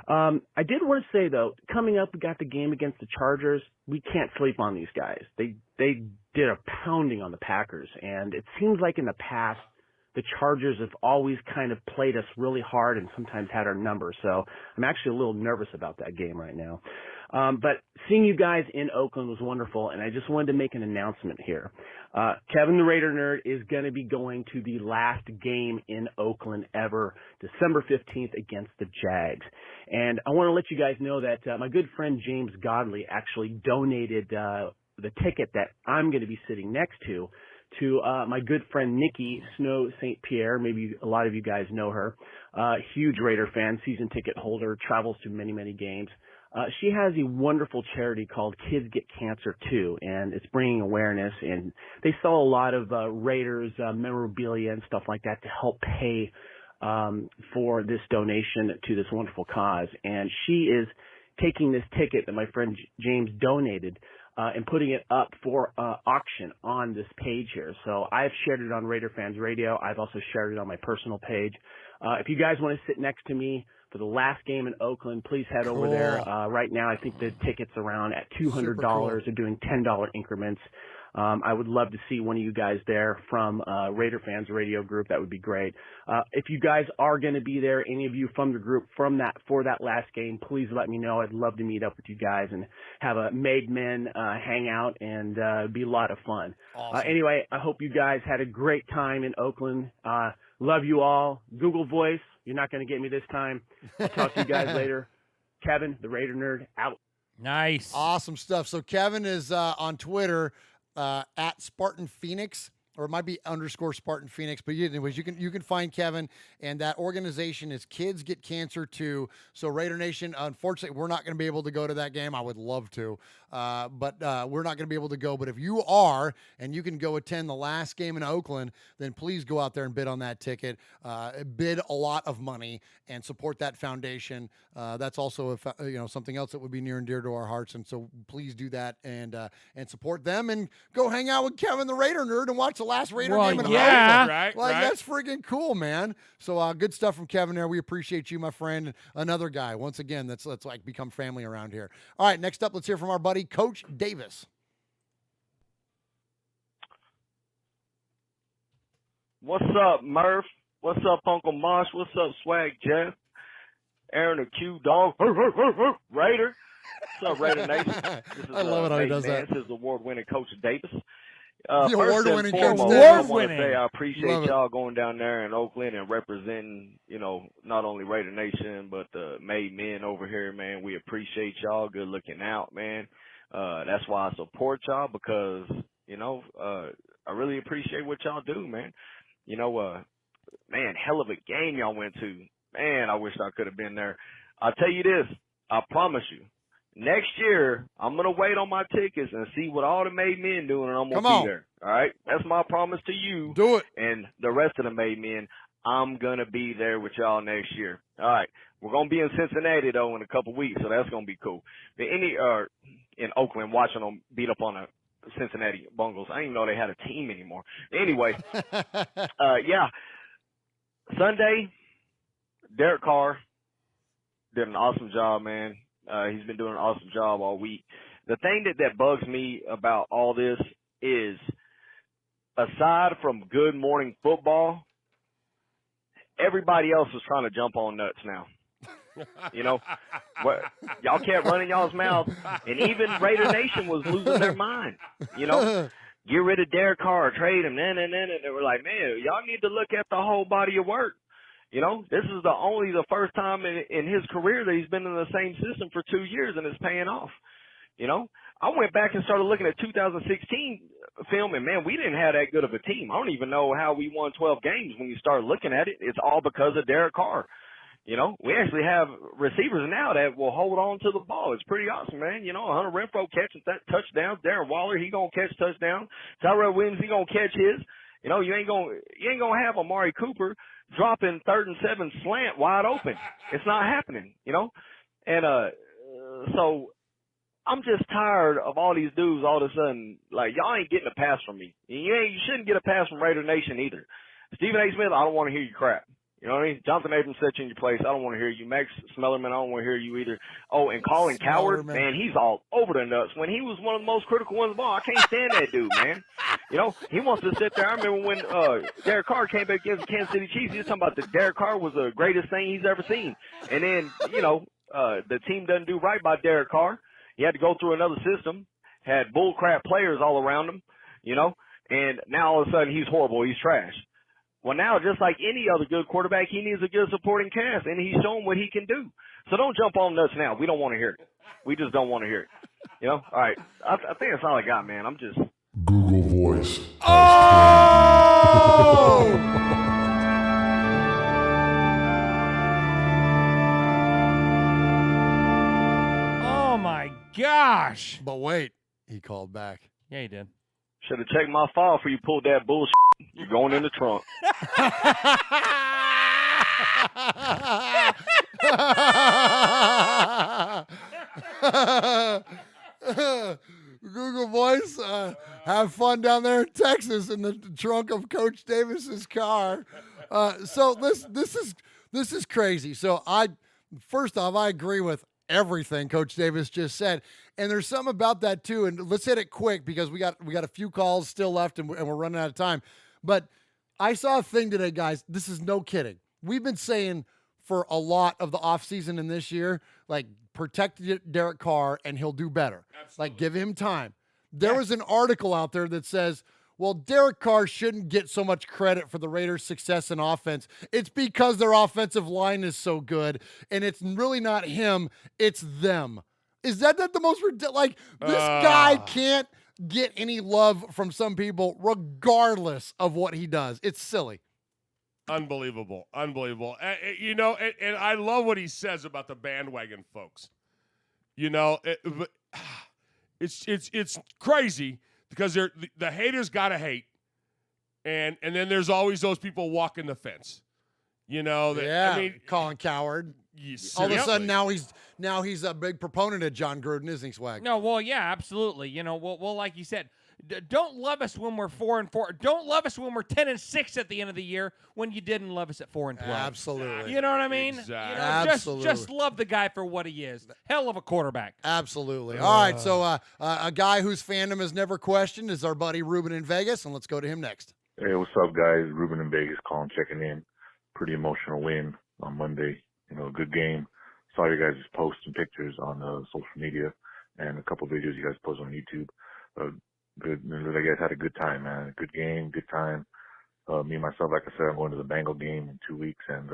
I did want to say, though, coming up, we got the game against the Chargers. We can't sleep on these guys. They did a pounding on the Packers, and it seems like in the past, the Chargers have always kind of played us really hard and sometimes had our number. So I'm actually a little nervous about that game right now. But seeing you guys in Oakland was wonderful, and I just wanted to make an announcement here. Kevin the Raider Nerd is going to be going to the last game in Oakland ever, December 15th against the Jags. And I want to let you guys know that my good friend James Godley actually donated the ticket that I'm going to be sitting next to my good friend Nikki Snow St. Pierre. Maybe a lot of you guys know her. Huge Raider fan, season ticket holder, travels to many, many games. She has a wonderful charity called Kids Get Cancer Too, and it's bringing awareness. And they sell a lot of Raiders memorabilia and stuff like that to help pay for this donation to this wonderful cause. And she is taking this ticket that my friend James donated and putting it up for auction on this page here. So I've shared it on Raider Fans Radio. I've also shared it on my personal page. If you guys want to sit next to me for the last game in Oakland, please head over there. Right now, I think the ticket's around at $200. Cool. They're doing $10 increments. I would love to see one of you guys there from Raider Fans Radio group. That would be great. If you guys are going to be there, any of you from the group for that last game, please let me know. I'd love to meet up with you guys and have a made men hangout, and it'd be a lot of fun. Awesome. Anyway, I hope you guys had a great time in Oakland. Love you all. Google Voice, you're not going to get me this time. I'll talk to you guys later. Kevin, the Raider Nerd, out. Nice. Awesome stuff. So Kevin is on Twitter at Spartan Phoenix, or it might be _ Spartan Phoenix, but anyways, you can find Kevin, and that organization is Kids Get Cancer Too. So Raider Nation, unfortunately, we're not going to be able to go to that game. I would love to, but we're not going to be able to go. But if you are, and you can go attend the last game in Oakland, then please go out there and bid on that ticket. Bid a lot of money and support that foundation. That's also something else that would be near and dear to our hearts, and so please do that and support them, and go hang out with Kevin the Raider Nerd and watch the last Raider game in Oakland. Right. That's freaking cool, man. So good stuff from Kevin there. We appreciate you, my friend. Another guy, once again, that's like become family around here. All right, next up, let's hear from our buddy Coach Davis. What's up, Murf? What's up, Uncle Mosh? What's up, Swag Jeff? Aaron the Q Dog, Raider. What's up, Raider Nation? This is, I love it how he does that. This is award-winning Coach Davis. The award-winning Coach Davis. I want to say I appreciate y'all going down there in Oakland and representing, not only Raider Nation, but the made men over here, man. We appreciate y'all. Good looking out, man. That's why I support y'all, because, I really appreciate what y'all do, man. Man, hell of a game y'all went to. Man, I wish I could have been there. I'll tell you this. I promise you. Next year, I'm going to wait on my tickets and see what all the made men doing, and I'm going to be there. All right? That's my promise to you. Do it. And the rest of the made men, I'm going to be there with y'all next year. All right. We're going to be in Cincinnati, though, in a couple weeks, so that's going to be cool. But in Oakland, watching them beat up on the Cincinnati Bungles. I didn't even know they had a team anymore. Anyway, yeah. Sunday, Derek Carr did an awesome job, man. He's been doing an awesome job all week. The thing that bugs me about all this is, aside from Good Morning Football, everybody else is trying to jump on nuts now. Y'all kept running y'all's mouth, and even Raider Nation was losing their mind. Get rid of Derek Carr, trade him, and they were like, man, y'all need to look at the whole body of work. This is the first time in his career that he's been in the same system for 2 years, and it's paying off. I went back and started looking at 2016 film, and man, we didn't have that good of a team. I don't even know how we won 12 games when you start looking at it. It's all because of Derek Carr. We actually have receivers now that will hold on to the ball. It's pretty awesome, man. Hunter Renfrow catching touchdowns. Darren Waller, he gonna catch touchdown. Tyrell Williams, he gonna catch his. You ain't gonna have Amari Cooper dropping 3rd and 7 slant wide open. It's not happening, And so I'm just tired of all these dudes all of a sudden, like, y'all ain't getting a pass from me. You shouldn't get a pass from Raider Nation either. Stephen A. Smith, I don't want to hear you crap. You know what I mean? Jonathan Abrams set you in your place. I don't want to hear you. Max Smellerman, I don't want to hear you either. Oh, and Colin Coward, man, he's all over the nuts. When he was one of the most critical ones of all, I can't stand that dude, man. He wants to sit there. I remember when Derek Carr came back against the Kansas City Chiefs, he was talking about that Derek Carr was the greatest thing he's ever seen. And then, the team doesn't do right by Derek Carr. He had to go through another system, had bullcrap players all around him, and now all of a sudden he's horrible. He's trash. Well, now, just like any other good quarterback, he needs a good supporting cast, and he's shown what he can do. So don't jump on nuts now. We don't want to hear it. We just don't want to hear it. You know? All right. I think that's all I got, man. I'm just. Google Voice. Oh my gosh! But wait, he called back. Yeah, he did. Should have checked my file before you pulled that bullshit. You're going in the trunk. Google Voice, have fun down there in Texas in the trunk of Coach Davis's car. So this is crazy. So first off, I agree with everything Coach Davis just said, and there's something about that too. And let's hit it quick because we got a few calls still left, and we're running out of time. But I saw a thing today, guys. This is no kidding. We've been saying for a lot of the offseason and this year, like, protect Derek Carr and he'll do better. Absolutely. Like, give him time. There was an article out there that says, well, Derek Carr shouldn't get so much credit for the Raiders' success in offense. It's because their offensive line is so good, and it's really not him, it's them. Is that the most ridiculous? Like, this guy can't get any love from some people regardless of what he does. It's silly. Unbelievable. You know, and I love what he says about the bandwagon folks. You know, it's crazy because the haters gotta hate, and then there's always those people walking the fence. You know, that, I mean, Colin Coward. All of a sudden now he's a big proponent of John Gruden, isn't he, Swag? No, well, yeah, absolutely. You know, well, like you said, don't love us when we're 4-4. Don't love us when we're 10-6 at the end of the year. When you didn't love us at 4-12. Absolutely. You know what I mean? Exactly. You know, Absolutely. Just love the guy for what he is. Hell of a quarterback. Absolutely. All right, so a guy whose fandom is never questioned is our buddy Ruben in Vegas, and let's go to him next. Hey, what's up, guys? Ruben in Vegas calling, checking in. Pretty emotional win on Monday. You know, good game. Saw you guys posts and pictures on social media and a couple videos you guys posted on YouTube. Good. You guys had a good time, man. Good game, good time. Me and myself, like I said, I'm going to the Bengal game in 2 weeks, and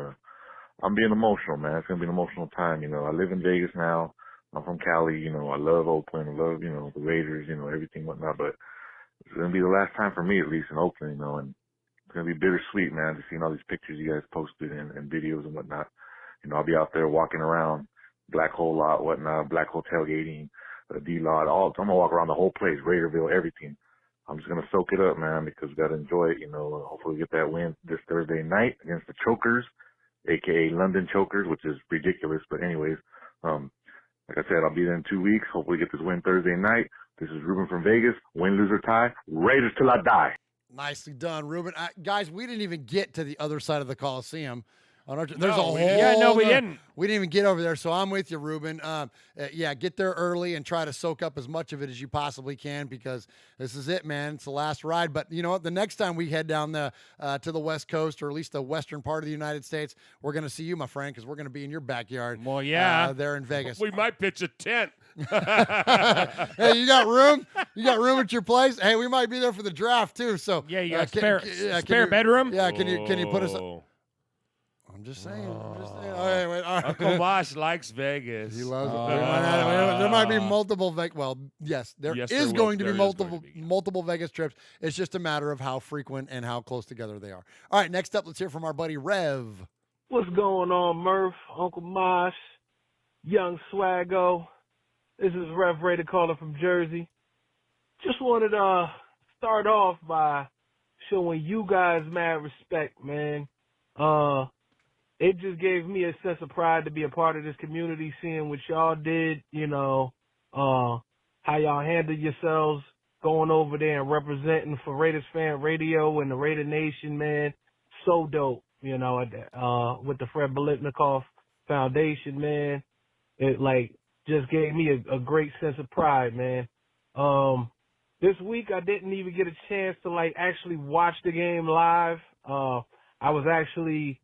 I'm being emotional, man. It's gonna be an emotional time. You know, I live in Vegas now. I'm from Cali. You know, I love Oakland. I love, you know, the Raiders. You know, everything, whatnot. But it's gonna be the last time for me, at least in Oakland. You know, and it's gonna be bittersweet, man. Just seeing all these pictures you guys posted and videos and whatnot. You know, I'll be out there walking around Black Hole lot, whatnot, Black Hole tailgating, D-Lot, I'm going to walk around the whole place, Raiderville, everything. I'm just going to soak it up, man, because we got to enjoy it, you know. Hopefully we get that win this Thursday night against the Chokers, a.k.a. London Chokers, which is ridiculous. But anyways, like I said, I'll be there in 2 weeks. Hopefully get this win Thursday night. This is Ruben from Vegas. Win, lose, or tie. Raiders till I die. Nicely done, Ruben. Guys, we didn't even get to the other side of the Coliseum. There's a whole. Yeah, no, we didn't. We didn't even get over there, so I'm with you, Ruben. Yeah, get there early and try to soak up as much of it as you possibly can because this is it, man. It's the last ride. But you know what? The next time we head down to the West Coast or at least the western part of the United States, we're going to see you, my friend, because we're going to be in your backyard. Well, yeah, there in Vegas. We might pitch a tent. Hey, you got room? You got room at your place? Hey, we might be there for the draft too. So yeah, you got spare bedroom. Yeah, can you put us? I'm just saying. All right. Uncle Mosh likes Vegas. He loves it. There might be multiple Vegas. Well, yes, there is going to be multiple Vegas trips. It's just a matter of how frequent and how close together they are. All right, next up, let's hear from our buddy Rev. What's going on, Murf, Uncle Mosh, Young Swaggo? This is Rev Raider calling from Jersey. Just wanted to start off by showing you guys mad respect, man. It just gave me a sense of pride to be a part of this community, seeing what y'all did, you know, how y'all handled yourselves going over there and representing for Raiders Fan Radio and the Raider Nation, man. So dope, you know, with the Biletnikoff Foundation, man. It, like, just gave me a great sense of pride, man. This week I didn't even get a chance to, like, actually watch the game live. I was actually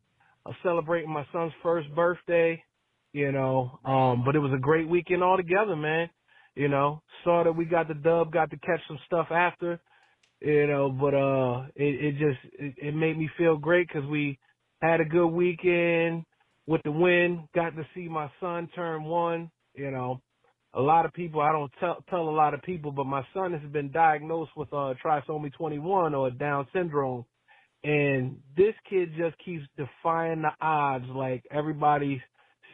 celebrating my son's first birthday, you know, but it was a great weekend altogether, man. You know, saw that we got the dub, got to catch some stuff after, you know, but it made me feel great because we had a good weekend with the win, got to see my son turn 1, you know. a lot of people, I don't tell a lot of people, but my son has been diagnosed with trisomy 21 or Down syndrome. And this kid just keeps defying the odds. Like, everybody's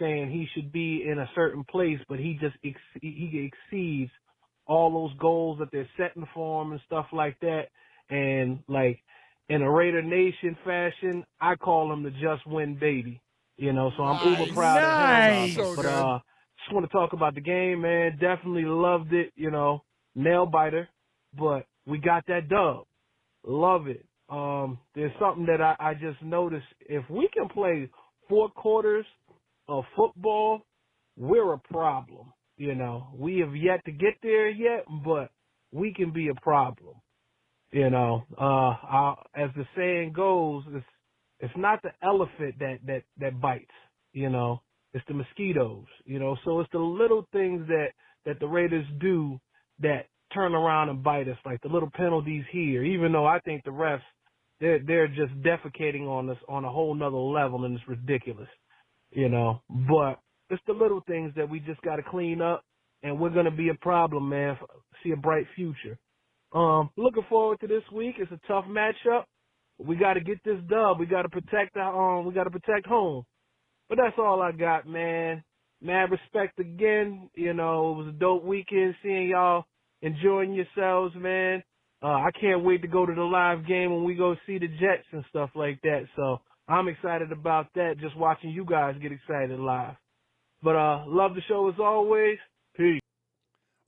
saying he should be in a certain place, but he just he exceeds all those goals that they're setting for him and stuff like that. And, like, in a Raider Nation fashion, I call him the just win baby. You know, so I'm uber proud of him. So but good. just want to talk about the game, man. Definitely loved it, you know, nail biter. But we got that dub. Love it. There's something that I just noticed. If we can play 4 quarters of football, we're a problem. You know, we have yet to get there yet, but we can be a problem. You know, as the saying goes, it's not the elephant that bites, you know, it's the mosquitoes, you know. So it's the little things that the Raiders do that turn around and bite us, like the little penalties here, even though I think the refs, they're just defecating on us on a whole nother level, and it's ridiculous, you know. But it's the little things that we just got to clean up, and we're going to be a problem, man. See a bright future. Looking forward to this week. It's a tough matchup. We got to get this dub. We got to protect we got to protect home. But that's all I got, man. Mad respect again. You know, it was a dope weekend seeing y'all enjoying yourselves, man. I can't wait to go to the live game when we go see the Jets and stuff like that. So I'm excited about that, just watching you guys get excited live. But love the show as always. Peace.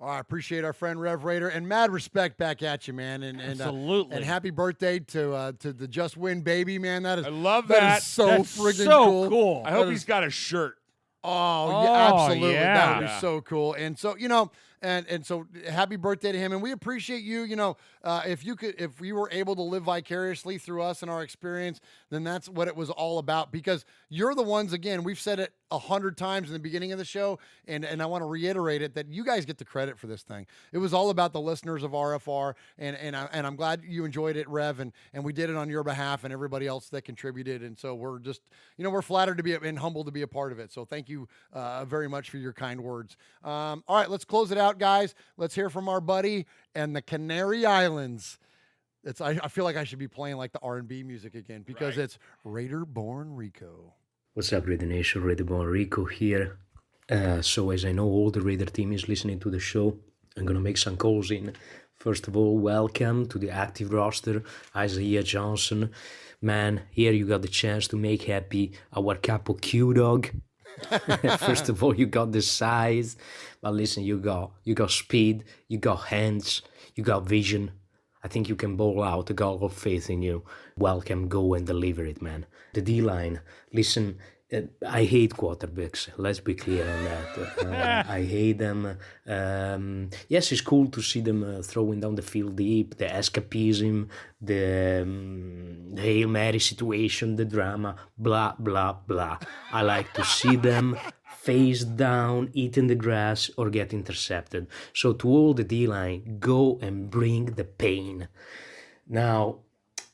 All right, appreciate our friend Rev Raider, and mad respect back at you, man. And Absolutely. And happy birthday to the Just Win baby, man. That is, I love that that. is so That's friggin' so cool. I hope he's got a shirt. Oh, yeah, absolutely. yeah. That would be so cool. And so, you know, and so happy birthday to him. And we appreciate you. You know, if you were able to live vicariously through us and our experience, then that's what it was all about, because you're the ones, again, we've said it 100 times in the beginning of the show, and I want to reiterate it, that you guys get the credit for this thing. It was all about the listeners of RFR, and I'm glad you enjoyed it, Rev, and we did it on your behalf and everybody else that contributed. And so we're just, you know, we're flattered to be and humbled to be a part of it. So thank you very much for your kind words. All right, let's close it out, guys. Let's hear from our buddy and the Canary Islands. I feel like I should be playing like the R&B music again, because it's Raider Born Rico. What's up, Raider Nation? Raider Born Rico here. So as I know all the Raider team is listening to the show, I'm going to make some calls in. First of all, welcome to the active roster, Isaiah Johnson. Man, here you got the chance to make happy our capo Q-Dog. First of all, you got the size, but listen, you got speed, you got hands, you got vision. I think you can ball out. God of faith in you. Welcome, go and deliver it, man. The D-line, listen, I hate quarterbacks. Let's be clear on that. I hate them. Yes, it's cool to see them throwing down the field deep, the escapism, the Hail Mary situation, the drama, blah, blah, blah. I like to see them face down, eating the grass, or get intercepted. So to all the D-line, go and bring the pain. Now,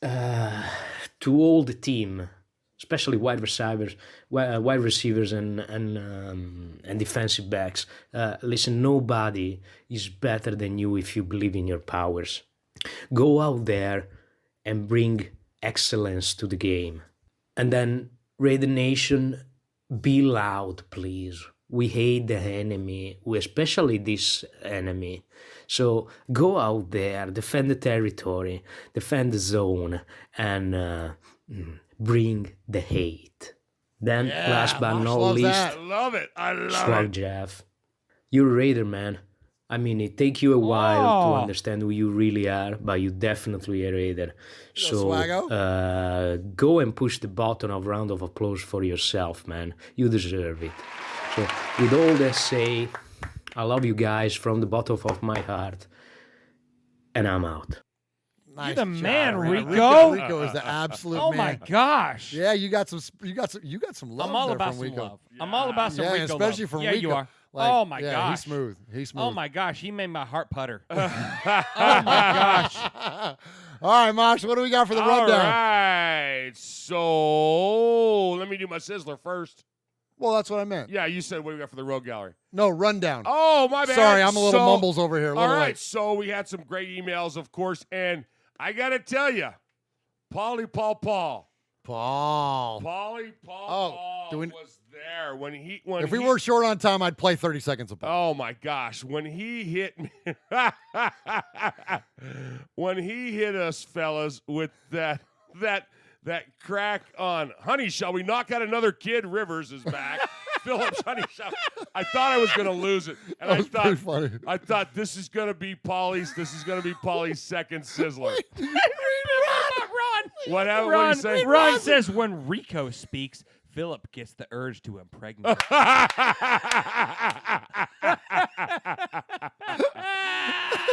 to all the team, especially wide receivers and defensive backs, listen, nobody is better than you if you believe in your powers. Go out there and bring excellence to the game. And then, Raider Nation, be loud, please. We hate the enemy, especially this enemy. So go out there, defend the territory, defend the zone, and bring the hate. Then, last but not least, I love it. Swag Jeff. You're a Raider, man. I mean, it takes you a while to understand who you really are, but you definitely a Raider. So go and push the button of round of applause for yourself, man. You deserve it. So with all that say, I love you guys from the bottom of my heart, and I'm out. Nice You're the job, man, man. Rico. Rico is the absolute Oh man. my gosh. Yeah, you got some love. I'm all there about from some Rico. love. I'm all about some Rico especially love. from yeah, Rico. you are. Like, oh my yeah, gosh. He's smooth. Oh my gosh, he made my heart putter. Oh my gosh. All right, Mosh, what do we got for the rundown? All right, so let me do my sizzler first. Well, that's what I meant. Yeah, you said what do we got for the road gallery? No, rundown. Oh, my bad. Sorry, I'm a little mumbles over here. All right, late. so we had some great emails, of course, and I got to tell you, Paulie Paul was there when if we were short on time, I'd play 30 seconds of Paul. Oh my gosh, when he hit me, when he hit us, fellas, with that crack on, honey, shall we knock out another kid? Rivers is back. Phillips, honey, shall I thought I was going to lose it, and That was pretty funny. I thought this is going to be Paulie's second sizzler. What happened? What did he say? Ron says when Rico speaks, Philip gets the urge to impregnate.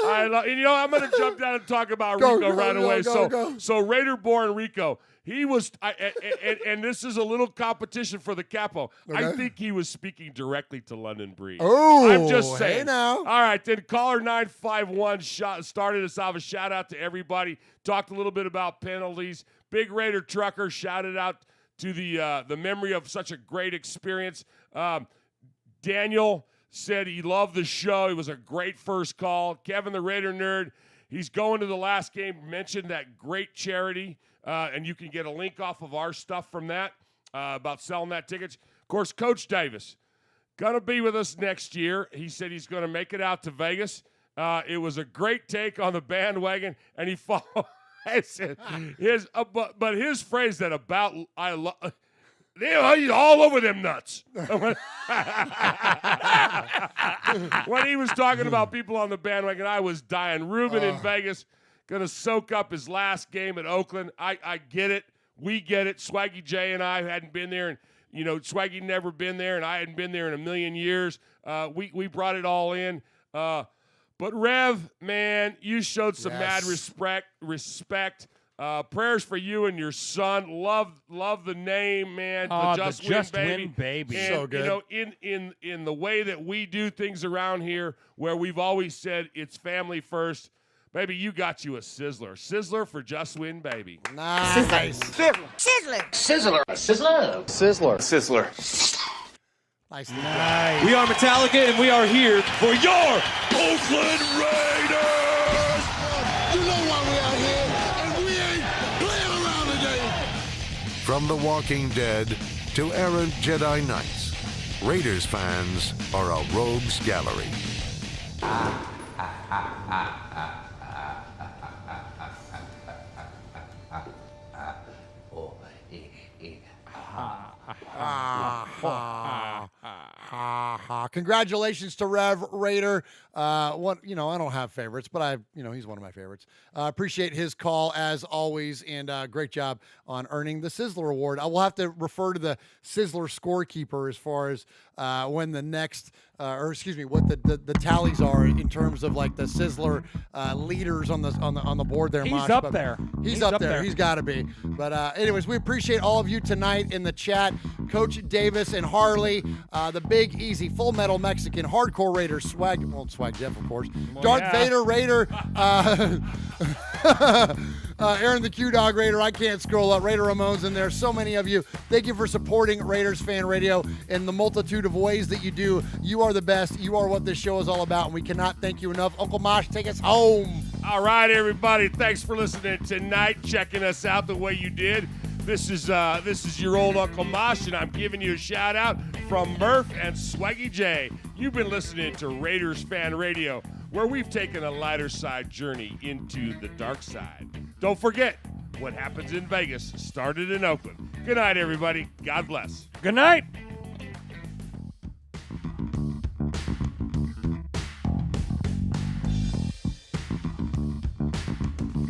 I'm going to jump down and talk about Rico right away. So Raider-born Rico, he was, and this is a little competition for the capo. Okay. I think he was speaking directly to London Breeze. Oh, I'm just saying. Hey now. All right, then caller 951 started us off. A shout out to everybody. Talked a little bit about penalties. Big Raider trucker shouted out to the memory of such a great experience. Daniel said he loved the show. It was a great first call. Kevin the Raider Nerd, he's going to the last game. Mentioned that great charity, and you can get a link off of our stuff from that about selling that tickets. Of course, Coach Davis, going to be with us next year. He said he's going to make it out to Vegas. It was a great take on the bandwagon, and he followed but his phrase that about I love. He's all over them nuts. When he was talking about people on the bandwagon, I was dying. Ruben in Vegas going to soak up his last game at Oakland. I get it. We get it. Swaggy J and I hadn't been there, and Swaggy never been there, and I hadn't been there in a million years. We brought it all in. But Rev, man, you showed some mad respect. Prayers for you and your son. Love the name, man. The Just Win Baby. And, so good. In the way that we do things around here, where we've always said it's family first. Baby, you got you a sizzler. Sizzler for Just Win Baby. Nice. Sizzler. Sizzler. Sizzler. Sizzler. Nice. We are Metallica, and we are here for your Oakland Raiders. You know why we out here, and we ain't playing around today. From The Walking Dead to errant Jedi Knights, Raiders fans are a rogues gallery. Congratulations to Rev Raider. I don't have favorites, but he's one of my favorites. Appreciate his call as always, and great job on earning the Sizzler Award. I will have to refer to the Sizzler scorekeeper as far as when the next, what the tallies are in terms of like the Sizzler leaders on the board there. He's up there. He's up there. He's got to be. But anyways, we appreciate all of you tonight in the chat. Coach Davis and Harley, the Big Easy, Full Metal Mexican, Hardcore Raider, Swag Jeff, of course, Darth Vader Raider, Aaron the Q-Dog Raider. I can't scroll up. Raider Ramon's in there. So many of you. Thank you for supporting Raiders Fan Radio in the multitude of ways that you do. You are the best. You are what this show is all about, and we cannot thank you enough. Uncle Mosh, take us home. All right, everybody. Thanks for listening tonight, checking us out the way you did. This is your old Uncle Mosh, and I'm giving you a shout out from Murf and Swaggy J. You've been listening to Raiders Fan Radio, where we've taken a lighter side journey into the dark side. Don't forget, what happens in Vegas started in Oakland. Good night, everybody. God bless. Good night. Good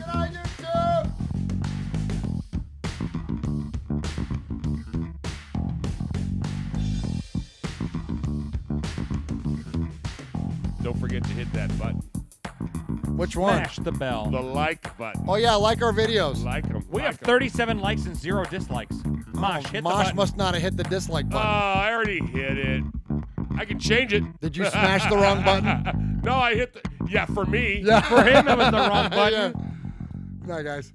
night, YouTube. Don't forget to hit that button. Which one? Smash the bell. The like button. Oh, yeah, like our videos. Like them. We have 37 likes and 0 dislikes. Mosh, hit the Mosh button. must not have hit the dislike Oh, button. I already hit it. I can change it. Did you smash the wrong button? No, I hit the... Yeah, for me. Yeah. For him, it was the wrong button. Yeah. Good night, guys.